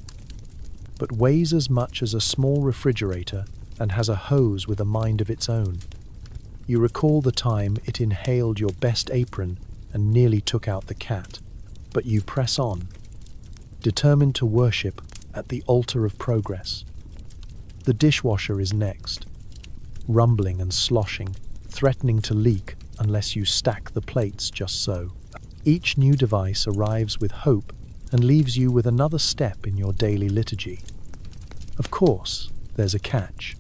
but weighs as much as a small refrigerator and has a hose with a mind of its own. You recall the time it inhaled your best apron and nearly took out the cat, but you press on, determined to worship at the altar of progress. The dishwasher is next, rumbling and sloshing, threatening to leak unless you stack the plates just so. Each new device arrives with hope and leaves you with another step in your daily liturgy. Of course, there's a catch.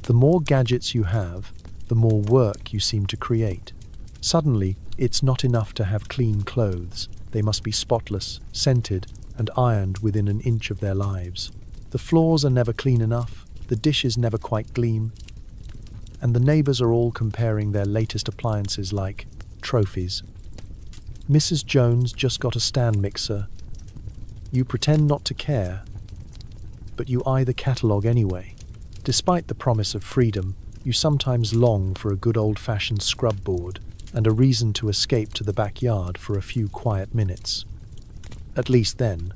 The more gadgets you have, the more work you seem to create. Suddenly, it's not enough to have clean clothes. They must be spotless, scented, and ironed within an inch of their lives. The floors are never clean enough, the dishes never quite gleam, and the neighbors are all comparing their latest appliances like trophies. Mrs. Jones just got a stand mixer. You pretend not to care, but you eye the catalogue anyway. Despite the promise of freedom, you sometimes long for a good old-fashioned scrub board and a reason to escape to the backyard for a few quiet minutes. At least then,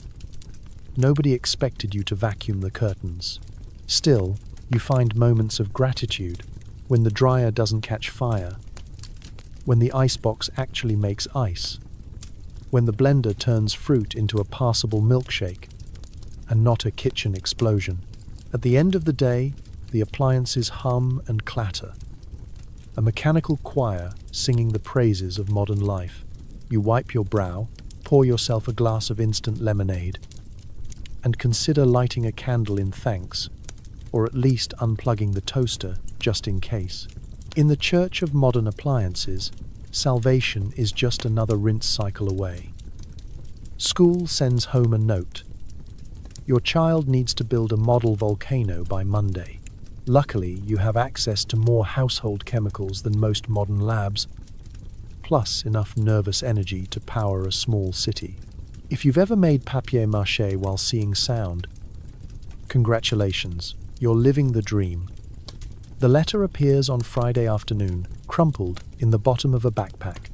nobody expected you to vacuum the curtains. Still, you find moments of gratitude when the dryer doesn't catch fire, when the icebox actually makes ice, when the blender turns fruit into a passable milkshake, and not a kitchen explosion. At the end of the day, the appliances hum and clatter, a mechanical choir singing the praises of modern life. You wipe your brow, pour yourself a glass of instant lemonade, and consider lighting a candle in thanks, or at least unplugging the toaster just in case. In the church of modern appliances, salvation is just another rinse cycle away. School sends home a note. Your child needs to build a model volcano by Monday. Luckily, you have access to more household chemicals than most modern labs, plus enough nervous energy to power a small city. If you've ever made papier-mâché while seeing sound, congratulations, you're living the dream. The letter appears on Friday afternoon, crumpled in the bottom of a backpack.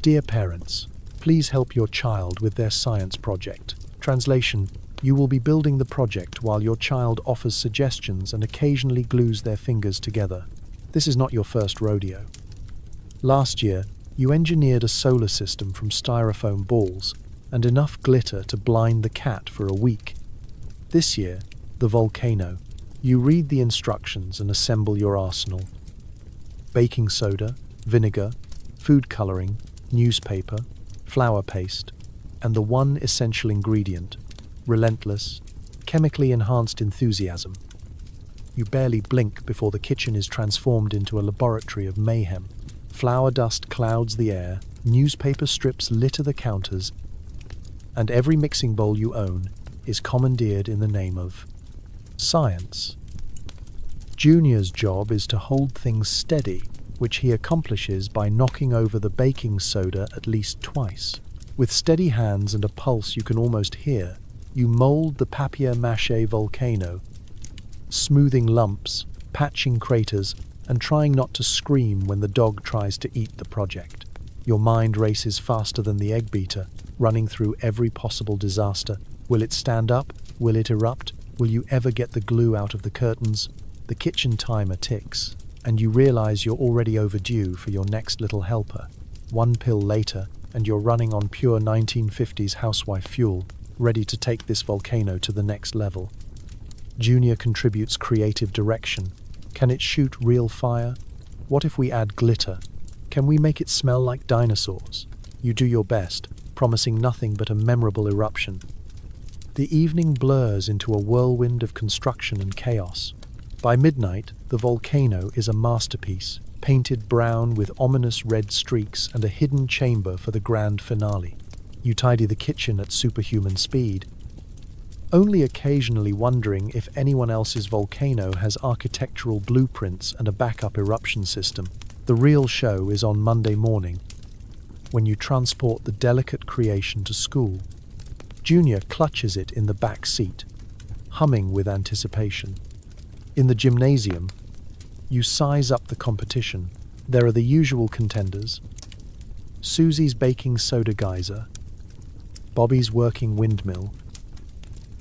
Dear parents, please help your child with their science project. Translation: you will be building the project while your child offers suggestions and occasionally glues their fingers together. This is not your first rodeo. Last year, you engineered a solar system from styrofoam balls and enough glitter to blind the cat for a week. This year, the volcano. You read the instructions and assemble your arsenal. Baking soda, vinegar, food coloring, newspaper, flour paste, and the one essential ingredient, relentless, chemically enhanced enthusiasm. You barely blink before the kitchen is transformed into a laboratory of mayhem. Flour dust clouds the air, newspaper strips litter the counters, and every mixing bowl you own is commandeered in the name of science. Junior's job is to hold things steady, which he accomplishes by knocking over the baking soda at least twice. With steady hands and a pulse you can almost hear, you mold the papier-mâché volcano, smoothing lumps, patching craters, and trying not to scream when the dog tries to eat the project. Your mind races faster than the egg beater, running through every possible disaster. Will it stand up? Will it erupt? Will you ever get the glue out of the curtains? The kitchen timer ticks, and you realize you're already overdue for your next little helper. One pill later, and you're running on pure 1950s housewife fuel, ready to take this volcano to the next level. Junior contributes creative direction. Can it shoot real fire? What if we add glitter? Can we make it smell like dinosaurs? You do your best, promising nothing but a memorable eruption. The evening blurs into a whirlwind of construction and chaos. By midnight, the volcano is a masterpiece. painted brown with ominous red streaks and a hidden chamber for the grand finale. You tidy the kitchen at superhuman speed, only occasionally wondering if anyone else's volcano has architectural blueprints and a backup eruption system. The real show is on Monday morning, when you transport the delicate creation to school. Junior clutches it in the back seat, humming with anticipation. In the gymnasium, you size up the competition. There are the usual contenders: Susie's baking soda geyser, Bobby's working windmill,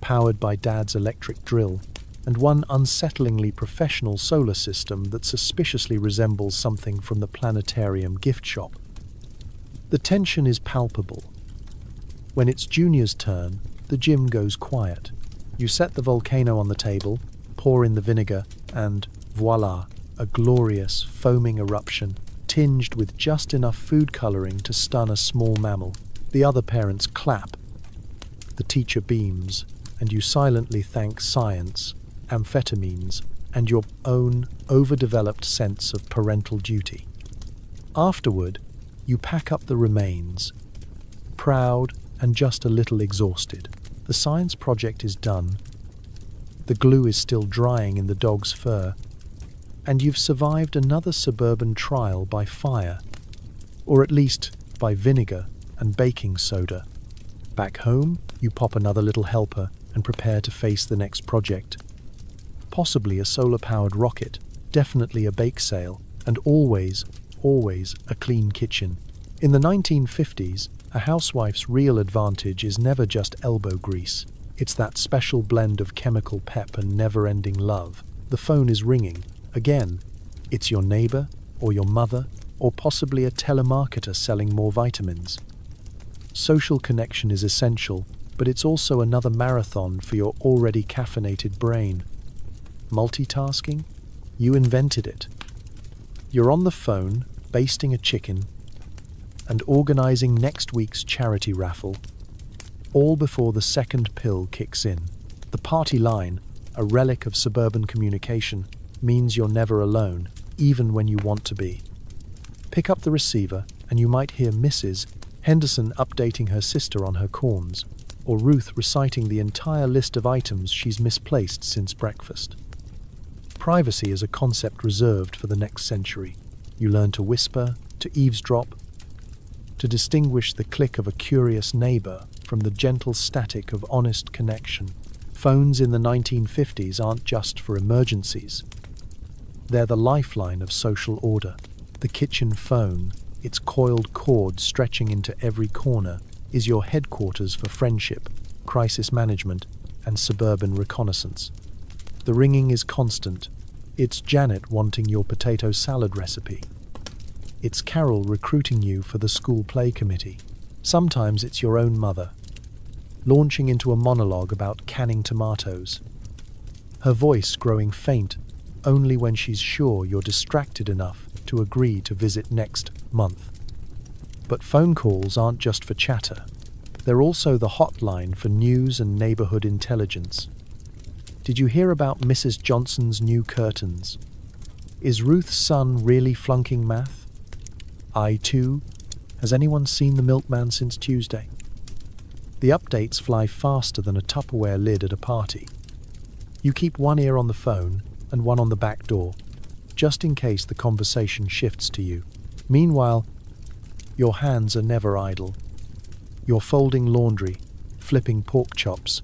powered by Dad's electric drill, and one unsettlingly professional solar system that suspiciously resembles something from the planetarium gift shop. The tension is palpable. When it's Junior's turn, the gym goes quiet. You set the volcano on the table, pour in the vinegar, and voila, a glorious, foaming eruption, tinged with just enough food coloring to stun a small mammal. The other parents clap. The teacher beams, and you silently thank science, amphetamines, and your own overdeveloped sense of parental duty. Afterward, you pack up the remains, proud and just a little exhausted. The science project is done, the glue is still drying in the dog's fur, and you've survived another suburban trial by fire, or at least by vinegar and baking soda. Back home, you pop another little helper and prepare to face the next project. Possibly a solar-powered rocket, definitely a bake sale, and always a clean kitchen. In the 1950s, a housewife's real advantage is never just elbow grease. It's that special blend of chemical pep and never-ending love. The phone is ringing. Again, it's your neighbor, or your mother, or possibly a telemarketer selling more vitamins. Social connection is essential, but it's also another marathon for your already caffeinated brain. Multitasking? You invented it. You're on the phone, basting a chicken, and organizing next week's charity raffle, all before the second pill kicks in. The party line, a relic of suburban communication, means you're never alone, even when you want to be. Pick up the receiver, and you might hear Mrs. Henderson updating her sister on her corns, or Ruth reciting the entire list of items she's misplaced since breakfast. Privacy is a concept reserved for the next century. You learn to whisper, to eavesdrop, to distinguish the click of a curious neighbor from the gentle static of honest connection. Phones in the 1950s aren't just for emergencies. They're the lifeline of social order. The kitchen phone, its coiled cord stretching into every corner, is your headquarters for friendship, crisis management, and suburban reconnaissance. The ringing is constant. It's Janet wanting your potato salad recipe. It's Carol recruiting you for the school play committee. Sometimes it's your own mother, launching into a monologue about canning tomatoes, her voice growing faint only when she's sure you're distracted enough to agree to visit next month. But phone calls aren't just for chatter. They're also the hotline for news and neighborhood intelligence. Did you hear about Mrs. Johnson's new curtains? Is Ruth's son really flunking math? I too. Has anyone seen the milkman since Tuesday? The updates fly faster than a Tupperware lid at a party. You keep one ear on the phone and one on the back door, just in case the conversation shifts to you. Meanwhile, your hands are never idle. You're folding laundry, flipping pork chops,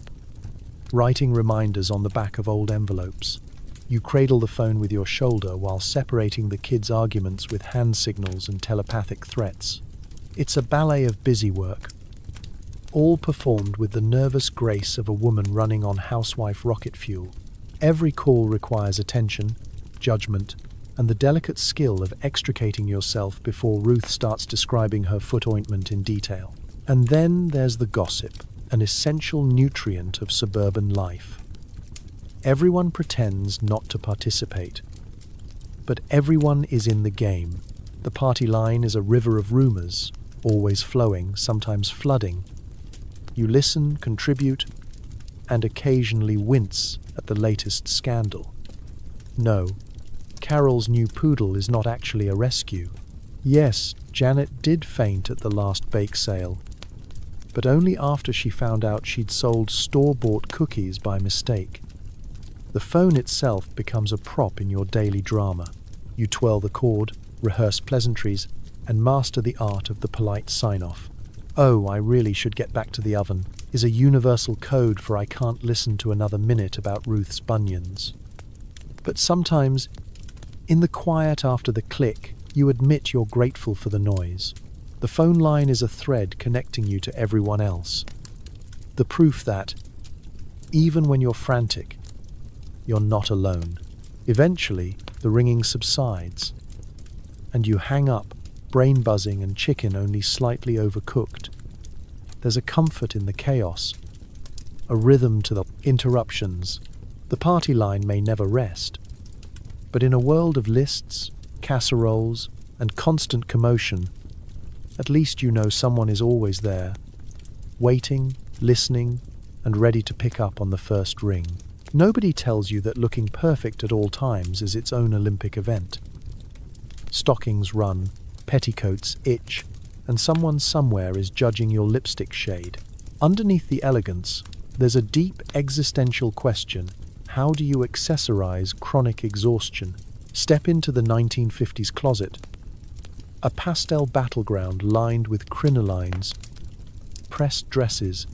writing reminders on the back of old envelopes. You cradle the phone with your shoulder while separating the kids' arguments with hand signals and telepathic threats. It's a ballet of busy work, all performed with the nervous grace of a woman running on housewife rocket fuel. Every call requires attention, judgment, and the delicate skill of extricating yourself before Ruth starts describing her foot ointment in detail. And then there's the gossip, an essential nutrient of suburban life. Everyone pretends not to participate, but everyone is in the game. The party line is a river of rumors, always flowing, sometimes flooding. You listen, contribute, and occasionally wince at the latest scandal. No, Carol's new poodle is not actually a rescue. Yes, Janet did faint at the last bake sale, but only after she found out she'd sold store-bought cookies by mistake. The phone itself becomes a prop in your daily drama. You twirl the cord, rehearse pleasantries, and master the art of the polite sign-off. "Oh, I really should get back to the oven," is a universal code for "I can't listen to another minute about Ruth's bunions." But sometimes, in the quiet after the click, you admit you're grateful for the noise. The phone line is a thread connecting you to everyone else. The proof that, even when you're frantic, you're not alone. Eventually, the ringing subsides, and you hang up, brain buzzing and chicken only slightly overcooked. There's a comfort in the chaos, a rhythm to the interruptions. The party line may never rest, but in a world of lists, casseroles, and constant commotion, at least you know someone is always there, waiting, listening, and ready to pick up on the first ring. Nobody tells you that looking perfect at all times is its own Olympic event. Stockings run, petticoats itch, and someone somewhere is judging your lipstick shade. Underneath the elegance, there's a deep existential question. How do you accessorize chronic exhaustion? Step into the 1950s closet, a pastel battleground lined with crinolines, pressed dresses,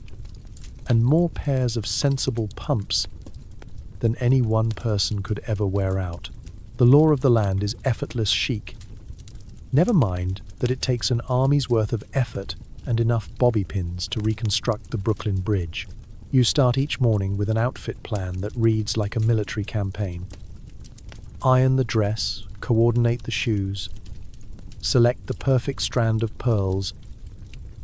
and more pairs of sensible pumps than any one person could ever wear out. The law of the land is effortless chic. Never mind that it takes an army's worth of effort and enough bobby pins to reconstruct the Brooklyn Bridge. You start each morning with an outfit plan that reads like a military campaign. Iron the dress, coordinate the shoes, select the perfect strand of pearls,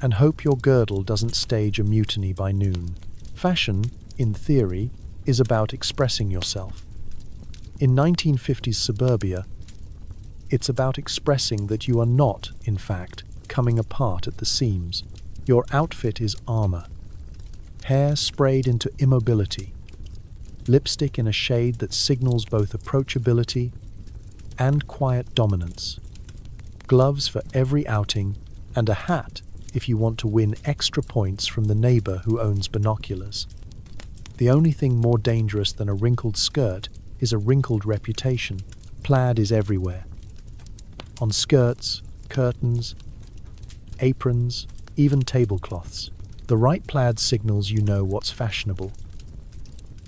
and hope your girdle doesn't stage a mutiny by noon. Fashion, in theory, is about expressing yourself. In 1950s suburbia, it's about expressing that you are not, in fact, coming apart at the seams. Your outfit is armor. Hair sprayed into immobility. Lipstick in a shade that signals both approachability and quiet dominance. Gloves for every outing, and a hat if you want to win extra points from the neighbor who owns binoculars. The only thing more dangerous than a wrinkled skirt is a wrinkled reputation. Plaid is everywhere. On skirts, curtains, aprons, even tablecloths. The right plaid signals you know what's fashionable.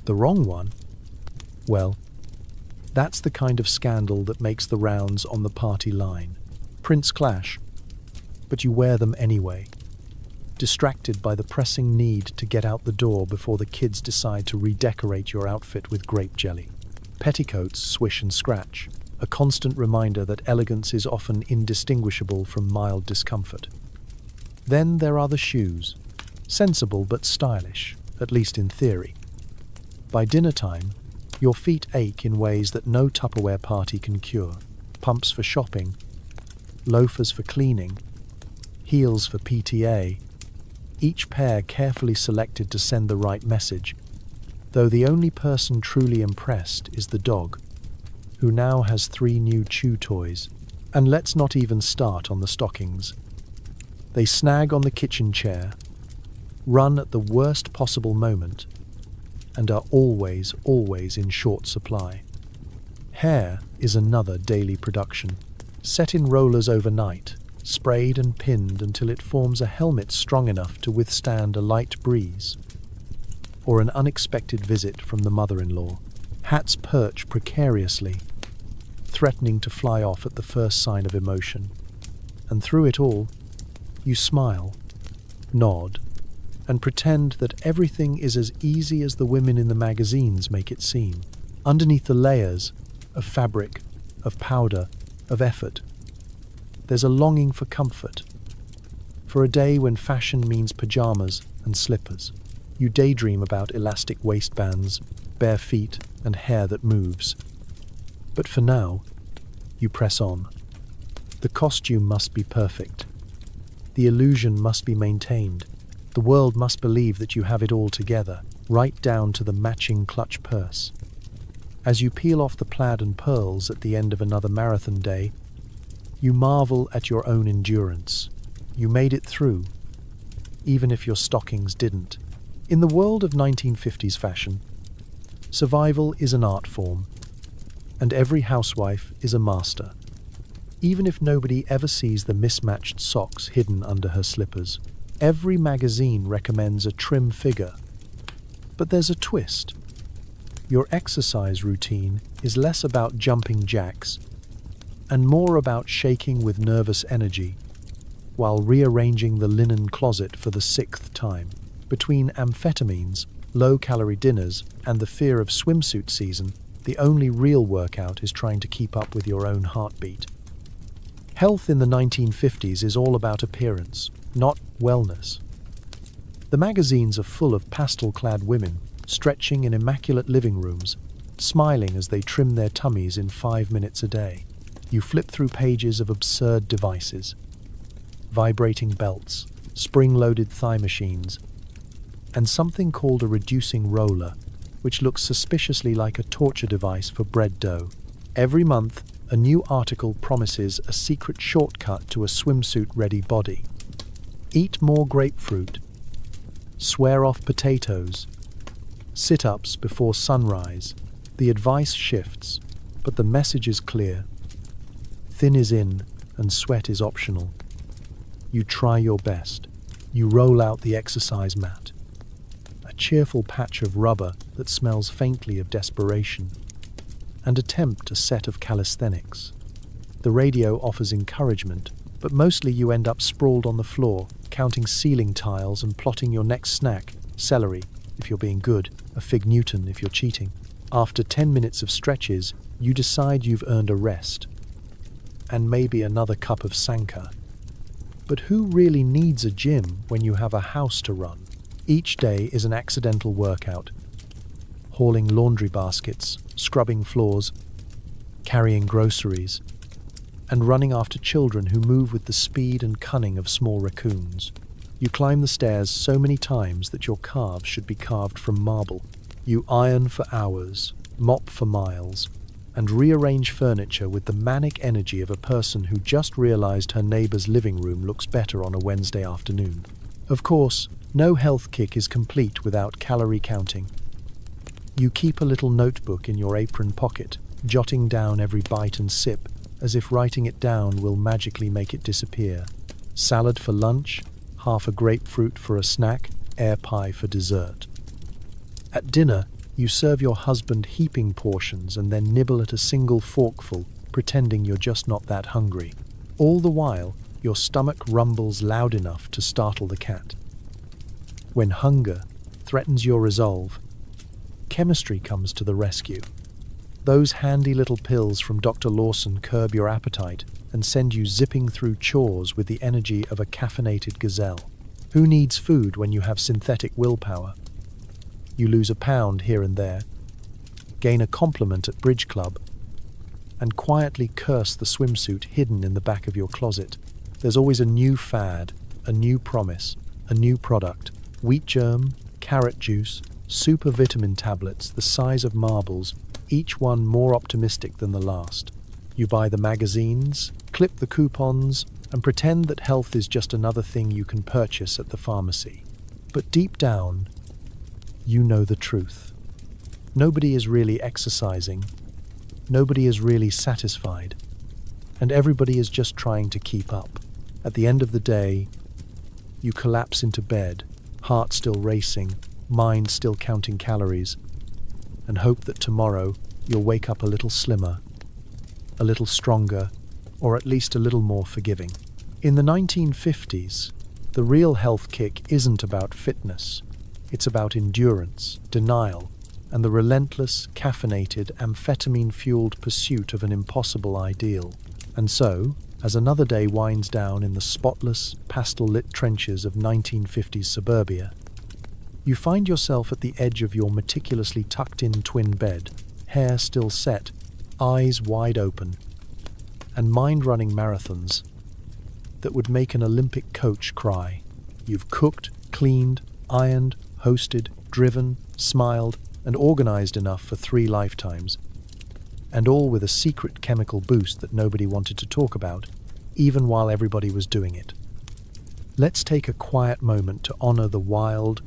The wrong one? Well, that's the kind of scandal that makes the rounds on the party line. Prints clash, but you wear them anyway, distracted by the pressing need to get out the door before the kids decide to redecorate your outfit with grape jelly. Petticoats swish and scratch, a constant reminder that elegance is often indistinguishable from mild discomfort. Then there are the shoes, sensible but stylish, at least in theory. By dinner time, your feet ache in ways that no Tupperware party can cure. Pumps for shopping, loafers for cleaning, heels for PTA, each pair carefully selected to send the right message, though the only person truly impressed is the dog, who now has 3 new chew toys. And let's not even start on the stockings. They snag on the kitchen chair, run at the worst possible moment, and are always in short supply. Hair is another daily production. Set in rollers overnight, sprayed and pinned until it forms a helmet strong enough to withstand a light breeze, or an unexpected visit from the mother-in-law. Hats perch precariously, threatening to fly off at the first sign of emotion. And through it all, you smile, nod, and pretend that everything is as easy as the women in the magazines make it seem. Underneath the layers of fabric, of powder, of effort, there's a longing for comfort, for a day when fashion means pajamas and slippers. You daydream about elastic waistbands, bare feet, and hair that moves. But for now, you press on. The costume must be perfect. The illusion must be maintained. The world must believe that you have it all together, right down to the matching clutch purse. As you peel off the plaid and pearls at the end of another marathon day, you marvel at your own endurance. You made it through, even if your stockings didn't. In the world of 1950s fashion, survival is an art form, and every housewife is a master, even if nobody ever sees the mismatched socks hidden under her slippers. Every magazine recommends a trim figure, but there's a twist. Your exercise routine is less about jumping jacks and more about shaking with nervous energy while rearranging the linen closet for the 6th time. Between amphetamines, low-calorie dinners, and the fear of swimsuit season, the only real workout is trying to keep up with your own heartbeat. Health in the 1950s is all about appearance, not wellness. The magazines are full of pastel-clad women stretching in immaculate living rooms, smiling as they trim their tummies in 5 minutes a day. You flip through pages of absurd devices, vibrating belts, spring-loaded thigh machines, and something called a reducing roller, which looks suspiciously like a torture device for bread dough. Every month, a new article promises a secret shortcut to a swimsuit-ready body. Eat more grapefruit, swear off potatoes, sit-ups before sunrise. The advice shifts, but the message is clear. Thin is in, and sweat is optional. You try your best. You roll out the exercise mat, a cheerful patch of rubber that smells faintly of desperation, and attempt a set of calisthenics. The radio offers encouragement, but mostly you end up sprawled on the floor, counting ceiling tiles and plotting your next snack: celery, if you're being good, a fig Newton if you're cheating. After 10 minutes of stretches, you decide you've earned a rest, and maybe another cup of Sanka. But who really needs a gym when you have a house to run? Each day is an accidental workout. Hauling laundry baskets, scrubbing floors, carrying groceries, and running after children who move with the speed and cunning of small raccoons. You climb the stairs so many times that your calves should be carved from marble. You iron for hours, mop for miles, and rearrange furniture with the manic energy of a person who just realized her neighbor's living room looks better on a Wednesday afternoon. Of course, no health kick is complete without calorie counting. You keep a little notebook in your apron pocket, jotting down every bite and sip, as if writing it down will magically make it disappear. Salad for lunch, half a grapefruit for a snack, air pie for dessert. At dinner, you serve your husband heaping portions and then nibble at a single forkful, pretending you're just not that hungry. All the while, your stomach rumbles loud enough to startle the cat. When hunger threatens your resolve, chemistry comes to the rescue. Those handy little pills from Dr. Lawson curb your appetite and send you zipping through chores with the energy of a caffeinated gazelle. Who needs food when you have synthetic willpower? You lose a pound here and there, gain a compliment at bridge club, and quietly curse the swimsuit hidden in the back of your closet. There's always a new fad, a new promise, a new product. Wheat germ, carrot juice, super vitamin tablets the size of marbles, each one more optimistic than the last. You buy the magazines, clip the coupons, and pretend that health is just another thing you can purchase at the pharmacy. But deep down, you know the truth. Nobody is really exercising, nobody is really satisfied, and everybody is just trying to keep up. At the end of the day, you collapse into bed, heart still racing, mind still counting calories, and hope that tomorrow you'll wake up a little slimmer, a little stronger, or at least a little more forgiving. In the 1950s, the real health kick isn't about fitness. It's about endurance, denial, and the relentless, caffeinated, amphetamine-fueled pursuit of an impossible ideal. And so, as another day winds down in the spotless, pastel-lit trenches of 1950s suburbia, you find yourself at the edge of your meticulously tucked-in twin bed, hair still set, eyes wide open, and mind-running marathons that would make an Olympic coach cry. You've cooked, cleaned, ironed, hosted, driven, smiled, and organized enough for 3 lifetimes, and all with a secret chemical boost that nobody wanted to talk about, even while everybody was doing it. Let's take a quiet moment to honor the wild,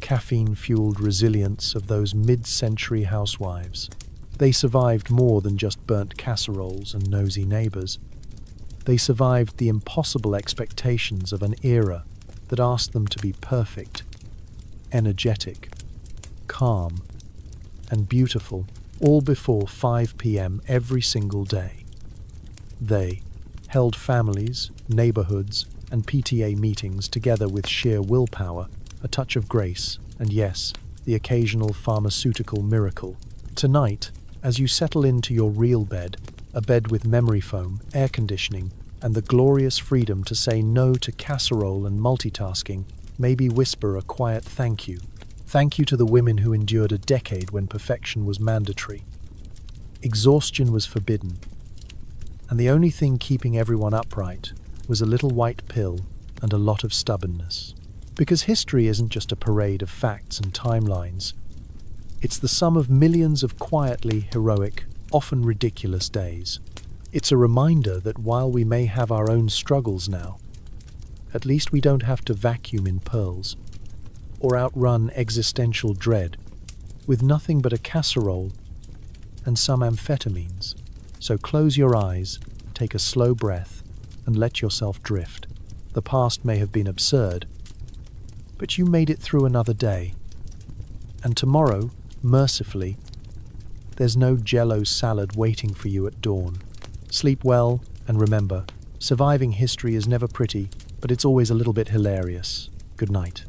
caffeine-fueled resilience of those mid-century housewives. They survived more than just burnt casseroles and nosy neighbors. They survived the impossible expectations of an era that asked them to be perfect, energetic, calm, and beautiful, all before 5 p.m. every single day. They held families, neighborhoods, and PTA meetings together with sheer willpower, a touch of grace, and yes, the occasional pharmaceutical miracle. Tonight, as you settle into your real bed, a bed with memory foam, air conditioning, and the glorious freedom to say no to casserole and multitasking, maybe whisper a quiet thank you. Thank you to the women who endured a decade when perfection was mandatory. Exhaustion was forbidden, and the only thing keeping everyone upright was a little white pill and a lot of stubbornness. Because history isn't just a parade of facts and timelines. It's the sum of millions of quietly heroic, often ridiculous days. It's a reminder that while we may have our own struggles now, at least we don't have to vacuum in pearls or outrun existential dread with nothing but a casserole and some amphetamines. So close your eyes, take a slow breath, and let yourself drift. The past may have been absurd, but you made it through another day. And tomorrow, mercifully, there's no Jell-O salad waiting for you at dawn. Sleep well, and remember, surviving history is never pretty, but it's always a little bit hilarious. Good night.